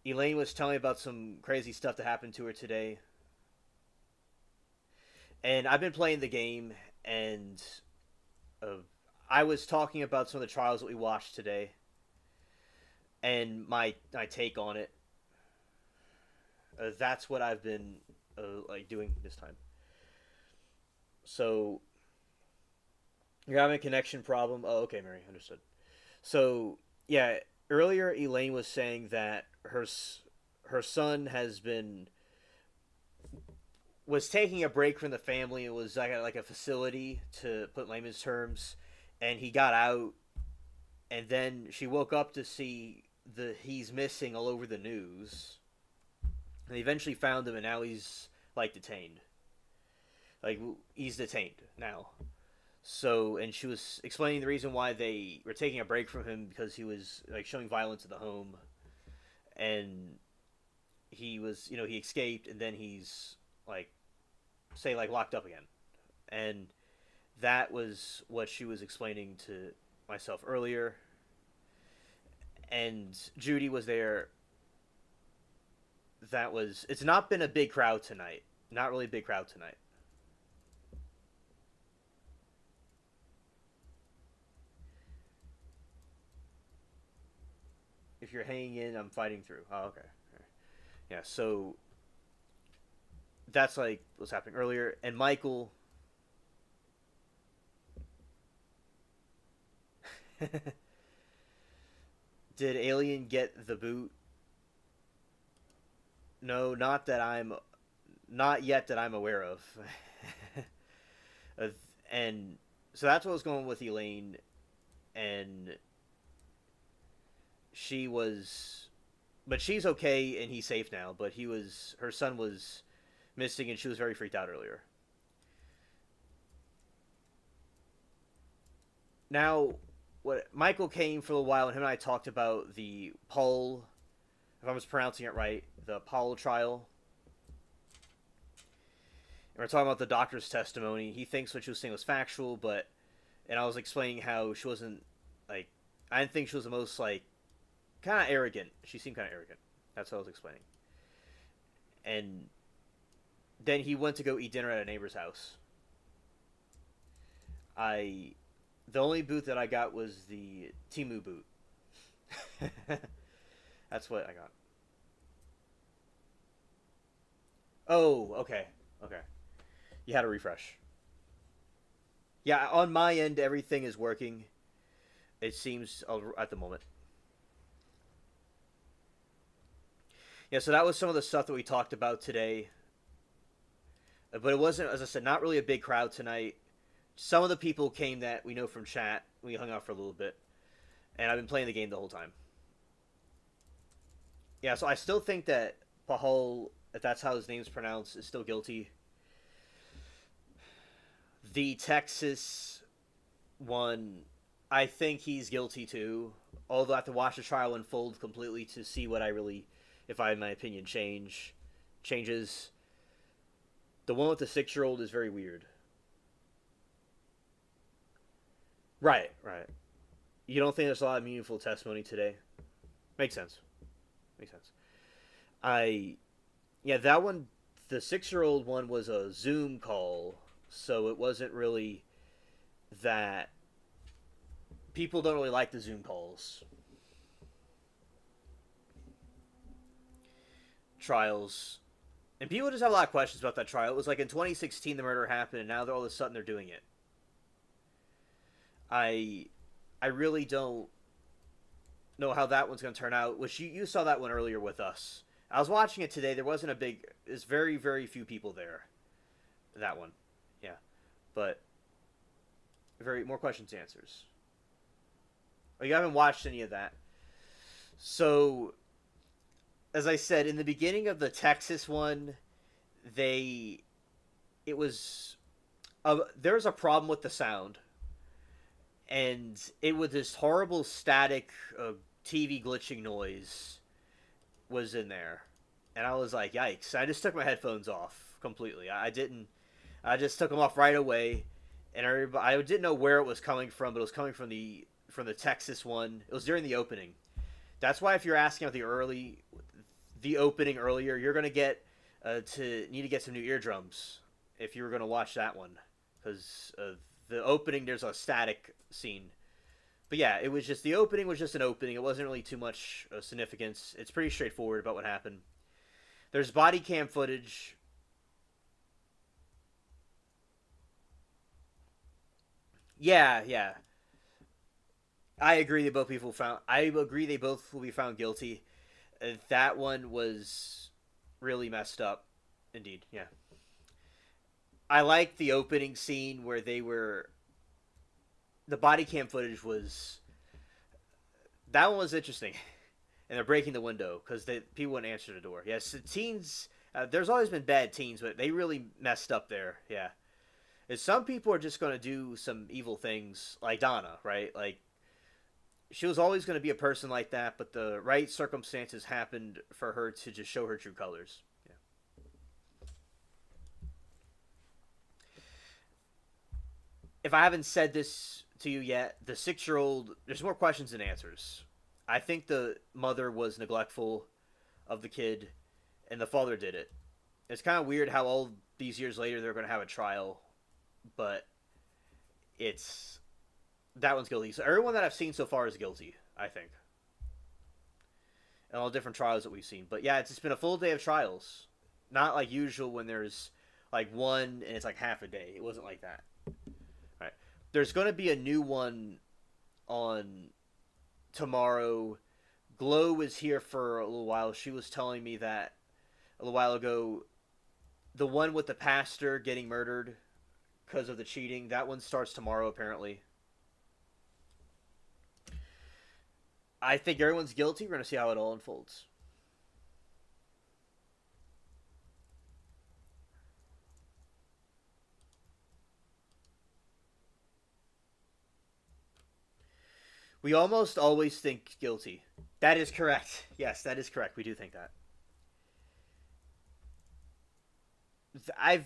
Elaine was telling me about some crazy stuff that happened to her today. And I've been playing the game, and uh, I was talking about some of the trials that we watched today, and my take on it. That's what I've been like doing this time. So you're having a connection problem. Oh, okay, Mary, understood. So yeah, earlier Elaine was saying that her son has been was taking a break from the family. It was like a facility, to put in layman's terms, and he got out, and then she woke up to see the he's missing all over the news. And they eventually found him, and now he's like detained. Like he's detained now. So, and she was explaining the reason why they were taking a break from him because he was like showing violence in the home, and he was, he escaped, and then he's like, say, like locked up again, and that was what she was explaining to myself earlier. And Judy was there. It's not been a big crowd tonight. Not really a big crowd tonight. If you're hanging in, I'm fighting through. Oh, okay. Yeah, so that's like what's happening earlier. And Michael. Did Alien get the boot? No, not yet that I'm aware of. And so that's what was going with Elaine, and but she's okay and he's safe now. But her son was missing, and she was very freaked out earlier. Now, what Michael came for a while, and him and I talked about the Paul, if I was pronouncing it right, the Paul trial. And we're talking about the doctor's testimony. He thinks what she was saying was factual, and I was explaining how she wasn't, like, I didn't think she was the most, like, kind of arrogant. She seemed kind of arrogant. That's what I was explaining. And then he went to go eat dinner at a neighbor's house. The only boot that I got was the Timu boot. That's what I got. Oh, okay. Okay. You had to refresh. Yeah, on my end, everything is working. It seems at the moment. Yeah, so that was some of the stuff that we talked about today. But it wasn't, as I said, not really a big crowd tonight. Some of the people came that we know from chat. We hung out for a little bit. And I've been playing the game the whole time. Yeah, so I still think that Pahol, if that's how his name's pronounced, is still guilty. The Texas one, I think he's guilty too. Although I have to watch the trial unfold completely to see what if I, in my opinion, changes. The one with the 6-year-old is very weird. Right. You don't think there's a lot of meaningful testimony today? Makes sense. Yeah, that one, the 6-year-old one was a Zoom call, so it wasn't really that. People don't really like the Zoom calls. Trials. And people just have a lot of questions about that trial. It was like in 2016 the murder happened, and now all of a sudden they're doing it. I really don't know how that one's going to turn out. Which you saw that one earlier with us. I was watching it today. There wasn't there's very, very few people there. That one. Yeah. But more questions and answers. Oh, you haven't watched any of that. So, as I said, in the beginning of the Texas one, it was there's a problem with the sound, and it was this horrible static TV glitching noise was in there, and I was like, "Yikes!" I just took my headphones off completely. I didn't. I just took them off right away, and I didn't know where it was coming from, but it was coming from the Texas one. It was during the opening. That's why if you're asking about the opening earlier, you're gonna get to need to get some new eardrums if you were gonna watch that one, because the opening there's a static scene. But yeah, it was just the opening was just an opening. It wasn't really too much significance. It's pretty straightforward about what happened. There's body cam footage. Yeah, yeah. I agree. I agree they both will be found guilty. That one was really messed up. Indeed, yeah. I like the opening scene where they were. The body cam footage was. That one was interesting. And they're breaking the window because people wouldn't answer the door. Yes, the teens. There's always been bad teens, but they really messed up there. Yeah. And some people are just going to do some evil things, like Donna, right? Like, she was always going to be a person like that, but the right circumstances happened for her to just show her true colors. Yeah. If I haven't said this to you yet, the 6 year old, there's more questions than answers. I think the mother was neglectful of the kid, and the father did it. It's kind of weird how all these years later they're going to have a trial, but it's that one's guilty. So everyone that I've seen so far is guilty, I think, and all the different trials that we've seen. But yeah, it's just been a full day of trials, not like usual when there's like one and it's like half a day. It wasn't like that. All right, there's going to be a new one on tomorrow. Glow is here for a little while. She was telling me that a little while ago. The one with the pastor getting murdered because of the cheating, that one starts tomorrow apparently. I think everyone's guilty. We're going to see how it all unfolds. We almost always think guilty. That is correct. Yes, that is correct. We do think that.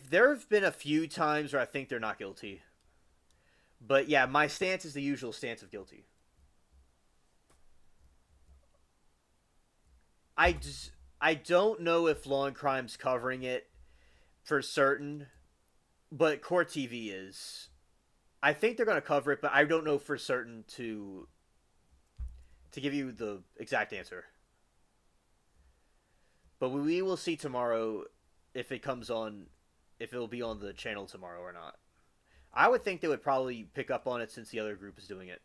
There have been a few times where I think they're not guilty, but yeah, my stance is the usual stance of guilty. I just, I don't know if Law and Crime's covering it for certain, but Court TV is. I think they're going to cover it, but I don't know for certain to give you the exact answer. But we will see tomorrow if it comes on, if it'll be on the channel tomorrow or not. I would think they would probably pick up on it since the other group is doing it.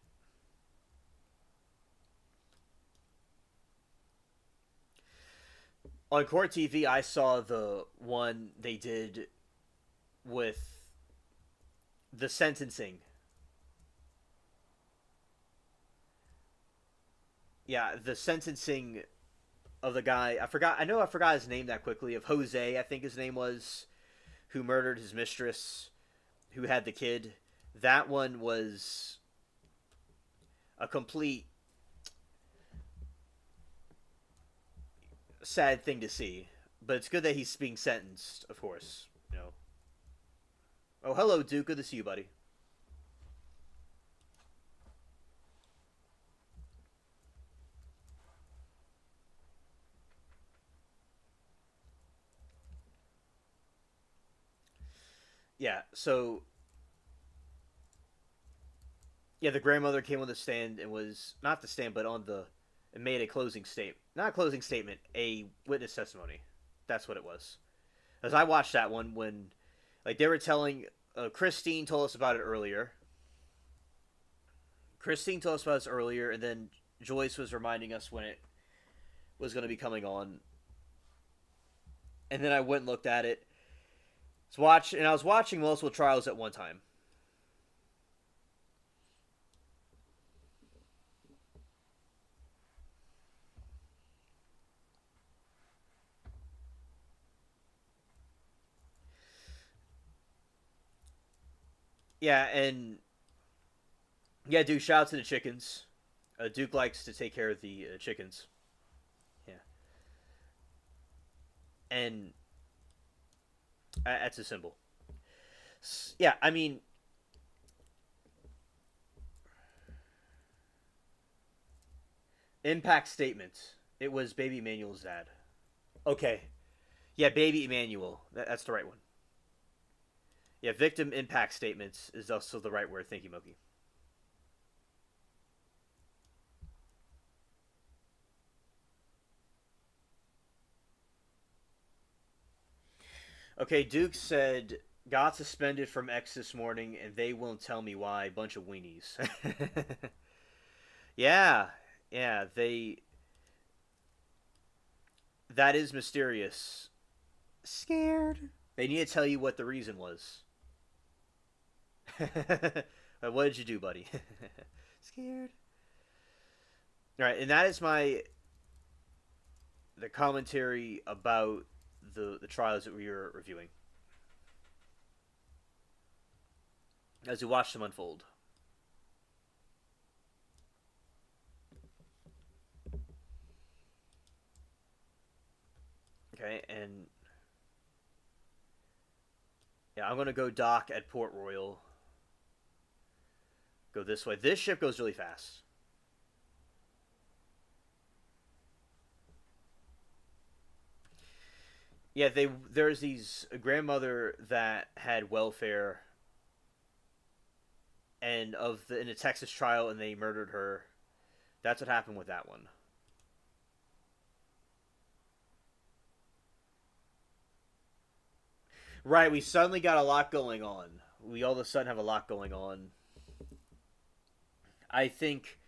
On Court TV, I saw the one they did with the sentencing. Yeah, the sentencing of the guy. I forgot. I know I forgot his name that quickly. Of Jose, I think his name was, who murdered his mistress, who had the kid. That one was a complete sad thing to see. But it's good that he's being sentenced, of course. You know. Oh, hello, Duke. Good to see you, buddy. Yeah. So yeah, the grandmother came on the stand and was not the stand, but on the and made a closing statement. Not a closing statement, a witness testimony. That's what it was. As I watched that one when, like, they were telling, Christine told us about it earlier. Christine told us about this earlier, and then Joyce was reminding us when it was going to be coming on. And then I went and looked at it. I was watching multiple trials at one time. Yeah, and yeah, Duke, shout out to the chickens. Duke likes to take care of the chickens. Yeah, and that's a symbol. Yeah, I mean, impact statement. It was Baby Emmanuel's dad. Okay. Yeah, Baby Emmanuel. That's the right one. Yeah, victim impact statements is also the right word. Thank you, Moki. Okay, Duke said got suspended from X this morning and they won't tell me why. Bunch of weenies. Yeah, yeah, they. That is mysterious. Scared. They need to tell you what the reason was. What did you do, buddy? Scared. All right, and that is my the commentary about the trials that we were reviewing as we watch them unfold. Okay, and yeah, I'm gonna go dock at Port Royal. Go this way. This ship goes really fast. Yeah, there's these a grandmother that had welfare and of the in a Texas trial and they murdered her. That's what happened with that one. Right, we suddenly got a lot going on. We all of a sudden have a lot going on. I think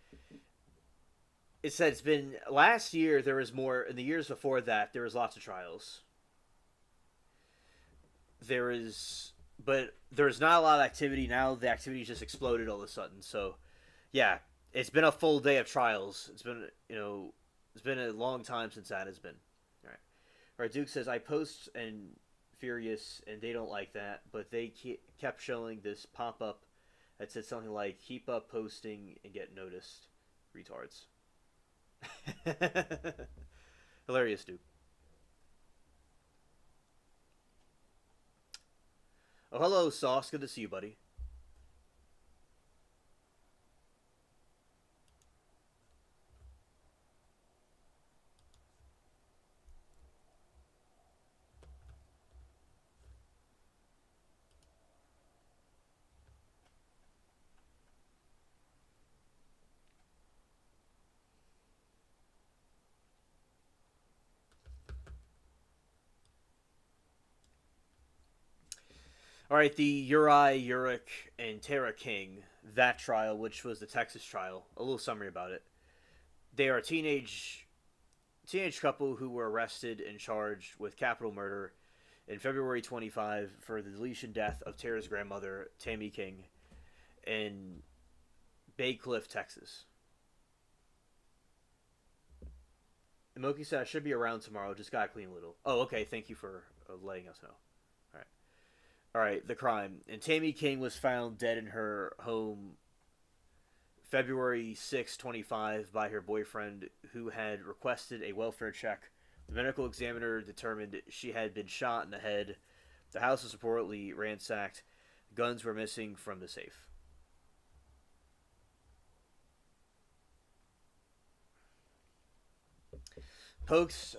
it said it's been last year there was more in the years before that there was lots of trials. There is but there's not a lot of activity now. The activity just exploded all of a sudden. So, yeah, it's been a full day of trials. It's been a long time since that has been. All right. All right, Duke says I post and furious and they don't like that, but they kept showing this pop-up that said something like keep up posting and get noticed. Retards. Hilarious, Duke. Oh, hello, Sauce. Good to see you, buddy. All right, the Uri, Uric, and Terra King, that trial, which was the Texas trial, a little summary about it. They are a teenage couple who were arrested and charged with capital murder in February 25 for the deletion death of Tara's grandmother, Tammy King, in Bay Cliff, Texas. And Moki said, I should be around tomorrow, just gotta clean a little. Oh, okay, thank you for letting us know. Alright. Alright, the crime. And Tammy King was found dead in her home February 6, 2025, by her boyfriend who had requested a welfare check. The medical examiner determined she had been shot in the head. The house was reportedly ransacked. Guns were missing from the safe. Pokes,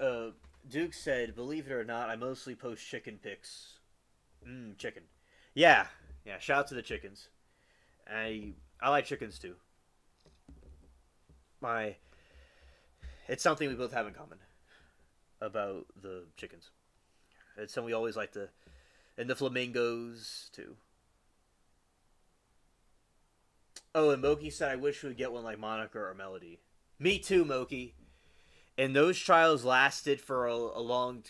Duke said, believe it or not, I mostly post chicken pics. Chicken. Yeah, yeah, shout out to the chickens. I like chickens too. My It's something we both have in common about the chickens. It's something we always like to, and the flamingos too. Oh, and Moki said, I wish we would get one like Monica or Melody. Me too, Moki. And those trials lasted for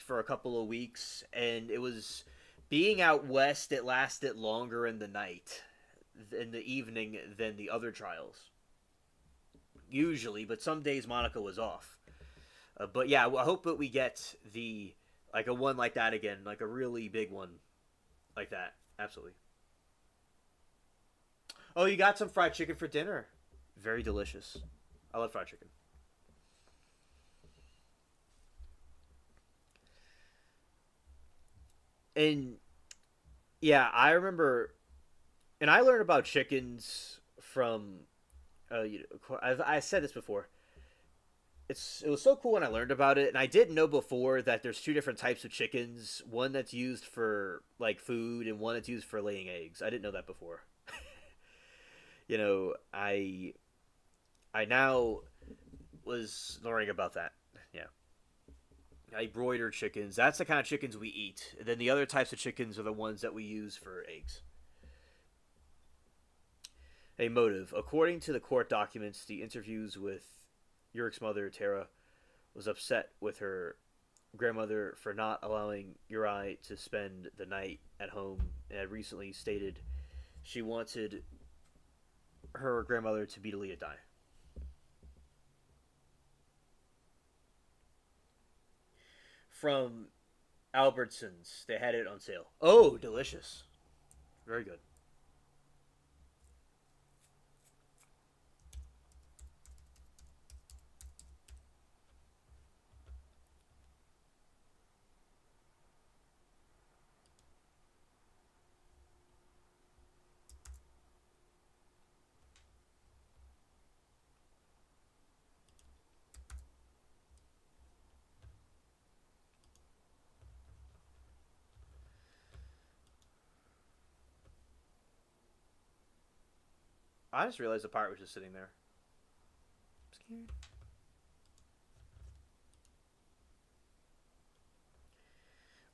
for a couple of weeks, and it was being out west. It lasted longer in the night, in the evening than the other trials. Usually, but some days Monica was off. But yeah, I hope that we get the like a one like that again, like a really big one like that. Absolutely. Oh, you got some fried chicken for dinner. Very delicious. I love fried chicken. And yeah, I remember, and I learned about chickens from. I said this before. It was so cool when I learned about it, and I didn't know before that there's two different types of chickens. One that's used for like food, and one that's used for laying eggs. I didn't know that before. I now was learning about that. Yeah. Broiler chickens. That's the kind of chickens we eat. And then the other types of chickens are the ones that we use for eggs. A motive. According to the court documents, the interviews with Urich's mother, Tara, was upset with her grandmother for not allowing Uri to spend the night at home and had recently stated she wanted her grandmother to beat Aaliyah die. From Albertsons, they had it on sale. Oh, delicious. Very good. I just realized the pirate was just sitting there. I'm scared.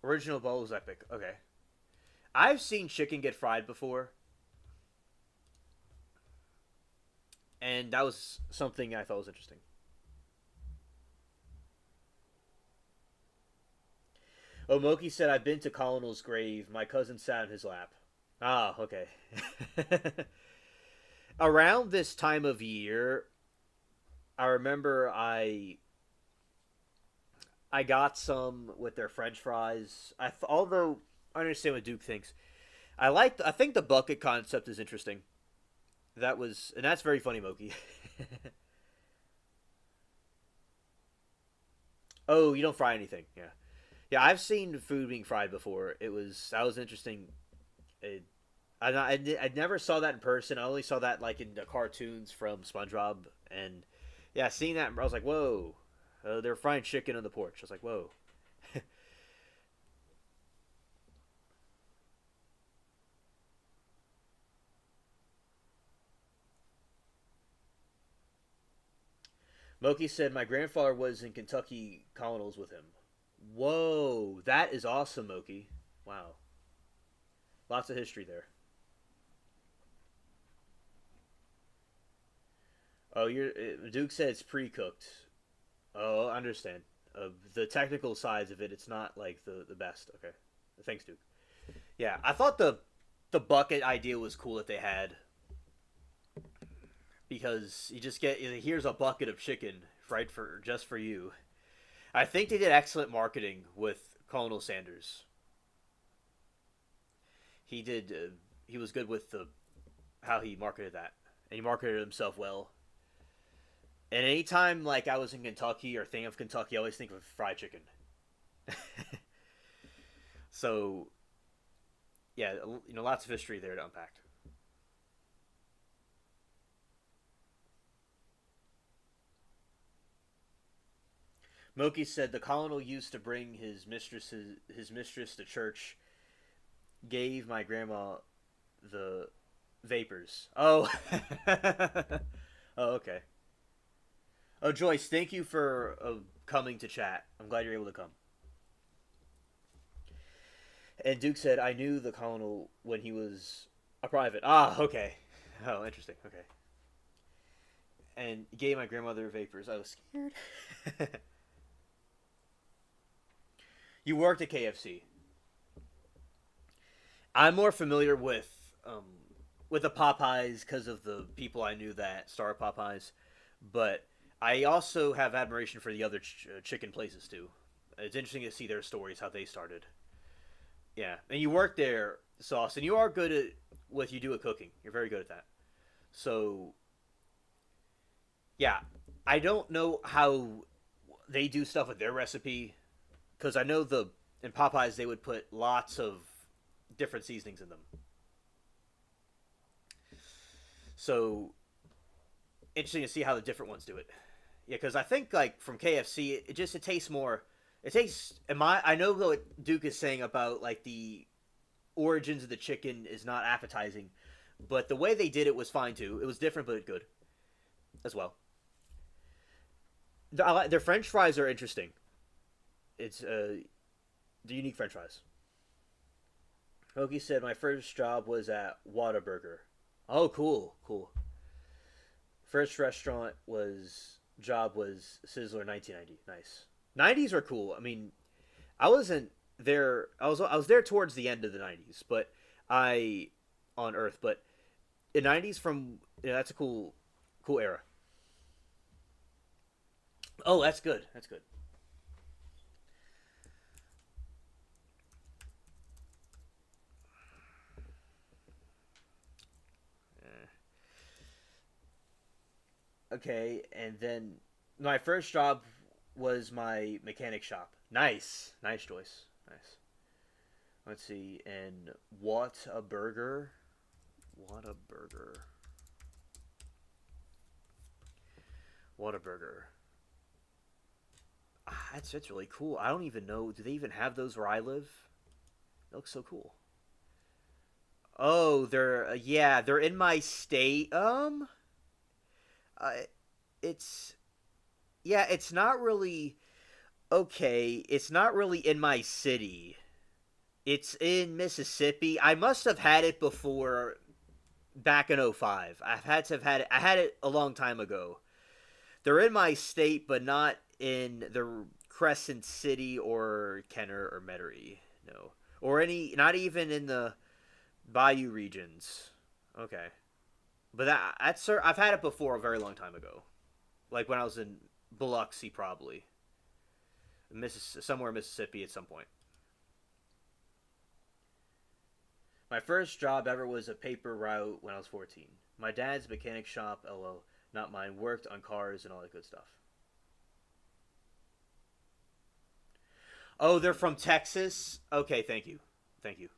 Original bowl is epic. Okay. I've seen chicken get fried before, and that was something I thought was interesting. Omoki said, I've been to Colonel's grave. My cousin sat in his lap. Ah, okay. Around this time of year, I remember I got some with their French fries. Although I understand what Duke thinks, I think the bucket concept is interesting. And that's very funny, Moki. Oh, you don't fry anything, yeah, yeah. I've seen food being fried before. That was interesting. It, I never saw that in person. I only saw that like in the cartoons from SpongeBob, and yeah, seeing that I was like, whoa. They're frying chicken on the porch. I was like, whoa. Moki said, my grandfather was in Kentucky colonels with him. Whoa, that is awesome, Moki. Wow. Lots of history there. Oh, Duke said it's pre-cooked. Oh, I understand. The technical sides of it, it's not like the best. Okay, thanks, Duke. Yeah, I thought the bucket idea was cool that they had because you just get here's a bucket of chicken right for just for you. I think they did excellent marketing with Colonel Sanders. He did. He was good with the how he marketed that, and he marketed himself well. And anytime like I was in Kentucky or think of Kentucky, I always think of fried chicken. So yeah, lots of history there to unpack. Moki said the colonel used to bring his mistress to church. Gave my grandma the vapors. Oh, oh, okay. Oh, Joyce, thank you for coming to chat. I'm glad you're able to come. And Duke said, I knew the colonel when he was a private. Ah, okay. Oh, interesting. Okay. And gave my grandmother vapors. I was scared. You worked at KFC. I'm more familiar with the Popeyes because of the people I knew that started Popeyes, but I also have admiration for the other chicken places too. It's interesting to see their stories, how they started. Yeah, and you work there, Sauce, and you are good at what you do at cooking. You're very good at that. So yeah, I don't know how they do stuff with their recipe because I know the in Popeyes they would put lots of different seasonings in them. So interesting to see how the different ones do it. Yeah, because I think like from KFC, it tastes more. It tastes. I know what Duke is saying about like the origins of the chicken is not appetizing, but the way they did it was fine too. It was different but good as well. Their French fries are interesting. It's the unique French fries. Hoagie said my first job was at Whataburger. Oh, cool, cool. First restaurant was job was Sizzler 1990. Nice. 90s were cool. I mean, I wasn't there. I was there towards the end of the 90s, but I on Earth. But the 90s from that's a cool era. Oh, that's good. That's good. Okay, and then my first job was my mechanic shop. Nice, nice choice. Nice. Let's see, and what a burger! What a burger! What a burger! Ah, that's really cool. I don't even know. Do they even have those where I live? It looks so cool. Oh, they're yeah, they're in my state. Uh, it's yeah, it's not really okay. It's not really in my city. It's in Mississippi. I must have had it before back in '05. I've had to have had it. I had it a long time ago. They're in my state, but not in the Crescent City or Kenner or Metairie. No, or any. Not even in the Bayou regions. Okay, but that's I've had it before a very long time ago, like when I was in Biloxi, probably somewhere in Mississippi at some point. My first job ever was a paper route when I was 14. My dad's mechanic shop, LO, not mine, worked on cars and all that good stuff. Oh, they're from Texas? Okay, thank you. Thank you.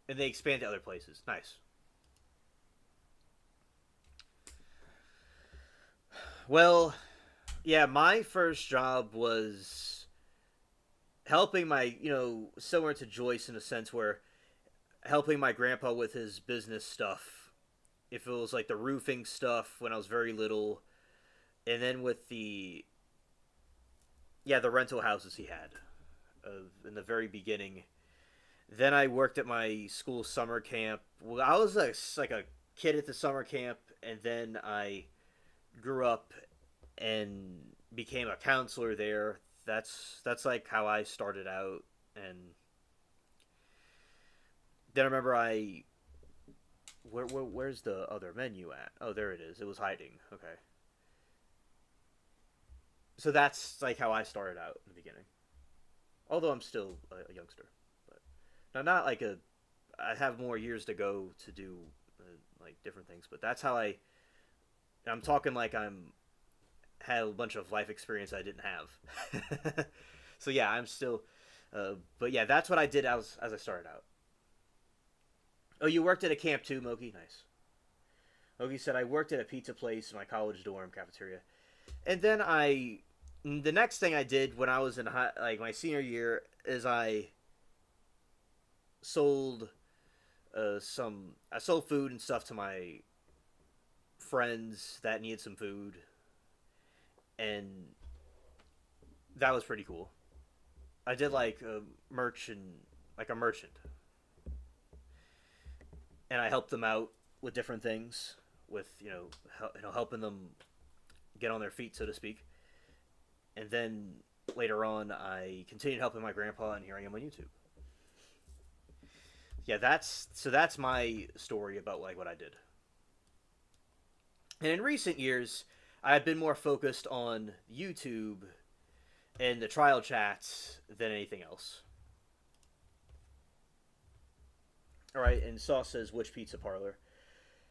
And they expand to other places. Nice. Well, yeah, my first job was helping similar to Joyce in a sense where helping my grandpa with his business stuff. If it was like the roofing stuff when I was very little, and then with the rental houses he had in the very beginning. Then I worked at my school summer camp. Well, I was like a kid at the summer camp, and then I grew up and became a counselor there. That's like how I started out, and then I remember where's the other menu at? Oh, there it is. It was hiding. Okay, so that's like how I started out in the beginning. Although I'm still a youngster, but now not like a. I have more years to go to do like different things, but that's how I'm talking like I'm had a bunch of life experience I didn't have. So yeah, I'm still. But yeah, that's what I did as I started out. Oh, you worked at a camp too, Moki? Nice. Moki said I worked at a pizza place in my college dorm cafeteria, and then the next thing I did when I was in like my senior year is sold I sold food and stuff to my friends that needed some food, and that was pretty cool. I did like a merchant, like a merchant, and I helped them out with different things, with helping them get on their feet, so to speak. And then later on, I continued helping my grandpa, and here I am on YouTube. Yeah, that's my story about like what I did. And in recent years, I've been more focused on YouTube and the trial chats than anything else. All right, and Sauce says which pizza parlor.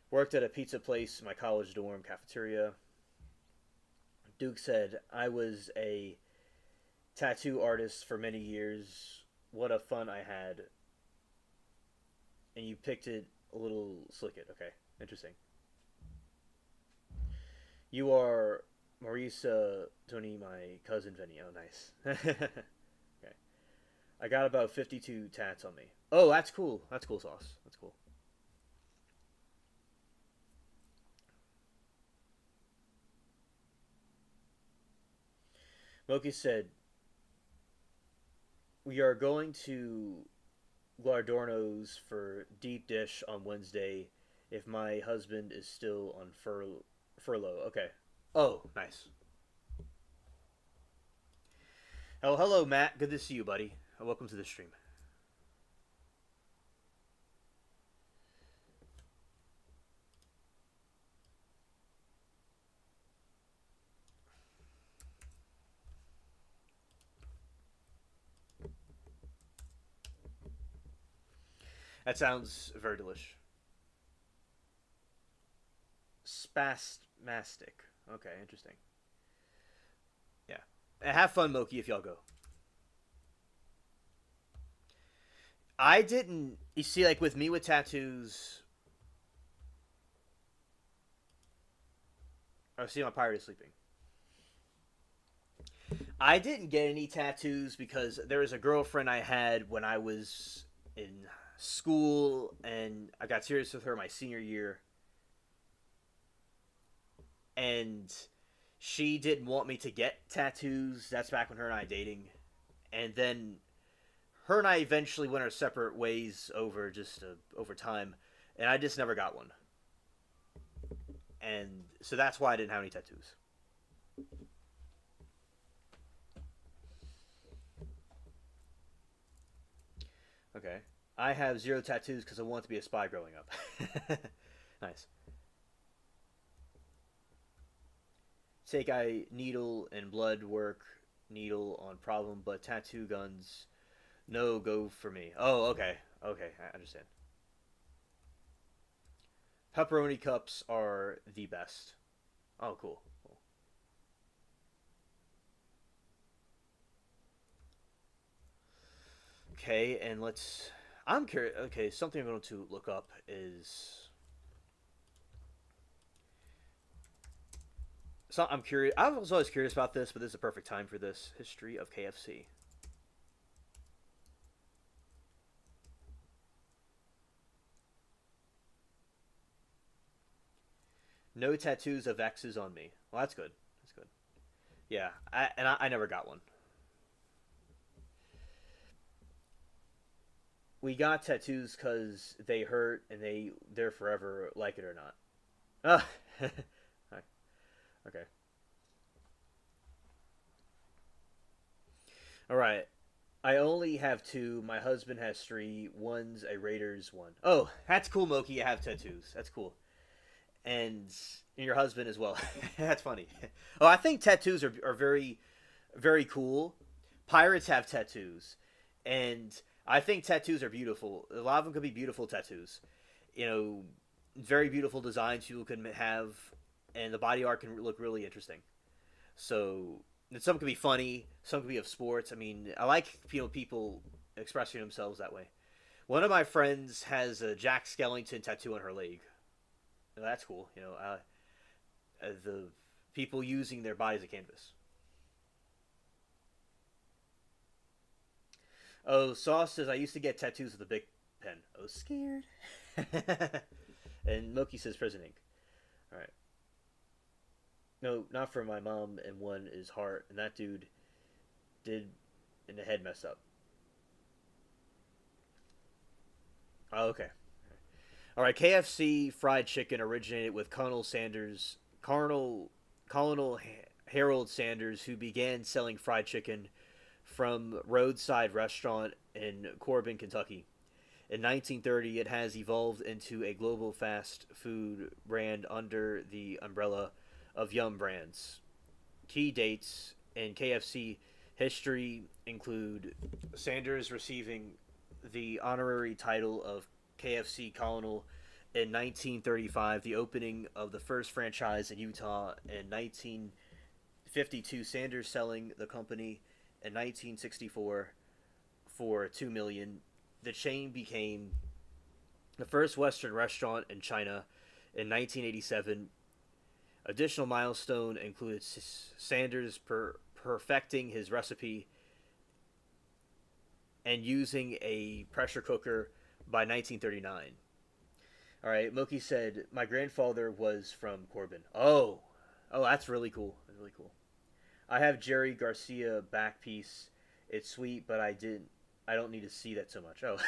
Worked at a pizza place in my college dorm cafeteria. Duke said, I was a tattoo artist for many years. What a fun I had. And you picked it a little slick it. Okay, interesting. You are Marisa Tony, my cousin Vinny. Oh, nice. Okay. I got about 52 tats on me. Oh, that's cool. That's cool sauce. That's cool. Moki said, we are going to Guardorno's for deep dish on Wednesday if my husband is still on furlough. Okay. Oh, nice. Oh, hello, Matt. Good to see you, buddy. Welcome to the stream. That sounds very delish. Spasmastic. Okay, interesting. Yeah. Have fun, Moki, if y'all go. I didn't. You see, like with me with tattoos. I see my pirate is sleeping. I didn't get any tattoos because there was a girlfriend I had when I was in school, and I got serious with her my senior year. And she didn't want me to get tattoos. That's back when her and I dating. And then her and I eventually went our separate ways over time, and I just never got one. And so that's why I didn't have any tattoos. Okay. I have 0 tattoos because I wanted to be a spy growing up. Nice. Take I needle and blood work needle on problem, but tattoo guns no go for me. Oh, okay. Okay, I understand. Pepperoni cups are the best. Oh, cool. Cool. Okay, and let's. I'm curious. Okay, something I'm going to look up is. So I'm curious. I was always curious about this, but this is a perfect time for this. History of KFC. No tattoos of X's on me. Well, that's good. That's good. Yeah, I never got one. We got tattoos because they hurt and they're forever, like it or not. Ah, okay. All right. I only have 2. My husband has 3. One's a Raiders one. Oh, that's cool, Moki. You have tattoos. That's cool. And your husband as well. That's funny. Oh, I think tattoos are very, very cool. Pirates have tattoos, and I think tattoos are beautiful. A lot of them could be beautiful tattoos. You know, very beautiful designs people can have, and the body art can look really interesting. So, and some could be funny, some could be of sports. I mean, I like people expressing themselves that way. One of my friends has a Jack Skellington tattoo on her leg. That's cool. The people using their body as a canvas. Oh, Sauce says I used to get tattoos with a big pen. I was scared. And Moki says prison ink. All right. No, not for my mom, and one is heart, and that dude did in the head mess up. Oh, okay. All right. KFC fried chicken originated with Colonel Harold Sanders, who began selling fried chicken from roadside restaurant in Corbin, Kentucky. In 1930, it has evolved into a global fast food brand under the umbrella of Yum Brands. Key dates in KFC history include Sanders receiving the honorary title of KFC Colonel in 1935, the opening of the first franchise in Utah in 1952, Sanders selling the company in 1964 for 2 million. The chain became the first Western restaurant in China in 1987. Additional milestone included Sanders perfecting his recipe and using a pressure cooker by 1939. All right, Moki said, "My grandfather was from Corbin." Oh, that's really cool. That's really cool. I have Jerry Garcia back piece. It's sweet, but I don't need to see that so much. Oh.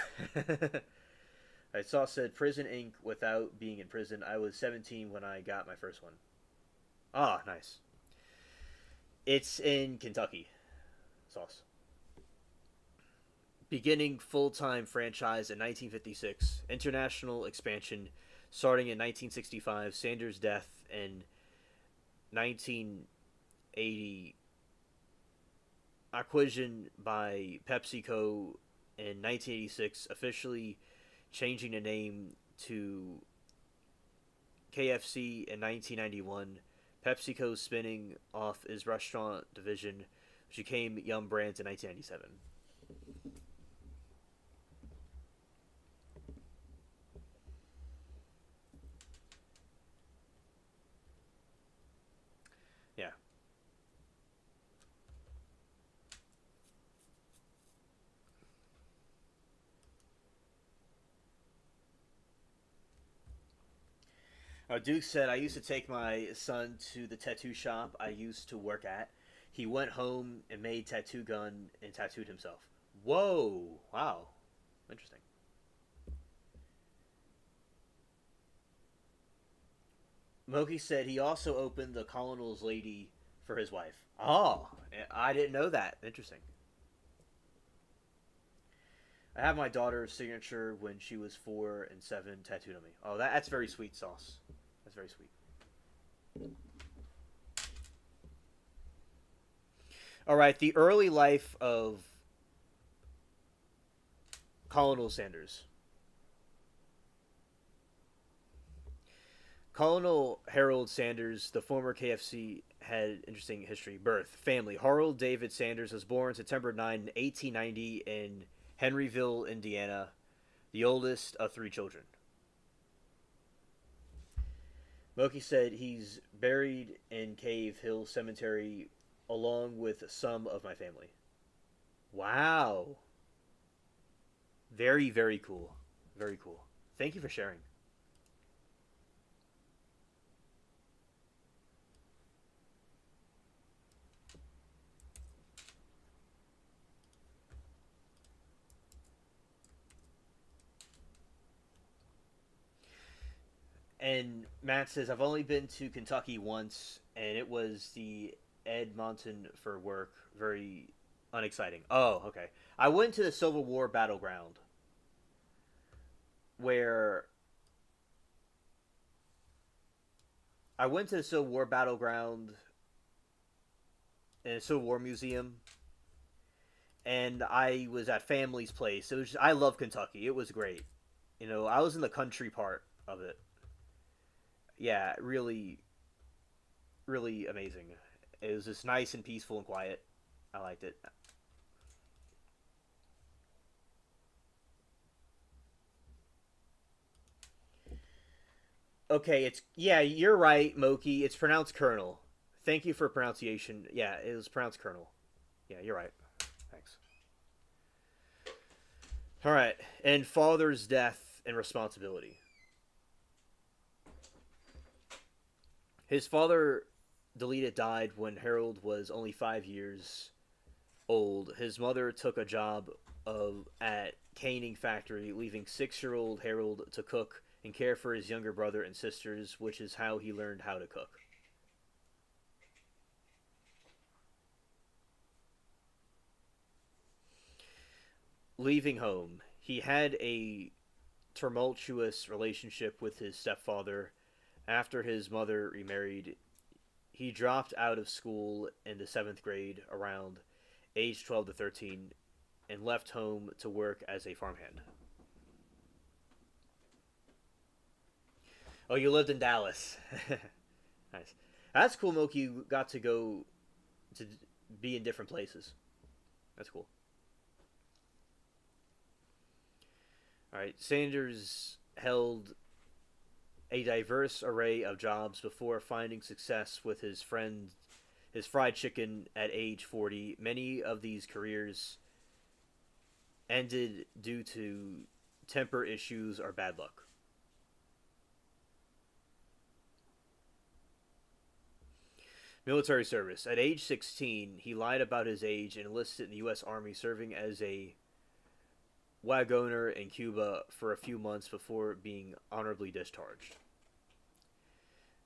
I saw said Prison Inc. without being in prison. I was 17 when I got my first one. Ah, nice. It's in Kentucky. Sauce. Beginning full-time franchise in 1956. International expansion starting in 1965. Sanders' death in 1980. Acquisition by PepsiCo in 1986. Officially changing the name to KFC in 1991. PepsiCo spinning off his restaurant division, which became Yum Brands in 1997. Yeah. Duke said, I used to take my son to the tattoo shop I used to work at. He went home and made tattoo gun and tattooed himself. Whoa. Wow. Interesting. Moki said he also opened the Colonel's Lady for his wife. Oh, I didn't know that. Interesting. I have my daughter's signature when she was 4 and 7 tattooed on me. Oh, that's very sweet, Sauce. That's very sweet. All right, the early life of Colonel Sanders. Colonel Harold Sanders, the former KFC, had interesting history. Birth, family. Harold David Sanders was born September 9, 1890 in Henryville, Indiana, the oldest of 3 children. Moki said he's buried in Cave Hill Cemetery along with some of my family. Wow. Very, very cool. Very cool. Thank you for sharing. And Matt says, I've only been to Kentucky once, and it was the Edmonton for work. Very unexciting. Oh, okay. I went to the Civil War battleground where I went to the Civil War battleground in a Civil War museum, and I was at family's place. It was I love Kentucky. It was great. I was in the country part of it. Yeah, really, really amazing. It was just nice and peaceful and quiet. I liked it. Okay, you're right, Moki. It's pronounced Colonel. Thank you for pronunciation. Yeah, it was pronounced Colonel. Yeah, you're right. Thanks. All right, and father's death and responsibility. His father, Delita, died when Harold was only 5 years old. His mother took a job at caning factory, leaving 6-year-old Harold to cook and care for his younger brother and sisters, which is how he learned how to cook. Leaving home, he had a tumultuous relationship with his stepfather. After his mother remarried, he dropped out of school in the 7th grade around age 12 to 13 and left home to work as a farmhand. Oh, you lived in Dallas. Nice. That's cool, Moki. You got to go to be in different places. That's cool. All right. Sanders held a diverse array of jobs before finding success with his fried chicken at age 40. Many of these careers ended due to temper issues or bad luck. Military service. At age 16, he lied about his age and enlisted in the U.S. Army, serving as a wagoner in Cuba for a few months before being honorably discharged.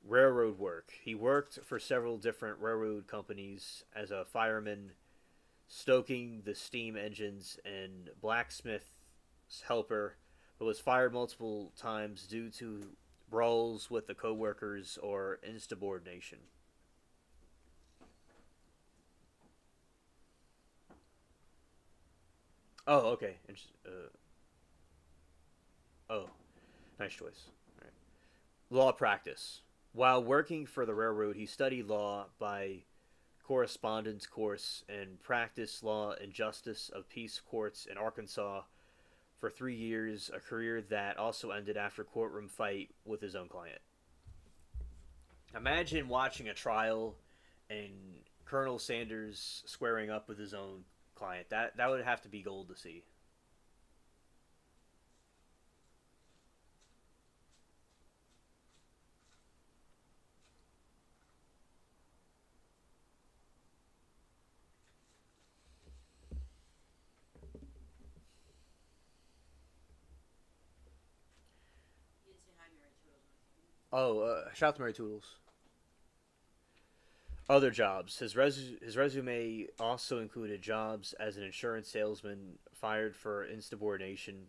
Railroad work. He worked for several different railroad companies as a fireman, stoking the steam engines, and blacksmith's helper, but was fired multiple times due to brawls with the co-workers or insubordination. Oh, okay. Oh, nice choice. All right. Law practice. While working for the railroad, he studied law by correspondence course and practiced law and justice of peace courts in Arkansas for 3 years, a career that also ended after a courtroom fight with his own client. Imagine watching a trial and Colonel Sanders squaring up with his own client. That would have to be gold to see. You'd say hi, Mary Toodles. Oh, shout out to Mary Toodles. Other jobs. His resume also included jobs as an insurance salesman, fired for insubordination,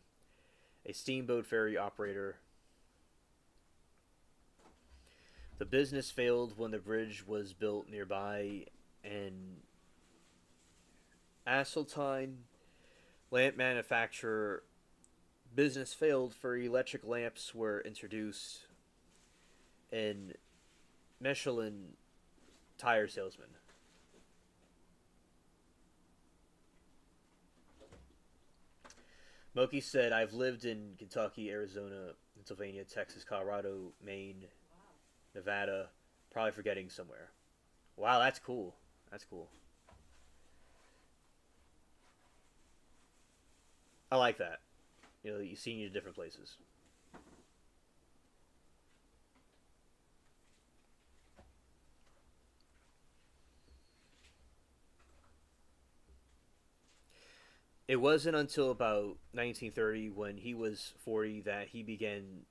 a steamboat ferry operator. The business failed when the bridge was built nearby, and Asseltine lamp manufacturer business failed for electric lamps were introduced, and Michelin tire salesman. Moki said, I've lived in Kentucky, Arizona, Pennsylvania, Texas, Colorado, Maine, Wow. Nevada, probably forgetting somewhere. Wow, that's cool. That's cool. I like that. You know, you've seen you in different places. It wasn't until about 1930 when he was 40 that he began.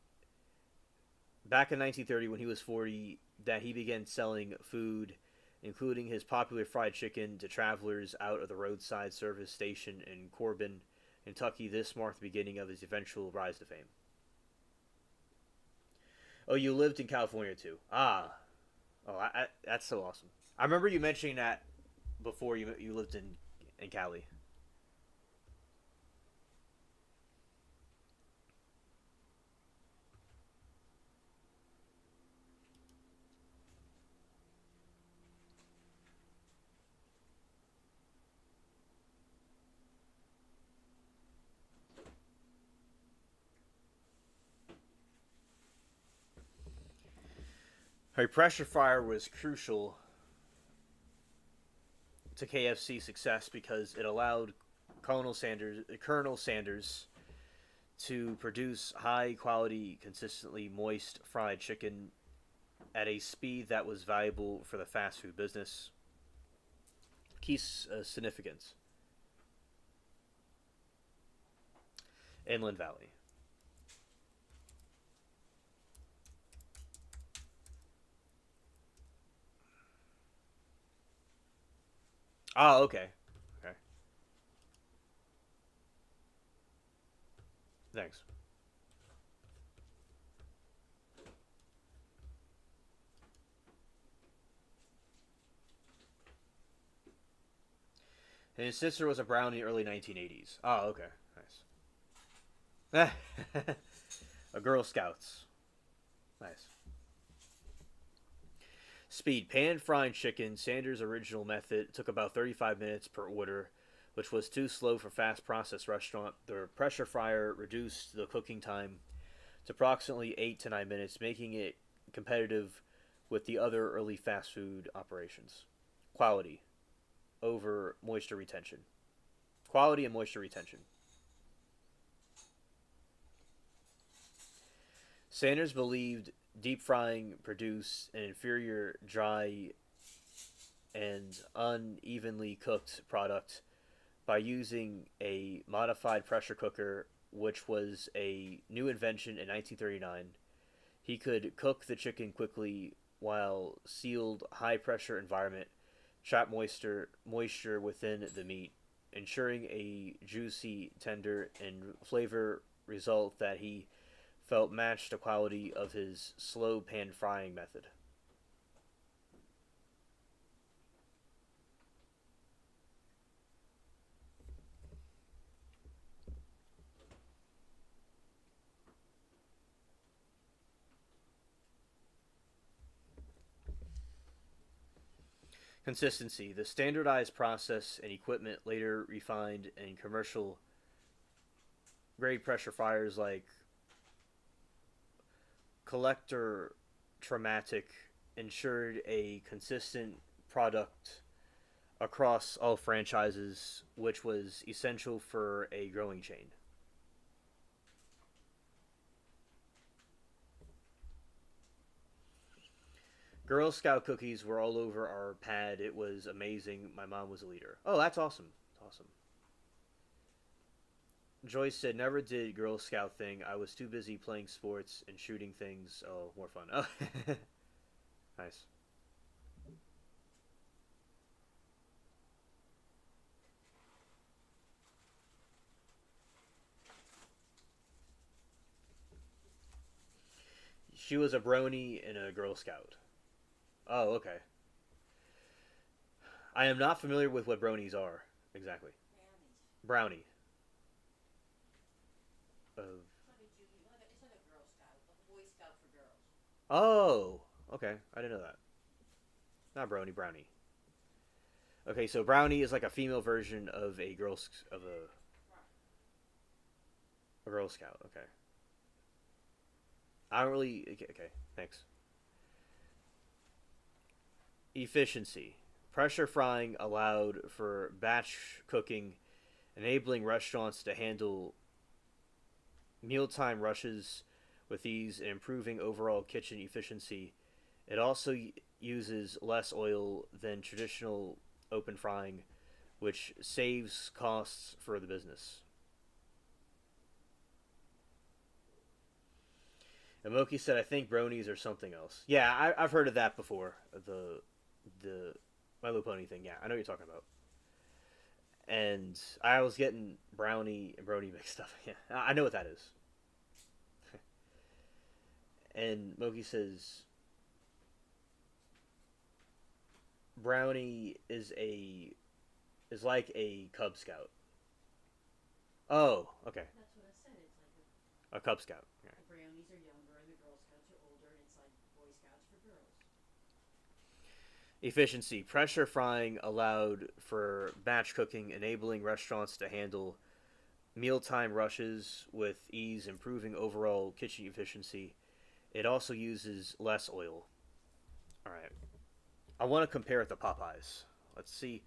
Back in 1930, when he was 40, that he began selling food, including his popular fried chicken, to travelers out of the roadside service station in Corbin, Kentucky. This marked the beginning of his eventual rise to fame. Oh, you lived in California too. Ah, oh, that's so awesome. I remember you mentioning that before you lived in Cali. Her pressure fryer was crucial to KFC success because it allowed Colonel Sanders to produce high quality, consistently moist fried chicken at a speed that was valuable for the fast food business. Key significance: Inland Valley. Oh, okay. Okay. Thanks. And his sister was a Brown in the early 1980s. Oh, okay. Nice. A Girl Scouts. Nice. Speed. Pan frying chicken, Sanders' original method, took about 35 minutes per order, which was too slow for fast process restaurant. The pressure fryer reduced the cooking time to approximately 8 to 9 minutes, making it competitive with the other early fast food operations. Quality over moisture retention. Quality and moisture retention. Sanders believed deep frying produced an inferior, dry, and unevenly cooked product by using a modified pressure cooker, which was a new invention in 1939. He could cook the chicken quickly while sealed high pressure environment trap moisture within the meat, ensuring a juicy, tender, and flavor result that he felt matched the quality of his slow pan frying method. Consistency. The standardized process and equipment later refined in commercial grade pressure fryers like Collector Traumatic ensured a consistent product across all franchises, which was essential for a growing chain. Girl Scout cookies were all over our pad. It was amazing. My mom was a leader. Oh, that's awesome. That's awesome. Joyce said, never did Girl Scout thing. I was too busy playing sports and shooting things. Oh, more fun. Oh, nice. She was a brony and a Girl Scout. Oh, okay. I am not familiar with what bronies are exactly. Brownie. Uh, It's like a Girl Scout, like a Boy Scout for girls. oh, okay. I didn't know that. Not brony, brownie. Okay, so brownie is like a female version of a Girl Scout. Okay. I don't really. Okay, okay, thanks. Efficiency. Pressure frying allowed for batch cooking, enabling restaurants to handle mealtime rushes with ease and improving overall kitchen efficiency. It also uses less oil than traditional open frying, which saves costs for the business. And Moki said, "I think bronies are something else." Yeah, I've heard of that before. The My Little Pony thing. Yeah, I know what you're talking about. And I was getting brownie and brony mixed up. Yeah, I know what that is. And Moki says brownie is like a Cub Scout. Oh, okay, That's what I said. It's like a Cub Scout. Okay. the brownies are younger and the Girl Scouts are older, and it's like Boy Scouts for girls. Efficiency. Pressure frying allowed for batch cooking, enabling restaurants to handle mealtime rushes with ease, improving overall kitchen efficiency. It also uses less oil. All right. I want to compare it to Popeyes. Let's see.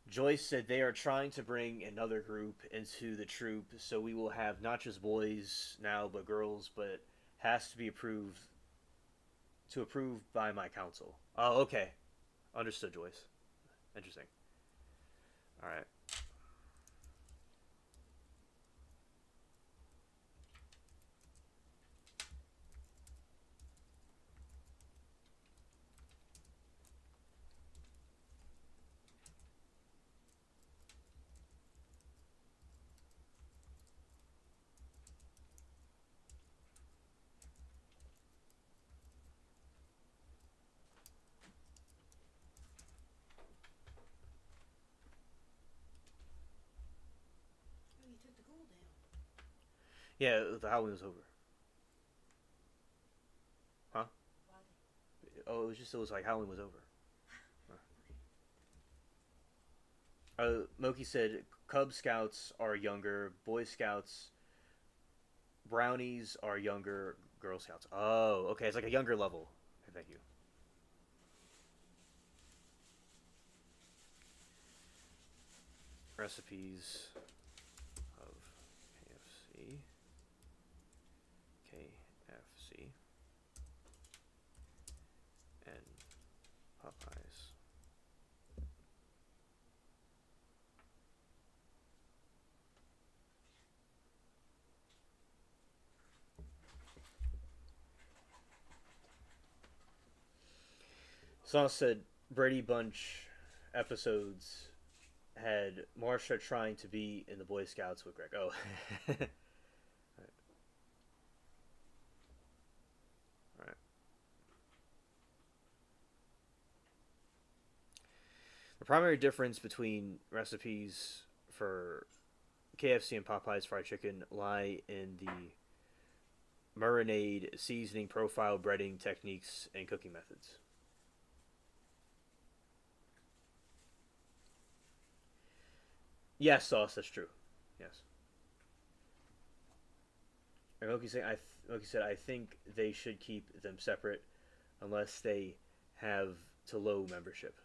Joyce said they are trying to bring another group into the troop, so we will have not just boys now, but girls, but has to be approved by my council. Oh, okay. Understood, Joyce. Interesting. All right. Yeah, the Halloween was over. Huh? Why? Oh, it was like Halloween was over. Moki said Cub Scouts are younger, Boy Scouts, Brownies are younger, Girl Scouts. Oh, okay, it's like a younger level. Okay, thank you. Recipes of KFC. KFC. And Popeyes. Sauce said Brady Bunch episodes had Marsha trying to be in the Boy Scouts with Greg. Oh. Alright. Alright. The primary difference between recipes for KFC and Popeyes fried chicken lie in the marinade, seasoning, profile, breading techniques, and cooking methods. Yes, Sauce, that's true. Yes. And Moki said, I think they should keep them separate unless they have to low membership.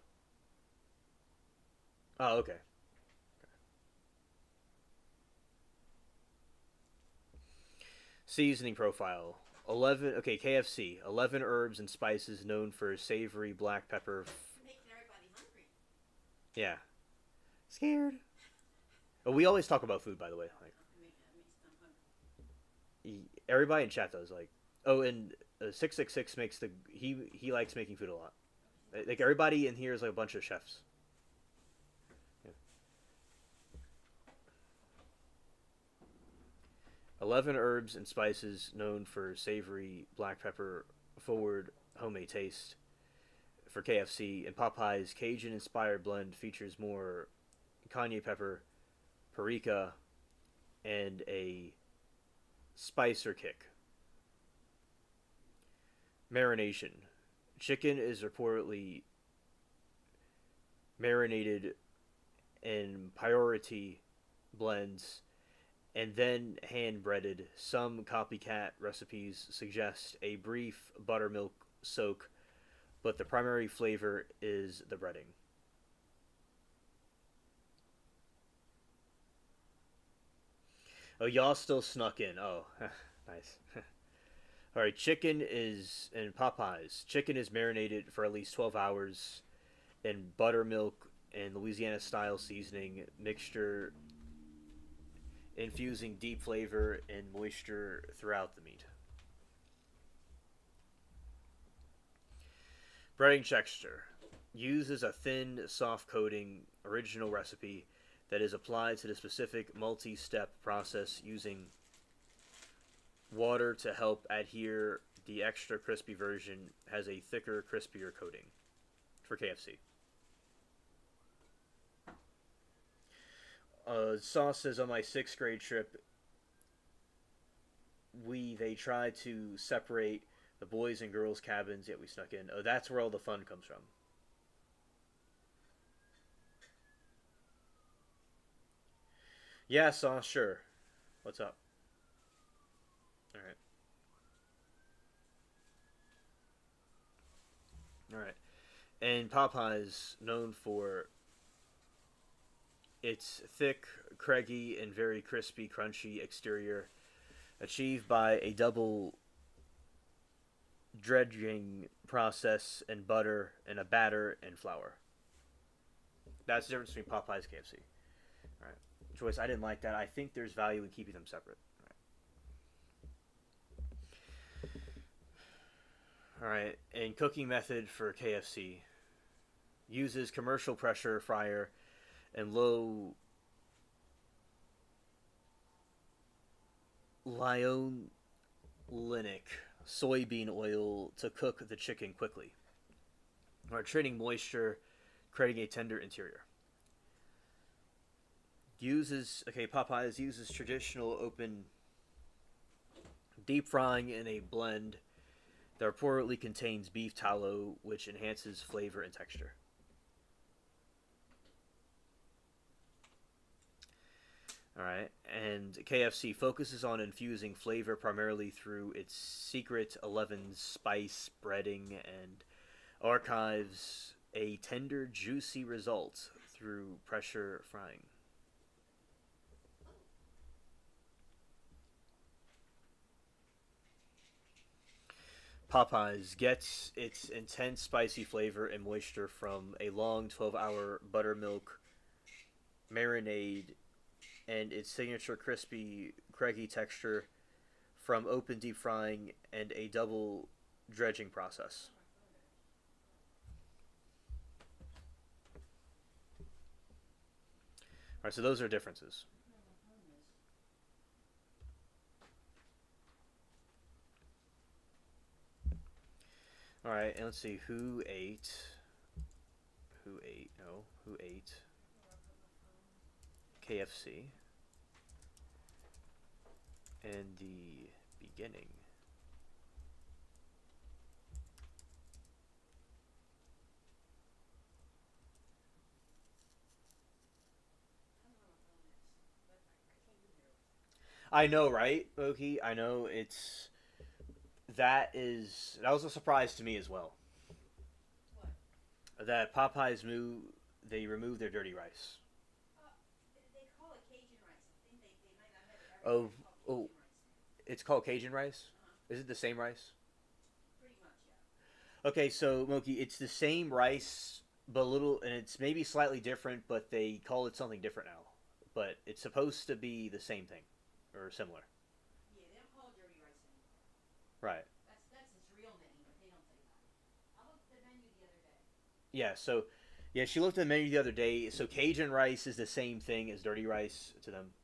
Oh, okay. Seasoning profile. 11, okay, KFC. 11 herbs and spices known for savory black pepper. You're making everybody hungry. Yeah. Scared. Oh, we always talk about food, by the way. Like, I'm hungry. everybody in chat does. Like, oh, and 666 makes he likes making food a lot. Like everybody in here is like a bunch of chefs. Yeah. 11 herbs and spices known for savory black pepper forward homemade taste. For KFC and Popeyes, Cajun inspired blend features more cayenne pepper, paprika, and a spicer kick. Marination. Chicken is reportedly marinated in priority blends and then hand breaded. Some copycat recipes suggest a brief buttermilk soak, but the primary flavor is the breading. Oh, y'all still snuck in. Oh, nice. All right, chicken is in Popeyes. Chicken is marinated for at least 12 hours in buttermilk and Louisiana style seasoning mixture, infusing deep flavor and moisture throughout the meat. Breading texture uses a thin, soft coating original recipe that is applied to the specific multi step process using water to help adhere. The extra crispy version has a thicker, crispier coating for KFC. Sauce says on my sixth grade trip, they tried to separate the boys and girls cabins, yet we snuck in. Oh, that's where all the fun comes from. Yeah, Sauce, sure. What's up? All right. All right. And Popeyes known for its thick, craggy, and very crispy, crunchy exterior, achieved by a double dredging process and butter and a batter and flour. That's the difference between Popeyes and KFC. All right. Choice, I didn't like that. I think there's value in keeping them separate. All right. And cooking method for KFC uses commercial pressure fryer and low linoleic soybean oil to cook the chicken quickly, or training moisture, creating a tender interior. Popeyes uses traditional open Deep frying in a blend that reportedly contains beef tallow, which enhances flavor and texture. All right, and KFC focuses on infusing flavor primarily through its secret 11 spice breading and archives a tender, juicy result through pressure frying. Popeyes gets its intense spicy flavor and moisture from a long 12-hour buttermilk marinade and its signature crispy, craggy texture from open deep frying and a double dredging process. All right, so those are differences. All right, and let's see who ate. Who ate? No, who ate KFC in the beginning? I know, right, Oki? I know it's that was a surprise to me as well. What? That Popeyes moved, they removed their dirty rice. They call it Cajun rice. I think they might not have it everywhere. Oh, It's called oh, Cajun rice. it's called Cajun rice. Uh-huh. Is it the same rice? Pretty much, yeah. Okay, so Moki, it's the same rice, but a little, and it's maybe slightly different, but they call it something different now. But it's supposed to be the same thing or similar, Yeah, they don't call it dirty rice anymore. right? That's its real name, but they don't say that. I looked at the menu the other day. Yeah. So, yeah, she looked at the menu the other day. So Cajun rice is the same thing as dirty rice to them.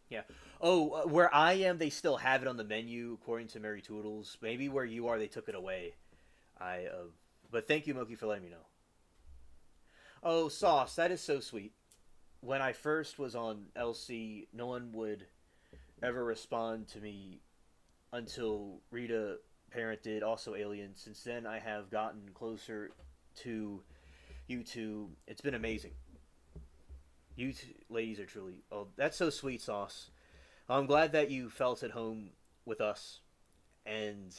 Yeah. Oh, where I am, they still have it on the menu according to Mary Toodles. Maybe where you are, they took it away. But thank you, Moki, for letting me know. Oh, Sauce, that is so sweet. When I first was on LC, no one would ever respond to me until Rita Parent did, also Alien. Since then, I have gotten closer to you two. It's been amazing. You two, ladies are truly. Oh, that's so sweet, Sauce. I'm glad that you felt at home with us, and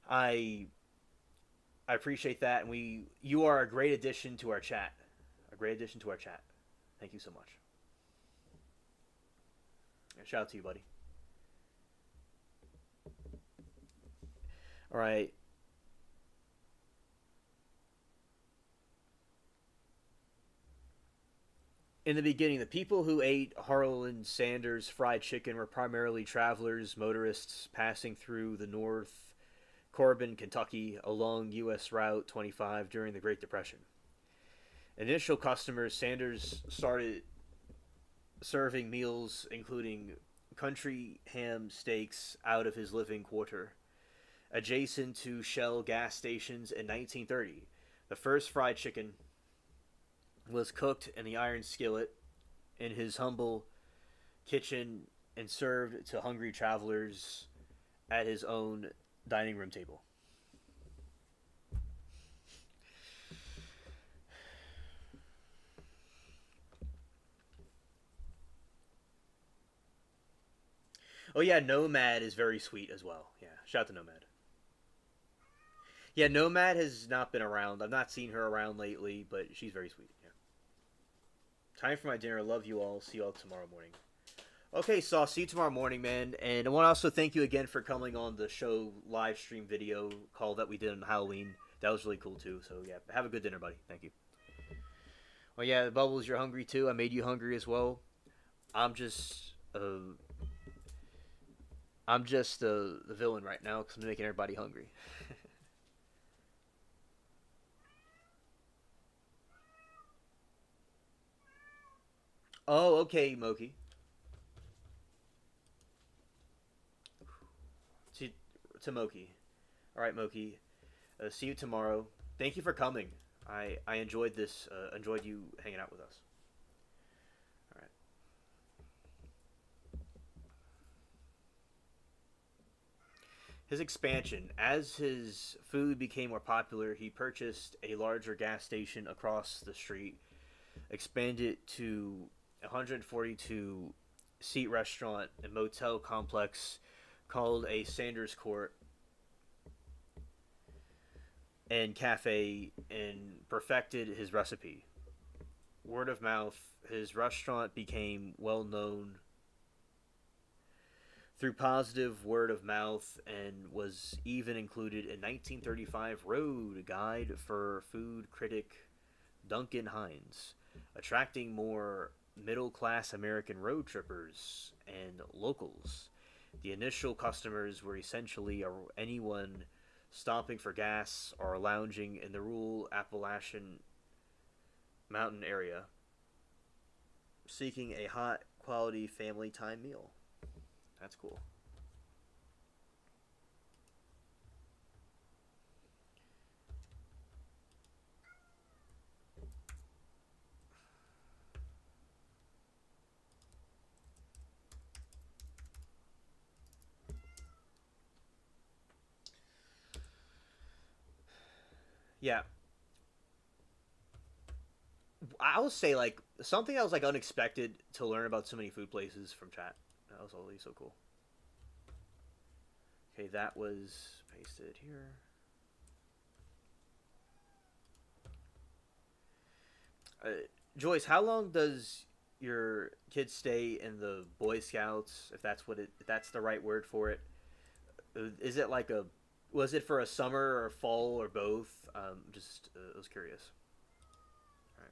I I appreciate that. And you are a great addition to our chat. A great addition to our chat. Thank you so much. Shout out to you, buddy. All right. In the beginning, the people who ate Harlan Sanders fried chicken were primarily travelers, motorists passing through the North Corbin, Kentucky, along U.S. Route 25 during the Great Depression. Initial customers, Sanders started serving meals including country ham steaks out of his living quarter, adjacent to Shell gas stations in 1930. The first fried chicken was cooked in the iron skillet in his humble kitchen and served to hungry travelers at his own dining room table. Oh yeah, Nomad is very sweet as well. Yeah, shout out to Nomad. Yeah, Nomad has not been around. I've not seen her around lately, but she's very sweet. Yeah. Time for my dinner. Love you all. See you all tomorrow morning. Okay, so I'll see you tomorrow morning, man. And I want to also thank you again for coming on the show live stream video call that we did on Halloween. That was really cool too. So yeah, have a good dinner, buddy. Thank you. Well, yeah, Bubbles, you're hungry too. I made you hungry as well. I'm just, I'm just the villain right now because I'm making everybody hungry. Oh, okay, Moki. To, to Moki. All right, Moki. See you tomorrow. Thank you for coming. I enjoyed this. Enjoyed you hanging out with us. All right. His expansion. As his food became more popular, he purchased a larger gas station across the street, expanded to 142 seat restaurant and motel complex called a Sanders Court and cafe, and perfected his recipe. Word of mouth, his restaurant became well known through positive word of mouth and was even included in 1935 Road Guide for food critic Duncan Hines, attracting more middle class American road trippers and locals. The initial customers were essentially anyone stopping for gas or lounging in the rural Appalachian mountain area seeking a hot, quality family time meal. That's cool. Yeah, I will say like something that was like unexpected to learn about so many food places from chat. That was always so cool. Okay, that was pasted here. Uh, Joyce, how long does your kid stay in the Boy Scouts? If that's the right word for it, is it like a was it for a summer or fall or both? Just I was curious. All right,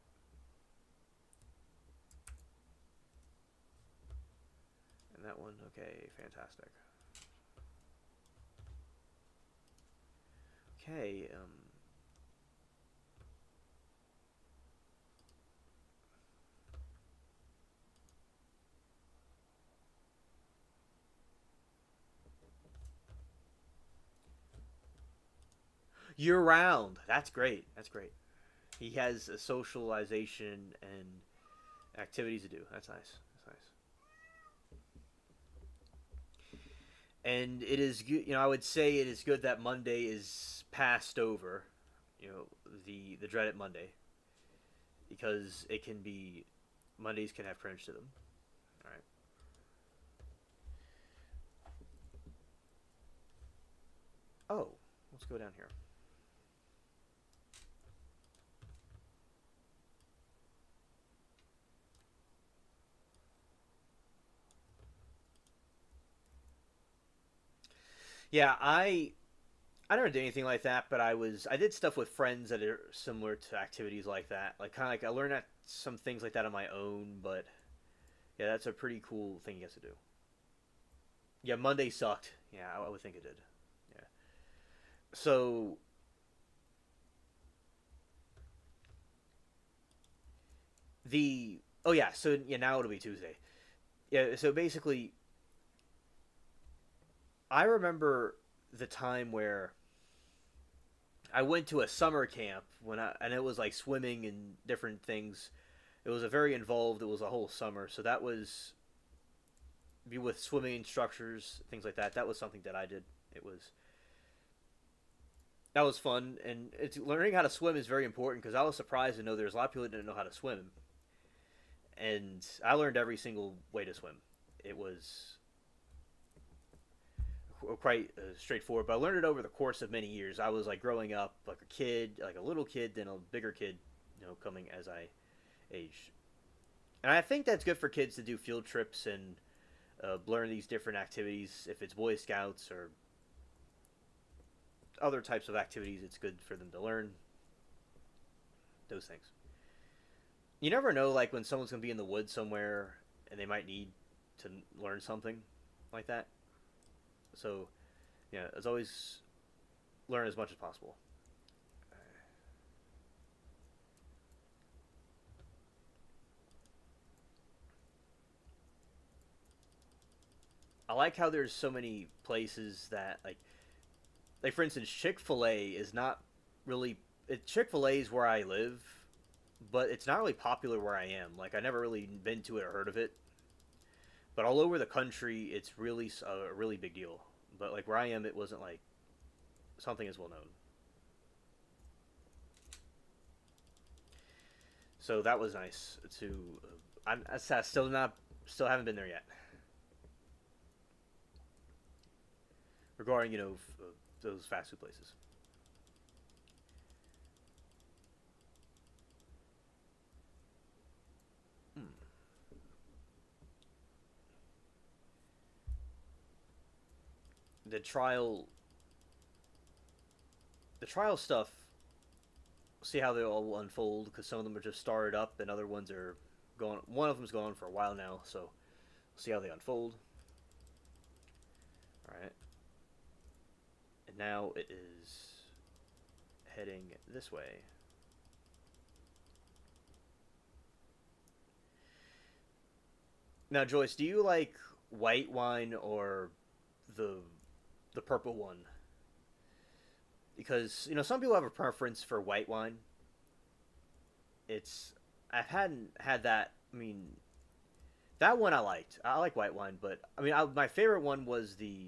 and that one, okay, fantastic. Okay, year round. That's great. That's great. He has a socialization and activities to do. That's nice. That's nice. And it is good. I would say it is good that Monday is passed over. The dreaded Monday, because it can be Mondays can have crunch to them. All right. Oh, let's go down here. Yeah, I never did anything like that, but I did stuff with friends that are similar to activities like that. Like kind of like I learned some things like that on my own, but yeah, that's a pretty cool thing you have to do. Yeah, Monday sucked. Yeah, I would think it did. Yeah. So the oh yeah, so yeah, now it'll be Tuesday. Yeah, so basically, I remember the time where I went to a summer camp and it was like swimming and different things. It was a very involved. It was a whole summer, so that was be with swimming instructors, things like that. That was something that I did. It was that was fun, and it's learning how to swim is very important because I was surprised to know there's a lot of people that didn't know how to swim, and I learned every single way to swim. It was quite straightforward, but I learned it over the course of many years. I was like growing up like a kid, like a little kid, then a bigger kid, coming as I aged. And I think that's good for kids to do field trips and learn these different activities. If it's Boy Scouts or other types of activities, it's good for them to learn those things. You never know, like when someone's gonna be in the woods somewhere and they might need to learn something like that. So, yeah, as always, learn as much as possible. I like how there's so many places that like for instance, Chick-fil-A is not really Chick-fil-A is where I live, but it's not really popular where I am. Like I never really been to it or heard of it. But all over the country, it's really a really big deal. But like where I am, it wasn't like something as well known. So that was nice to. I still haven't been there yet. Regarding those fast food places. Hmm. The trial, the trial stuff. See how they all unfold because some of them are just started up and other ones are going. One of them's going for a while now, so we'll see how they unfold. All right, and now it is heading this way. Now, Joyce, do you like white wine or the the purple one? Because some people have a preference for white wine. It's I've hadn't had that. I mean, that one I liked. I like white wine, but I mean, my favorite one was the.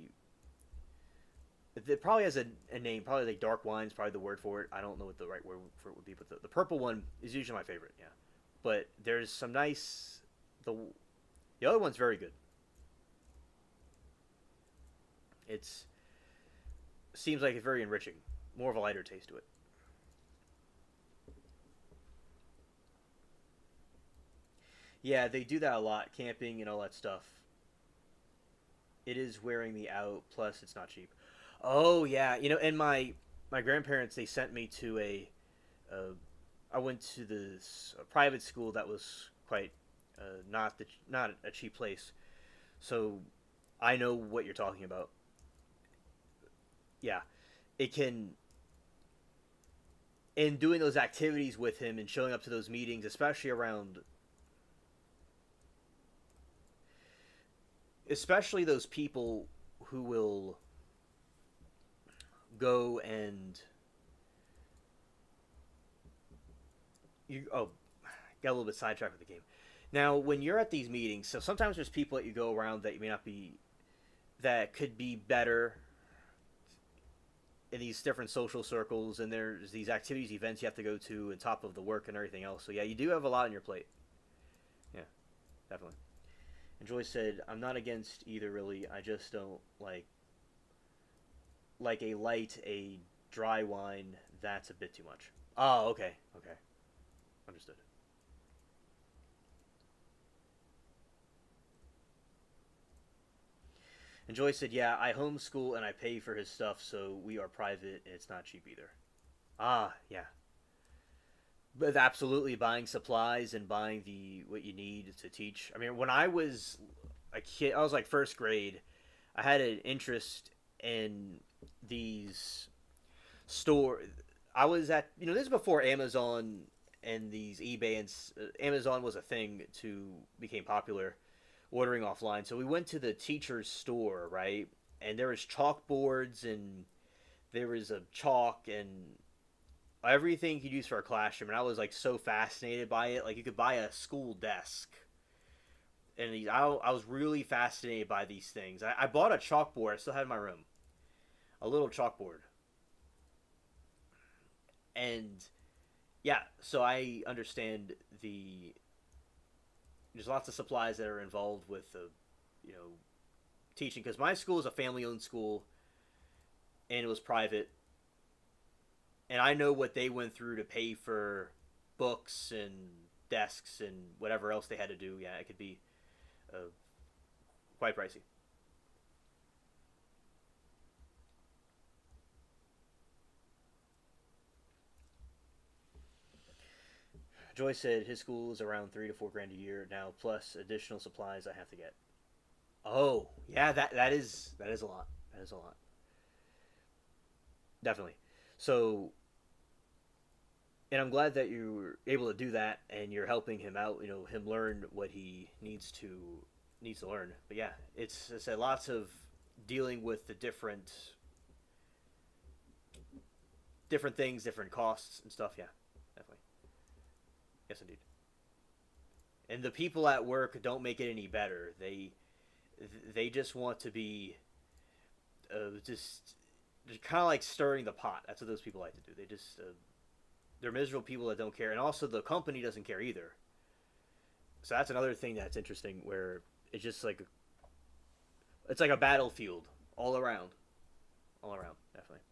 It probably has a name. Probably like dark wine is probably the word for it. I don't know what the right word for it would be, but the purple one is usually my favorite. Yeah, but there's some nice. The other one's very good. It's seems like it's very enriching. More of a lighter taste to it. Yeah, they do that a lot, camping and all that stuff. It is wearing me out. Plus, it's not cheap. Oh yeah, and my grandparents they sent me to uh, I went to this private school that was quite not a cheap place. So I know what you're talking about. Yeah, it can in doing those activities with him and showing up to those meetings, especially those people who will go and you got a little bit sidetracked with the game. Now, when you're at these meetings, so sometimes there's people that you go around that you may not be that could be better in these different social circles, and there's these activities, events you have to go to, on top of the work and everything else. So yeah, you do have a lot on your plate. Yeah, definitely. And Joyce said, "I'm not against either, really. I just don't like a dry wine. That's a bit too much." Oh, okay, okay, understood. And Joyce said, "Yeah, I homeschool and I pay for his stuff, so we are private and it's not cheap either." Ah, yeah, but absolutely buying supplies and buying the what you need to teach. I mean, when I was a kid, I was like first grade. I had an interest in these store. I was at this is before Amazon and these eBay and Amazon was a thing to became popular ordering offline. So we went to the teacher's store, right? And there was chalkboards and there was a chalk and everything you could use for a classroom. And I was like so fascinated by it. Like you could buy a school desk. And I was really fascinated by these things. I bought a chalkboard. I still had in my room. A little chalkboard. And yeah, so I understand there's lots of supplies that are involved with the you know teaching because my school is a family owned school and it was private and I know what they went through to pay for books and desks and whatever else they had to do. Yeah, it could be uh, quite pricey. Joy said his school is around 3 to 4 grand a year now, plus additional supplies I have to get. Oh, yeah, that is a lot. That is a lot, definitely. So, and I'm glad that you were able to do that, and you're helping him out. Him learn what he needs to learn. But yeah, it's a lots of dealing with the different things, different costs and stuff. Yeah, definitely. Yes, indeed. And the people at work don't make it any better. They just want to be just they're kind of like stirring the pot. That's what those people like to do. They're miserable people that don't care, and also the company doesn't care either. So that's another thing that's interesting, where it's just like it's like a battlefield all around, definitely.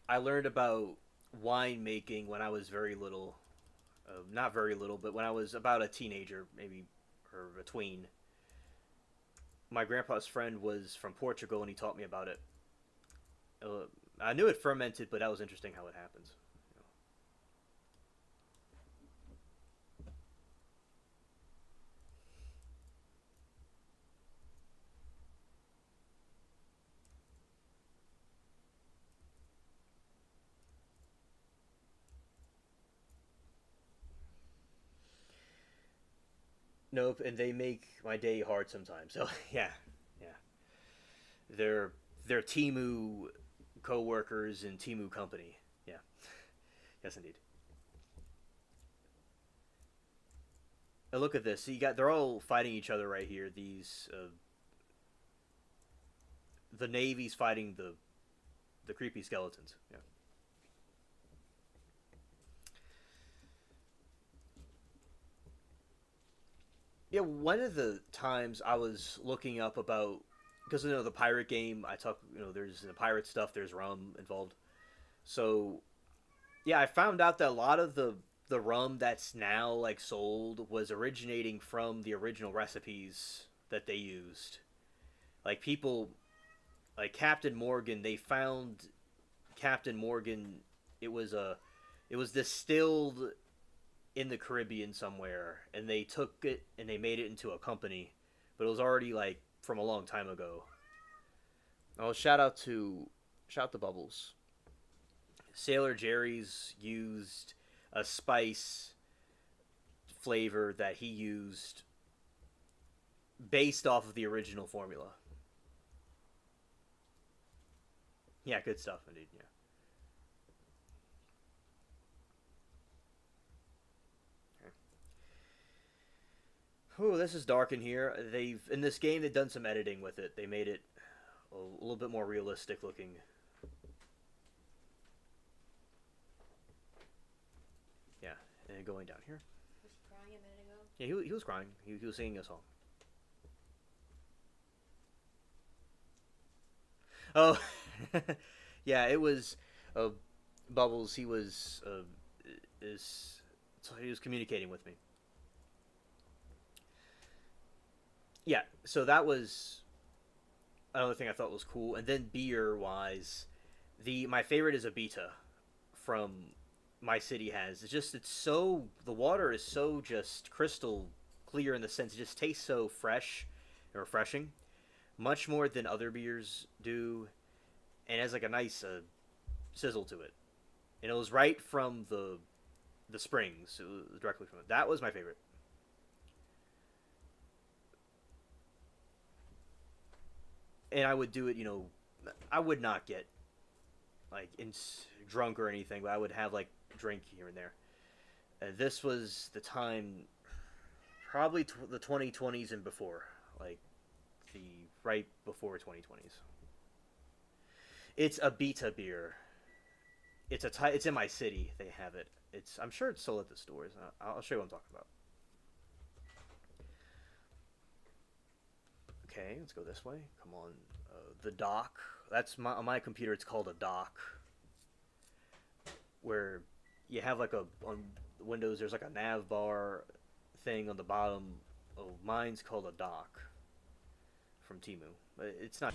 I learned about wine making when I was very little. Not very little, but when I was about a teenager, maybe, or a tween. My grandpa's friend was from Portugal, and he taught me about it. I knew it fermented, but that was interesting how it happens. Nope, and they make my day hard sometimes. So yeah, yeah, they're they're Timu co-workers in Timu company. Yeah, yes indeed. And look at this. So they're all fighting each other right here. These the Navy's fighting the creepy skeletons. Yeah. Yeah, one of the times I was looking up about, because the pirate game, I talk, there's the pirate stuff, there's rum involved. So yeah, I found out that a lot of the rum that's now like sold was originating from the original recipes that they used. Like people like Captain Morgan, they found Captain Morgan. It was a it was distilled in the Caribbean somewhere, and they took it and they made it into a company, but it was already like from a long time ago. Oh, shout out to Bubbles. Sailor Jerry's used a spice flavor that he used based off of the original formula. Yeah, good stuff indeed. Yeah. Ooh, this is dark in here. They've in this game they've done some editing with it. They made it a little bit more realistic looking. Yeah, and then going down here. Was he crying a minute ago? Yeah, he was crying. He was singing a song. Oh, yeah, it was Bubbles. Is so he was communicating with me. Yeah, so that was another thing I thought was cool. And then beer wise, the my favorite is a Beta from my city has. It's so the water is so just crystal clear in the sense it just tastes so fresh and refreshing, much more than other beers do, and has like a nice sizzle to it. And it was right from the springs, it was directly from it. That was my favorite. And I would do it. I would not get like drunk or anything, but I would have like drink here and there. This was the time, probably the 2020s and before, like the right before 2020s. It's a Beta beer. It's in my city. They have it. I'm sure it's sold at the stores. I'll show you what I'm talking about. Okay, let's go this way. Come on. The dock. That's on my computer. It's called a dock, where you have like on Windows. There's like a nav bar thing on the bottom. Oh, mine's called a dock from Timu, but it's not.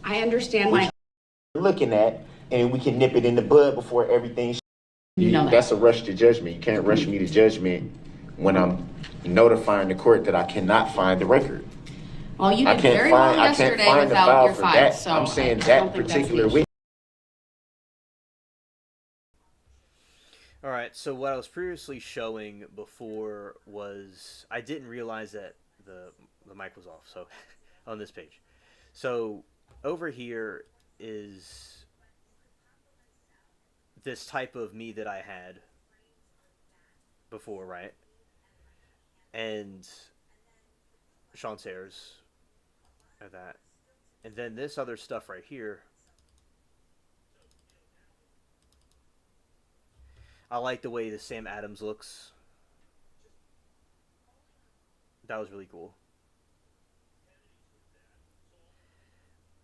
I understand my. Looking at, and we can nip it in the bud before everything. You know that. That's a rush to judgment. You can't rush me to judgment when I'm notifying the court that I cannot find the record. Well, you did very well yesterday without your file. So I'm saying I that don't think that's the particular issue. witness. All right, so what I was previously showing before was I didn't realize that the mic was off. So on this page, so over here is this type of me that I had before, right? And Sean Sayers at that, and then this other stuff right here. I like the way the Sam Adams looks. That was really cool.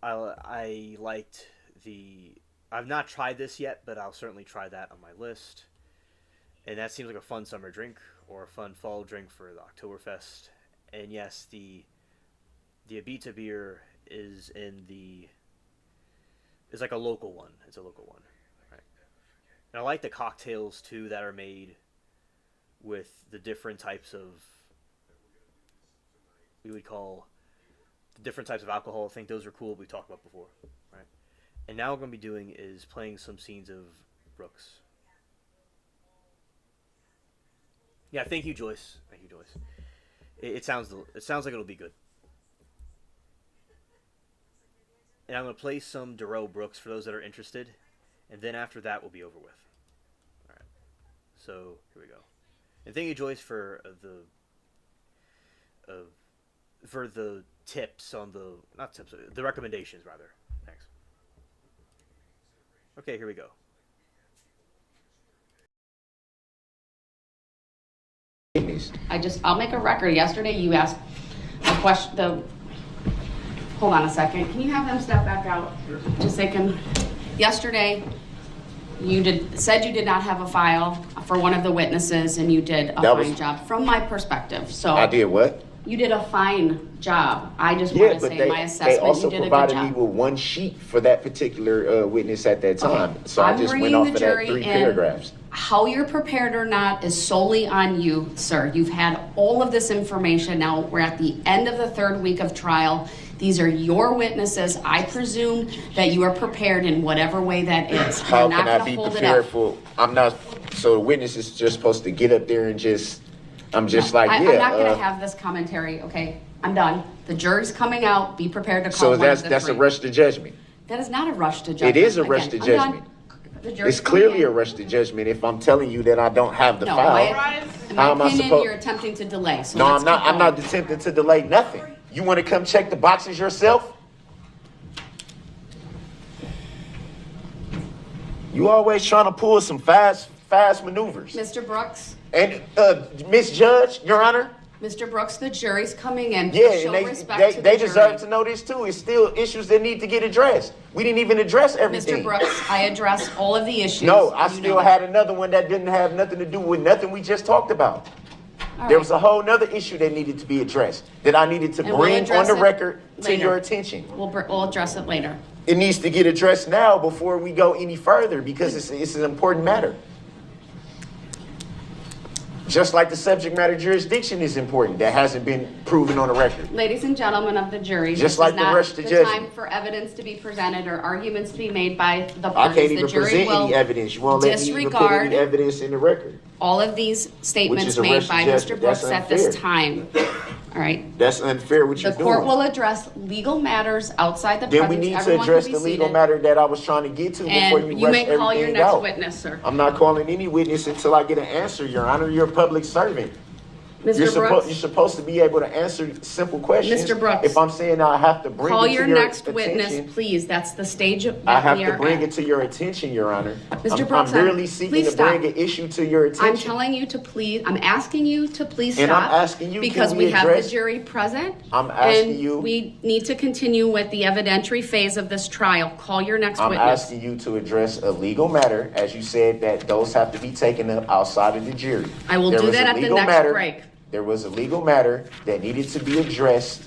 I liked the... I've not tried this yet, but I'll certainly try that on my list. And that seems like a fun summer drink, or a fun fall drink for the Oktoberfest. And yes, the Ibiza beer is in the... It's like a local one. It's a local one. Right. And I like the cocktails, too, that are made with the different types of... we would call the different types of alcohol. I think those are cool. We talked about before, right? And now what we're going to be doing is playing some scenes of Brooks. Yeah, thank you, Joyce. Thank you, Joyce. It sounds like it'll be good. And I'm going to play some Darrell Brooks for those that are interested, and then after that we'll be over with. All right. So here we go. And thank you, Joyce, for the tips on the, not tips, the recommendations rather. Thanks. Okay, here we go. I'll make a record. Yesterday you asked a question, hold on a second. Can you have them step back out? Just they can. Yesterday you said you did not have a file for one of the witnesses, and you did a fine job from my perspective. So I did what? You did a fine job. I just want to say my assessment. They also you did provided a good me job. with one sheet for that particular witness at that time. Okay. So I just went off of that 3 paragraphs. How you're prepared or not is solely on you, sir. You've had all of this information. Now we're at the end of the 3rd week of trial. These are your witnesses. I presume that you are prepared in whatever way that is. How can I be prepared for? I'm not. So the witness is just supposed to get up there and just. I'm just I'm not going to have this commentary. Okay, I'm done. The jury's coming out. Be prepared to call. So that's a rush to judgment. That is not a rush to judgment. It is a rush to judgment. It's clearly a rush to judgment if I'm telling you that I don't have the file. In my opinion, you're attempting to delay. So no, I'm not. I'm not attempting to delay nothing. You want to come check the boxes yourself? You always trying to pull some fast maneuvers. Mr. Brooks. And Miss Judge, Your Honor. Mr. Brooks, the jury's coming in. Yeah, and they deserve to know this too. It's still issues that need to get addressed. We didn't even address everything. Mr. Brooks, I addressed all of the issues. No, I still had another one that didn't have nothing to do with nothing we just talked about. There was a whole nother issue that needed to be addressed that I needed to bring on the record to your attention. We'll address it later. It needs to get addressed now before we go any further because it's an important matter. Just like the subject matter jurisdiction is important. That hasn't been proven on the record. Ladies and gentlemen of the jury, just like the rush to judgment. Time for evidence to be presented or arguments to be made by the parties. I can't even present any evidence. You won't let me even put any evidence in the record. All of these statements made by Mr. Brooks at this time. All right. That's unfair what you're doing. The court will address legal matters outside the presence. Then we need to address the legal matter that I was trying to get to before you rush everything out. You may call your next witness, sir. I'm not calling any witness until I get an answer, Your Honor. You're a public servant. Mr. Brooks, you're supposed to be able to answer simple questions. Mr. Brooks, if I'm saying I have to bring it to your next attention, witness, please. That's the stage that I have to bring it to your attention, Your Honor. Mr. Brooks, I'm merely seeking to bring an issue to your attention. I'm telling you to please. I'm asking you to please stop. And I'm asking you because we have the jury present. I'm asking you. We need to continue with the evidentiary phase of this trial. Call your next witness. I'm asking you to address a legal matter, as you said that those have to be taken up outside of the jury. I will do that at the next break. There was a legal matter that needed to be addressed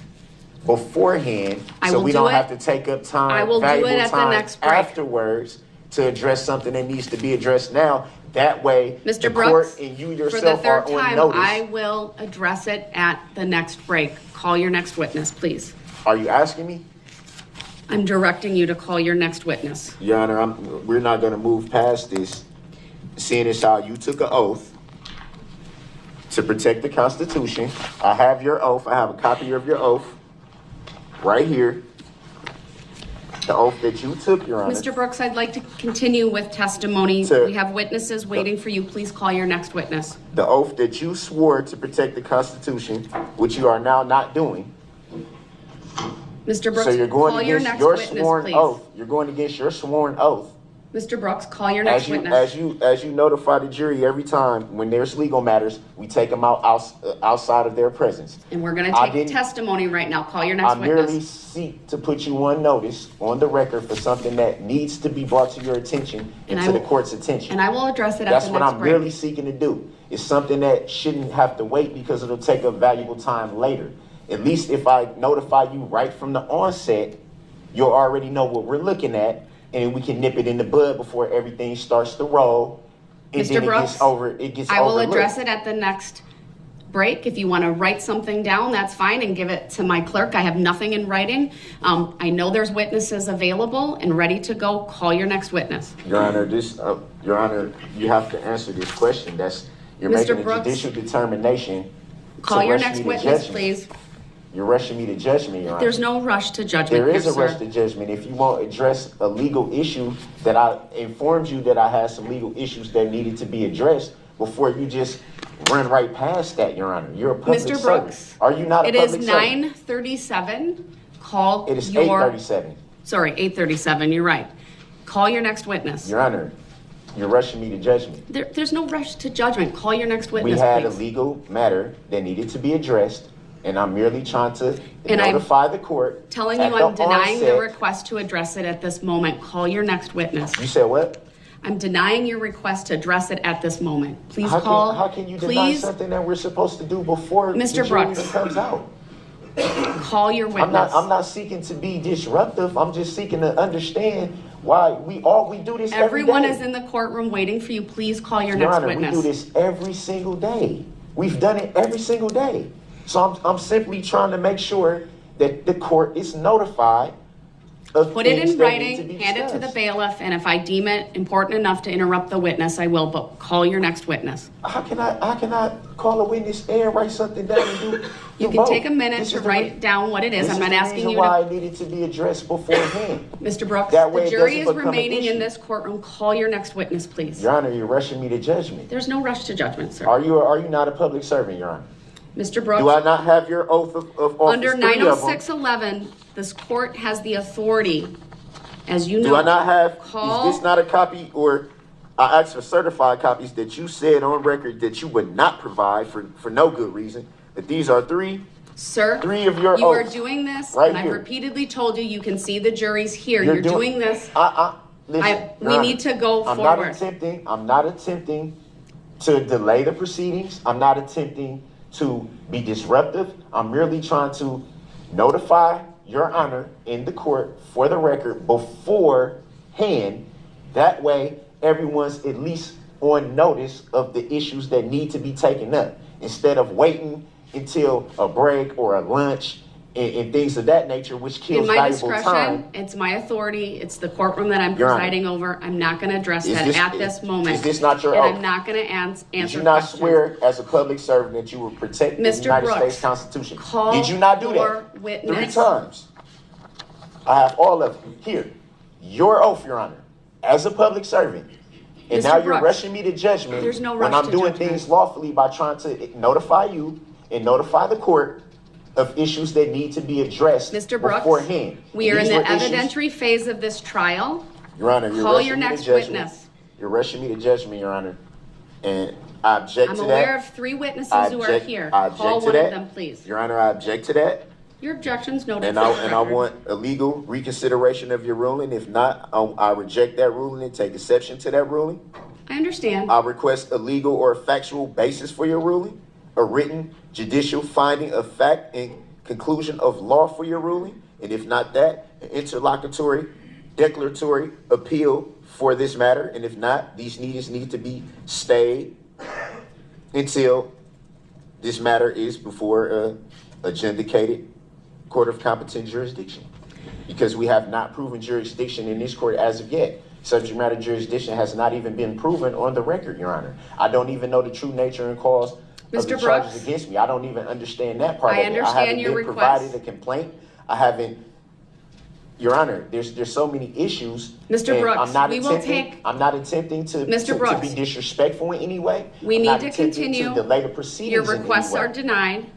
beforehand, I so will we do don't it. have to take up time, I will do valuable it at the time next break. afterwards to address something that needs to be addressed now. That way, Mr. the Brooks, court and you for the yourself are third on time, notice. I will address it at the next break. Call your next witness, please. Are you asking me? I'm directing you to call your next witness. Your Honor, we're not going to move past this, seeing as how you took an oath to protect the Constitution. I have your oath. I have a copy of your oath right here. The oath that you took, Your Honor. Mr. Brooks, I'd like to continue with testimony. Sir. We have witnesses waiting for you. Please call your next witness. The oath that you swore to protect the Constitution, which you are now not doing. Mr. Brooks, So you're going call your against next your witness, sworn please. oath. You're going against your sworn oath. Mr. Brooks, call your next witness. As you notify the jury every time when there's legal matters, we take them outside of their presence. And we're going I to take didn't- testimony right now. Call your next I merely witness. seek to put you on notice, on the record, for something that needs to be brought to your attention And and I to the will- court's attention. And I will address it at That's the what next I'm break. merely seeking to do. It's something that shouldn't have to wait because it'll take up valuable time later. At least if I notify you right from the onset, you'll already know what we're looking at, and we can nip it in the bud before everything starts to roll. And Mr. then Brooks, it gets I will overlooked. address it at the next break. If you want to write something down, that's fine, and give it to my clerk. I have nothing in writing. I know there's witnesses available and ready to go. Call your next witness. Your Honor, Your Honor, you have to answer this question. You're Mr. making a Brooks, judicial determination. Call to your rush next me to witness, judgment. please. You're rushing me to judgment, Your Honor. There's no rush to judgment There here, is a sir. rush to judgment. If you won't address a legal issue that I informed you that I had some legal issues that needed to be addressed before you just run right past that, Your Honor. You're a public Mr. servant. Brooks, Are you not a it public is servant? 9:37. Call It is your... 8:37. Sorry, 8:37. You're right. Call your next witness. Your Honor, you're rushing me to judgment. There's no rush to judgment. Call your next We witness, had a please. legal matter that needed to be addressed, and I'm merely trying to And I'm notify the court. Telling at you the I'm denying the onset- request to address it at this moment. Call your next witness. You said what? I'm denying your request to address it at this moment. Please How call. how can you deny please something that we're supposed to do before Mr. the jury Brooks. even comes out? call your witness. I'm not seeking to be disruptive. I'm just seeking to understand why we do this Everyone every day. is in the courtroom waiting for you. Please call your Your next Honor, witness. we do this every single day. We've done it every single day. So I'm simply trying to make sure that the court is notified of Put it things in that need to writing, be hand it to the discussed. bailiff, and if I deem it important enough to interrupt the witness, I will, but call your next witness. How can I call a witness and write something down and do You can both? take a minute This to is the write down what it is. This I'm is not the asking reason you why to... it needed to be addressed beforehand. Mr. Brooks, That way the it jury is doesn't become an remaining in issue. this courtroom. Call your next witness, please. Your Honor, you're rushing me to judgment. There's no rush to judgment, sir. Are you not a public servant, Your Honor? Mr. Brooks, Do I not have your oath of office? under 3 of them? 90611, this court has the authority, as you know. Do I not have, Call- is this not a copy, or I asked for certified copies that you said on record that you would not provide for no good reason, that these are three Sir, of your you are oaths doing this, right and I've here. repeatedly told you, you can see the jury's here. You're doing this. Listen, we Your Honor, need to go I'm forward. I'm not attempting to delay the proceedings. I'm not attempting to be disruptive. I'm merely trying to notify Your Honor in the court for the record beforehand. That way, everyone's at least on notice of the issues that need to be taken up, instead of waiting until a break or a lunch and things of that nature, which kills In my valuable discretion, time. it's my authority, it's the courtroom that I'm Your Honor. presiding over. I'm not gonna address Is that this- at this moment. is this not your And oath? I'm not gonna answer Did you not questions. swear as a public servant that you would protect the Mr. United Brooks, States Constitution? call Did you not do your that? witness. 3 times. I have all of them. Here, your oath, Your Honor, as a public servant. And Mr. now you're Brooks, rushing me to judgment there's no when rush I'm to doing judgment. things lawfully by trying to notify you and notify the court of issues that need to be addressed Mr. Brooks, beforehand. we are in These the were issues- evidentiary phase of this trial. Your Honor, you're Call rushing your me to next judgment. witness. You're rushing me to judgment, Your Honor. And I object I'm to aware that. of 3 witnesses I who are object- here. I object Call to one that. of them, please. Your Honor, I object to that. Your objection's noted. And for the I record. want a legal reconsideration of your ruling. If not, I reject that ruling and take exception to that ruling. I understand. I request a legal or factual basis for your ruling, a written judicial finding of fact and conclusion of law for your ruling? And if not that, an interlocutory, declaratory appeal for this matter? And if not, these need to be stayed until this matter is before a adjudicated court of competent jurisdiction. Because we have not proven jurisdiction in this court as of yet. Subject matter jurisdiction has not even been proven on the record, Your Honor. I don't even know the true nature and cause of the charges against me. I don't even understand that part of it. I haven't been provided a complaint. I haven't, Your Honor, there's so many issues. Mr. Brooks, I'm not attempting to be disrespectful in any way. We need to continue. To delay the proceedings. Your requests are denied.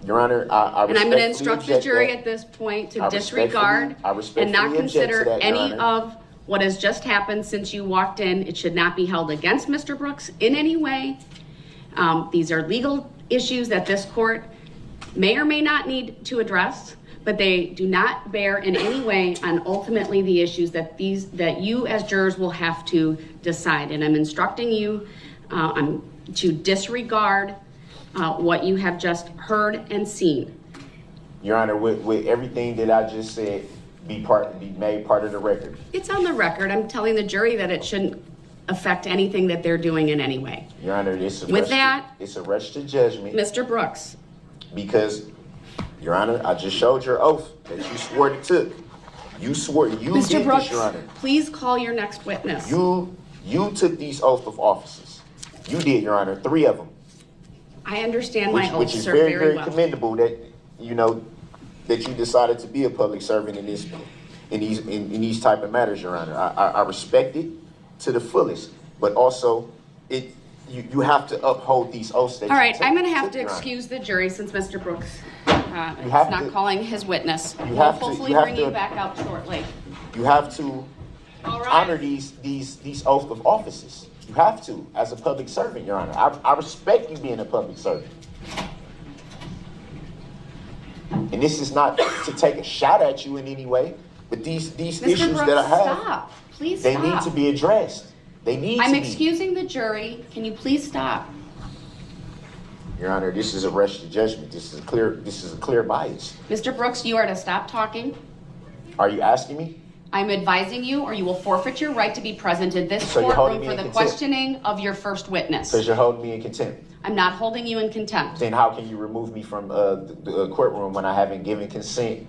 Your Honor, I and I'm going to instruct the jury at this point to disregard and not consider any of what has just happened since you walked in. It should not be held against Mr. Brooks in any way. These are legal issues that this court may or may not need to address, but they do not bear in any way on ultimately the issues that you as jurors will have to decide. And I'm instructing you to disregard what you have just heard and seen. Your Honor, with everything that I just said, be made part of the record. It's on the record. I'm telling the jury that it shouldn't affect anything that they're doing in any way. Your Honor, it's a rush to judgment. Mr. Brooks. Because, Your Honor, I just showed your oath that you swore to took. You swore you Mr. did Brooks, this, Your Honor. Please call your next witness. You took these oath of offices. You did, Your Honor, 3 of them. I understand my oath, which is sir, very well. commendable that that you decided to be a public servant in these type of matters, Your Honor. I respect it to the fullest, but also you have to uphold these oaths. All right, I'm going to have to excuse the jury since Mr. Brooks is not calling his witness. We'll hopefully bring you back out shortly. You have to honor these oath of offices. You have to, as a public servant, Your Honor. I respect you being a public servant. And this is not to take a shot at you in any way, but these Mr. issues Brooks, that I have, stop. Please they stop. need to be addressed. I'm excusing the jury. Can you please stop? Your Honor, this is a rush to judgment. This is a clear bias. Mr. Brooks, you are to stop talking. Are you asking me? I'm advising you, or you will forfeit your right to be present in this courtroom for the questioning of your first witness. Because you're holding me in contempt. I'm not holding you in contempt. Then how can you remove me from the courtroom when I haven't given consent?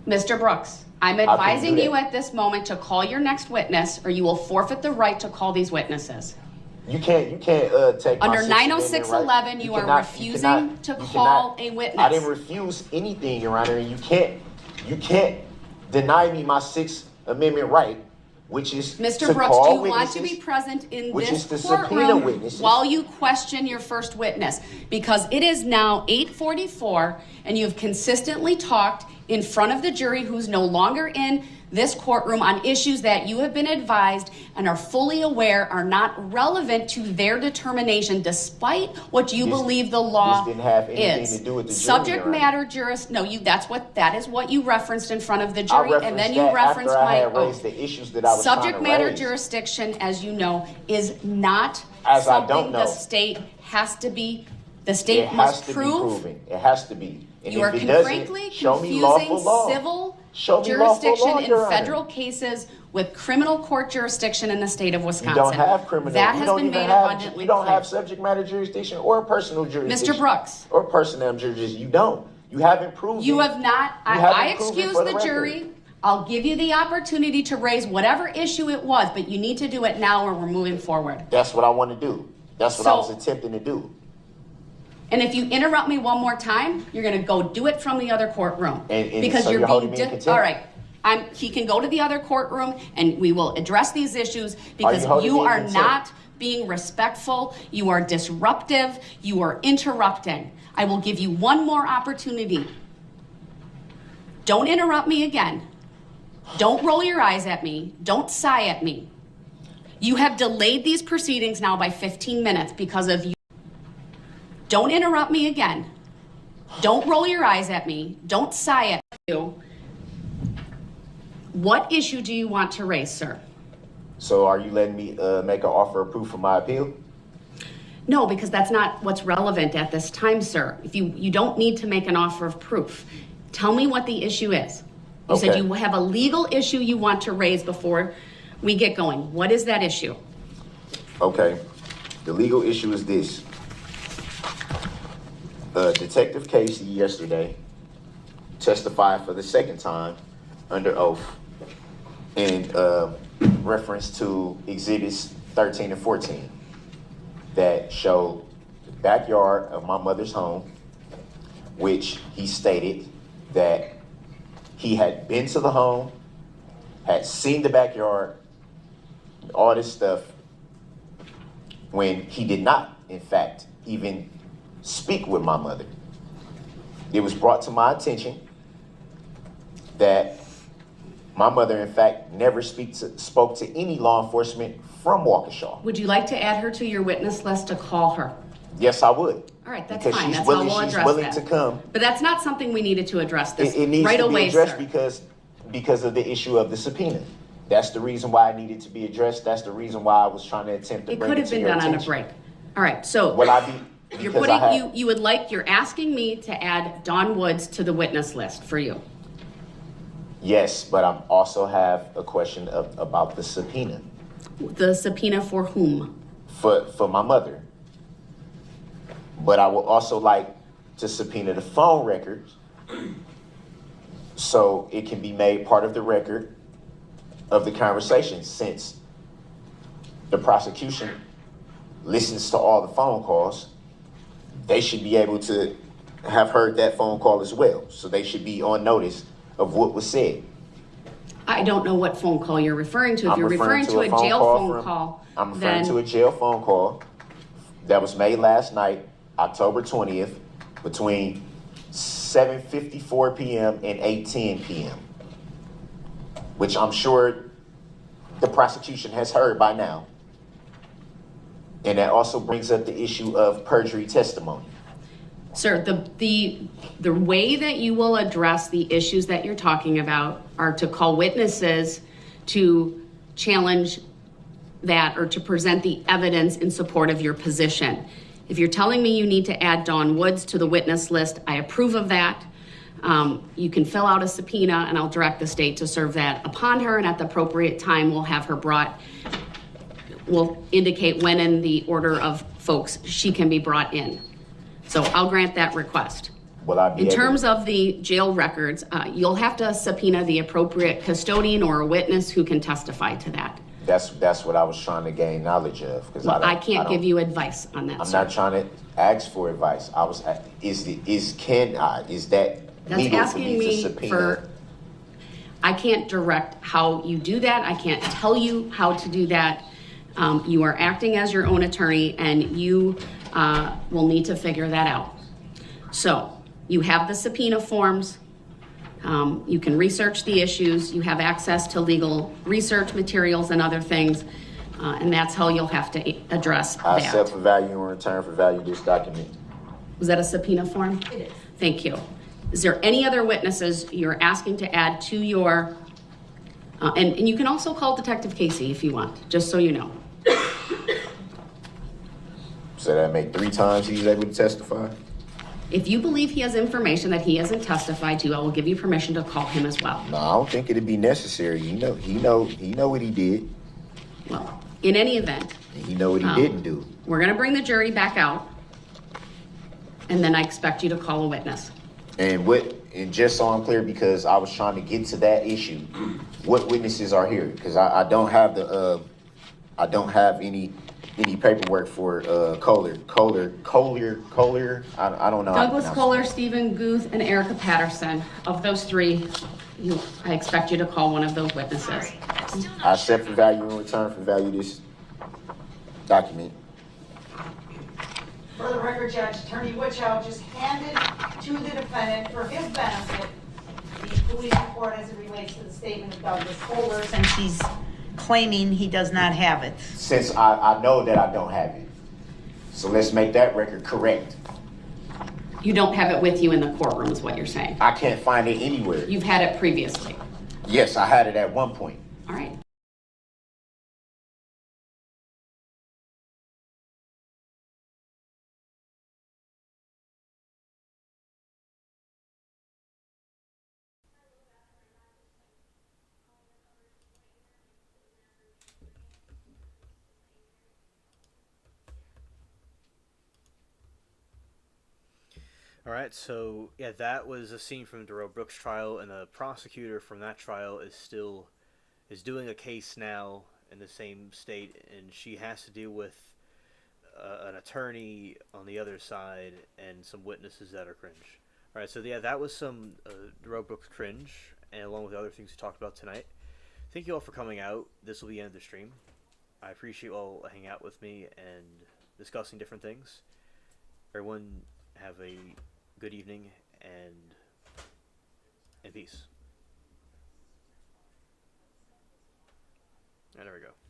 Mr. Brooks, I'm advising you at this moment to call your next witness, or you will forfeit the right to call these witnesses. You can't take under 906.11. You are refusing to call a witness. I didn't refuse anything, Your Honor, and you can't deny me my 6th Amendment right, which is Mr. to Brooks, call do you want to be present in this courtroom while you question your first witness? Because it is now 8:44, and you've consistently talked in front of the jury who's no longer in this courtroom on issues that you have been advised and are fully aware are not relevant to their determination, despite what you believe the law didn't have anything to do with the subject matter that is what you referenced in front of the jury, and then you referenced my oath. The issues that I was subject matter raise. Jurisdiction, as you know, is not as something the state has to be. The state must prove. It has to be. And you are frankly confusing civil jurisdiction in federal cases with criminal court jurisdiction in the state of Wisconsin. You don't have criminal. That has been made abundantly clear. You don't have subject matter jurisdiction or personal jurisdiction. Mr. Brooks. Or personnel jurisdiction. You don't. You haven't proven. You have not. I excuse the jury. I'll give you the opportunity to raise whatever issue it was, but you need to do it now or we're moving forward. That's what I want to do. That's what I was attempting to do. And if you interrupt me one more time, you're going to go do it from the other courtroom. Because so you're being all right. He can go to the other courtroom and we will address these issues because you are not being respectful. You are disruptive. You are interrupting. I will give you one more opportunity. Don't interrupt me again. Don't roll your eyes at me. Don't sigh at me. You have delayed these proceedings now by 15 minutes because of you. Don't interrupt me again. Don't roll your eyes at me. Don't sigh at you. What issue do you want to raise, sir? So are you letting me make an offer of proof for my appeal? No, because that's not what's relevant at this time, sir. If you don't need to make an offer of proof. Tell me what the issue is. You said Okay. you have a legal issue you want to raise before we get going. What is that issue? Okay. The legal issue is this. Detective Casey yesterday testified for the second time under oath in reference to exhibits 13 and 14 that show the backyard of my mother's home, which he stated that he had been to the home, had seen the backyard, all this stuff, when he did not, in fact, even speak with my mother. It was brought to my attention that my mother, in fact, never spoke to any law enforcement from Waukesha. Would you like to add her to your witness list to call her? Yes, I would. All right, that's because fine. she's That's willing, how we'll she's address willing that. to come. But that's not something we needed to address this It needs right to away, be addressed sir. because of the issue of the subpoena. That's the reason why it needed to be addressed. That's the reason why I was trying to attempt to It bring could it have to been your done on a attention. break. All right, so Will I be? you're because putting, I have- you're asking me to add Dawn Woods to the witness list for you. Yes, but I also have a question about the subpoena The subpoena for whom? for my mother. But I would also like to subpoena the phone records so it can be made part of the record of the conversation, since the prosecution listens to all the phone calls. They should be able to have heard that phone call as well. So they should be on notice of what was said. I don't know what phone call you're referring to. If I'm you're referring to a phone jail call phone from- call, I'm referring then to a jail phone call that was made last night, October 20th, between 7:54 p.m. and 8:10 p.m., which I'm sure the prosecution has heard by now. And that also brings up the issue of perjury testimony. sir, the way that you will address the issues that you're talking about are to call witnesses to challenge that or to present the evidence in support of your position. If you're telling me you need to add Dawn Woods to the witness list, I approve of that. You can fill out a subpoena and I'll direct the state to serve that upon her, and at the appropriate time we'll have her brought, we'll indicate when in the order of folks she can be brought in. So I'll grant that request. Will I be In able- terms of the jail records, you'll have to subpoena the appropriate custodian or a witness who can testify to that. That's what I was trying to gain knowledge of. Because Well, I can't give you advice on that, I'm sir. not trying to ask for advice. Is that That's legal for asking me to me subpoena? for, I can't direct how you do that. I can't tell you how to do that. You are acting as your own attorney and you will need to figure that out. So you have the subpoena forms. You can research the issues. You have access to legal research materials and other things. And that's how you'll have to address I that. accept for value in return for value this document. Was that a subpoena form? It is. Thank you. Is there any other witnesses you're asking to add to your, and you can also call Detective Casey if you want, just so you know. So that make 3 times he's able to testify? If you believe he has information that he hasn't testified to, I will give you permission to call him as well. No, I don't think it'd be necessary. He know what he did. Well, in any event, And he know what he didn't do. we're gonna bring the jury back out, and then I expect you to call a witness. And just so I'm clear, because I was trying to get to that issue, what witnesses are here? Because I don't have any paperwork for Kohler. I don't know. how to Douglas pronounce Kohler, it. Stephen Guth, and Erica Patterson. Of those 3, I expect you to call one of those witnesses. Sorry, I'm still I not accept for value in return for value this document. For the record, Judge, Attorney Witchow just handed to the defendant for his benefit the police report as it relates to the statement of Douglas Kohler, since he's claiming he does not have it. Since I know that I don't have it. So let's make that record correct. You don't have it with you in the courtroom is what you're saying. I can't find it anywhere. You've had it previously. Yes, I had it at one point. All right. All right, so yeah, that was a scene from Darrell Brooks' trial, and the prosecutor from that trial is doing a case now in the same state, and she has to deal with an attorney on the other side and some witnesses that are cringe. All right, so yeah, that was some Darrell Brooks cringe, and along with the other things we talked about tonight. Thank you all for coming out. This will be the end of the stream. I appreciate you all hanging out with me and discussing different things. Everyone have a good evening and peace. And there we go.